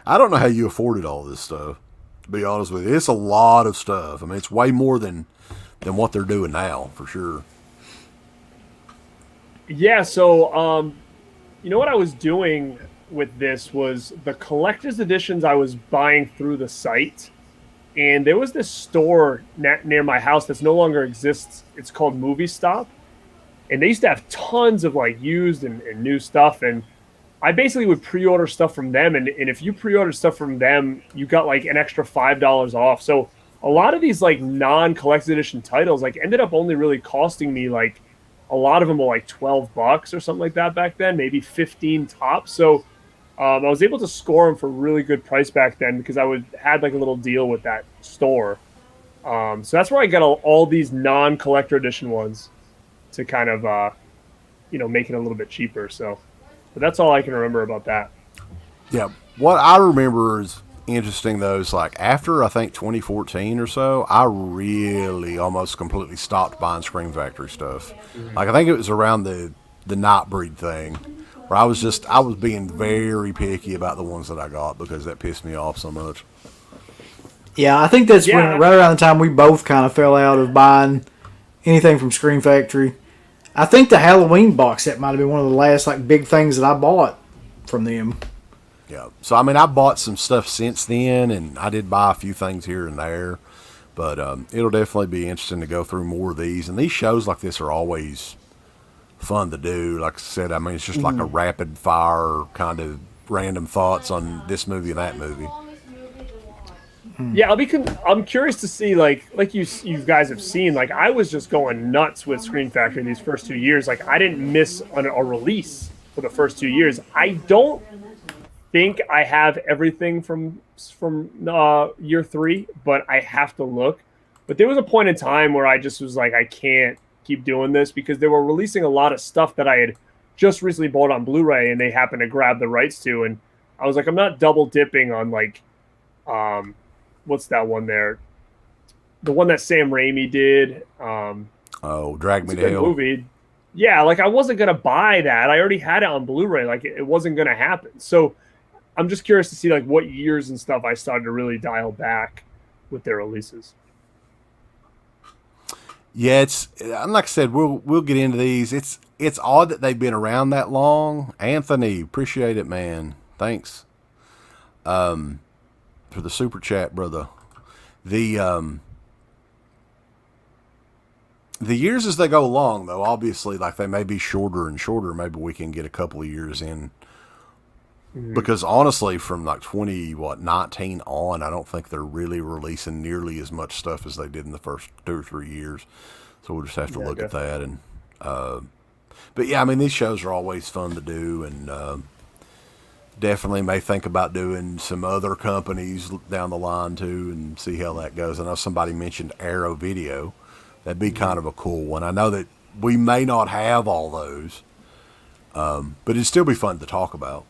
I don't know how you afforded all this stuff, to be honest with you. It's a lot of stuff. I mean, it's way more than what they're doing now, for sure. Yeah, so, what I was doing with this was the collector's editions I was buying through the site, and there was this store near my house that's no longer exists. It's called Movie Stop, and they used to have tons of, like, used and new stuff, and I basically would pre-order stuff from them, and if you pre-ordered stuff from them, you got like an extra $5 off. So a lot of these like non-collector's edition titles like ended up only really costing me like a lot of them were like $12 or something like that back then, maybe 15 tops. So I was able to score them for a really good price back then because I had like a little deal with that store. So that's where I got all these non-collector edition ones to kind of make it a little bit cheaper. So. But that's all I can remember about that. Yeah. What I remember is interesting, though, is like after, I think, 2014 or so, I really almost completely stopped buying Scream Factory stuff. Mm-hmm. Like, I think it was around the Nightbreed thing where I was being very picky about the ones that I got because that pissed me off so much. Yeah, I think that's when, right around the time we both kind of fell out of buying anything from Scream Factory. I think the Halloween box set might have been one of the last like big things that I bought from them. Yeah. So, I mean, I bought some stuff since then, and I did buy a few things here and there. But it'll definitely be interesting to go through more of these. And these shows like this are always fun to do. Like I said, I mean, it's just like a rapid fire kind of random thoughts on this movie and that movie. Yeah, I'm curious to see like you guys have seen. Like I was just going nuts with Scream Factory these first 2 years. Like I didn't miss a release for the first 2 years. I don't think I have everything from year 3, but I have to look. But there was a point in time where I just was like, I can't keep doing this because they were releasing a lot of stuff that I had just recently bought on Blu-ray and they happened to grab the rights to. And I was like, I'm not double dipping on like, what's that one there? The one that Sam Raimi did. Drag Me to Hell. Movie. Yeah, like I wasn't going to buy that. I already had it on Blu-ray. Like it wasn't going to happen. So I'm just curious to see like what years and stuff I started to really dial back with their releases. Yeah, like I said, we'll get into these. It's odd that they've been around that long. Anthony, appreciate it, man. Thanks. For the super chat, brother. The years as they go along, though, obviously, like they may be shorter and shorter. Maybe we can get a couple of years in. Mm-hmm. Because honestly, from like 19 on, I don't think they're really releasing nearly as much stuff as they did in the first 2 or 3 years. So we'll just have to look at that. And but yeah, I mean, these shows are always fun to do, and definitely may think about doing some other companies down the line too, and see how that goes. I know somebody mentioned Arrow Video. That'd be kind of a cool one. I know that we may not have all those, but it'd still be fun to talk about.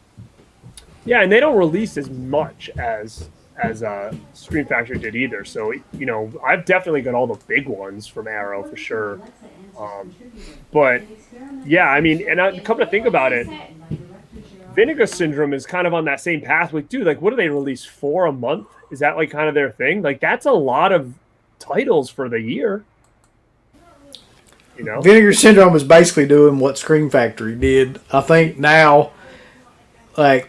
Yeah, and they don't release as much as Scream Factory did either. So, you know, I've definitely got all the big ones from Arrow for sure. But, yeah, I mean, and come to think about it, Vinegar Syndrome is kind of on that same path. Like, dude, like, what do they release, 4 a month? Is that, like, kind of their thing? Like, that's a lot of titles for the year. You know? Vinegar Syndrome is basically doing what Scream Factory did. I think now, like,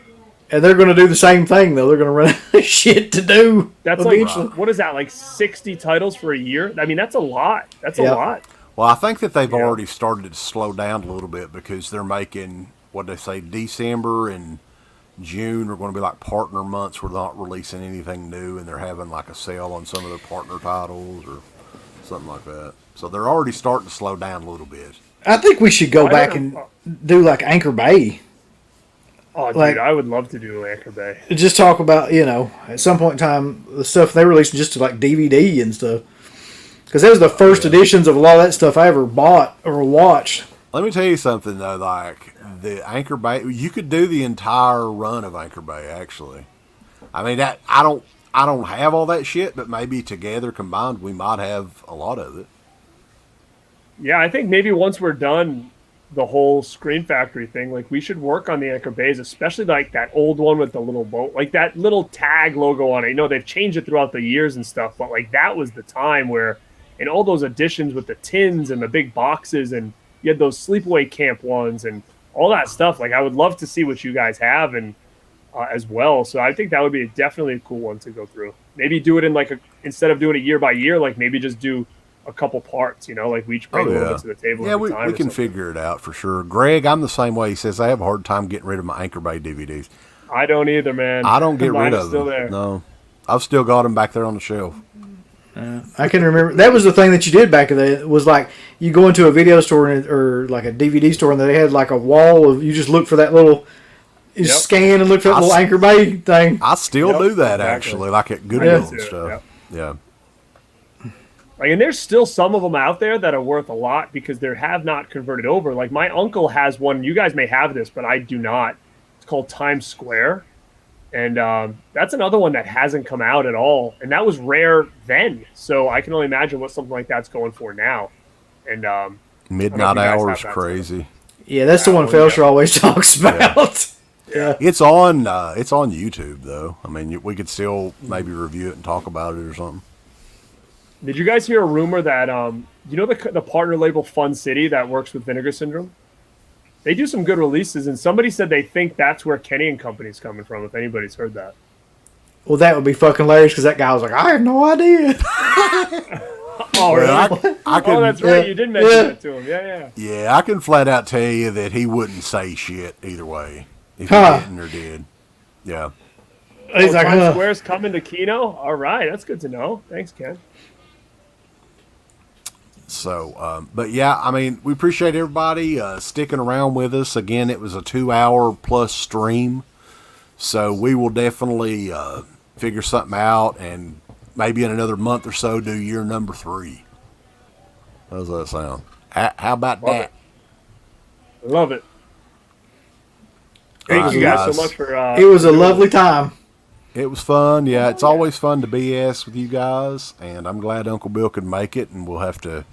and they're going to do the same thing, though. They're going to run out of shit to do. That's eventually. Like, what is that, like 60 titles for a year? I mean, that's a lot. That's a lot. Well, I think that they've already started to slow down a little bit because they're making, what they say, December and June are going to be like partner months where they're not releasing anything new, and they're having like a sale on some of their partner titles or something like that. So they're already starting to slow down a little bit. I think we should go back and do like Anchor Bay. Oh, dude, like, I would love to do Anchor Bay. Just talk about, you know, at some point in time, the stuff they released just to like DVD and stuff. Because that was the first editions of a lot of that stuff I ever bought or watched. Let me tell you something, though. Like, the Anchor Bay, you could do the entire run of Anchor Bay, actually. I mean, that I don't have all that shit, but maybe together, combined, we might have a lot of it. Yeah, I think maybe once we're done the whole Scream Factory thing, like we should work on the Anchor Bays, especially like that old one with the little boat, like that little tag logo on it. You know, they've changed it throughout the years and stuff, but like that was the time where, in all those editions with the tins and the big boxes, and you had those Sleepaway Camp ones and all that stuff. Like I would love to see what you guys have and as well. So I think that would be definitely a cool one to go through. Maybe do it in like instead of doing it year by year, like maybe just do a couple parts, you know, like we each bring a little bit to the table. Yeah, we can figure it out for sure. Greg, I'm the same way. He says, I have a hard time getting rid of my Anchor Bay DVDs. I don't either, man. I don't get rid of them. There. No. I've still got them back there on the shelf. I can remember. That was the thing that you did back in the day. It was like you go into a video store or like a DVD store and they had like a wall of, you just look for that little, you scan and look for that little Anchor Bay thing. I still do that actually, like at Goodwill and stuff. Yeah. Like, and there's still some of them out there that are worth a lot because they have not converted over. Like my uncle has one. You guys may have this, but I do not. It's called Times Square. And that's another one that hasn't come out at all. And that was rare then. So I can only imagine what something like that's going for now. And Midnight Hour is crazy. Yeah, that's the one Felsher always talks about. Yeah. It's on YouTube, though. I mean, we could still maybe review it and talk about it or something. Did you guys hear a rumor that, you know the partner label Fun City that works with Vinegar Syndrome? They do some good releases, and somebody said they think that's where Kenny and Company's coming from, if anybody's heard that. Well, that would be fucking hilarious, because that guy was like, I had no idea. Oh, really? Oh, that's right. You did mention that to him. Yeah. Yeah, I can flat out tell you that he wouldn't say shit either way, if he didn't or did. Yeah. He's like, Times Square's coming to Kino? All right, that's good to know. Thanks, Ken. So, but yeah, I mean, we appreciate everybody sticking around with us. Again, it was a 2-hour plus stream. So we will definitely figure something out and maybe in another month or so do year number 3. How does that sound? How about Love that? it. Love it. Thank Alright, you guys guys. so much for. It was a doing lovely this. time. It was fun. Yeah, it's always fun to BS with you guys, and I'm glad Uncle Bill could make it, and we'll have to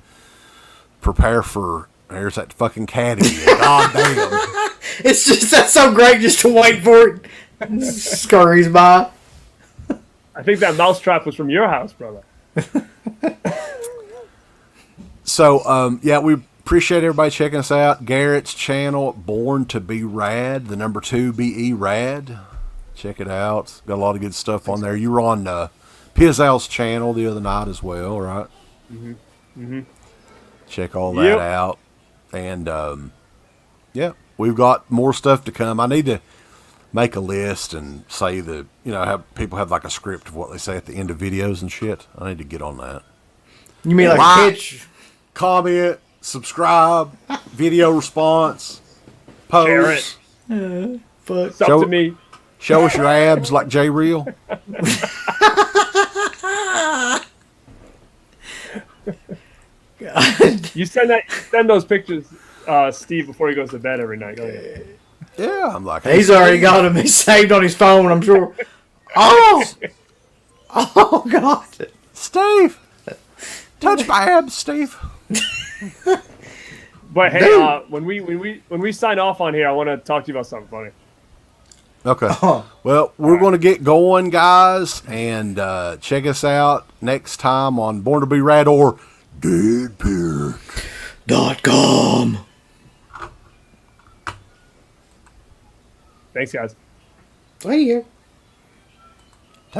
prepare for. There's that fucking cat again. God damn. It's just that's so great just to wait for it. Scurries by. I think that mousetrap was from your house, brother. So, yeah, we appreciate everybody checking us out. Garrett's channel, Born to Be Rad, the number 2 BE Rad. Check it out. Got a lot of good stuff on there. You were on Pizzal's channel the other night as well, right? Mm-hmm. Mm-hmm. Check all that out. And, yeah, we've got more stuff to come. I need to make a list and say the, have people have like a script of what they say at the end of videos and shit. I need to get on that. You mean like a pitch? Comment, subscribe, video response, post. Share it. Fuck. It's up to me. Show us your abs like J Real. You send those pictures, Steve, before he goes to bed every night. Don't you? Yeah, I'm like, He's already got him. He's saved on his phone, I'm sure. Oh! Oh, God. Steve, touch my abs, Steve. But hey, when we sign off on here, I want to talk to you about something funny. Okay. Well, we're going to get going, guys, and check us out next time on Born to Be Rad or DEADPIT.com. Thanks, guys. Right here.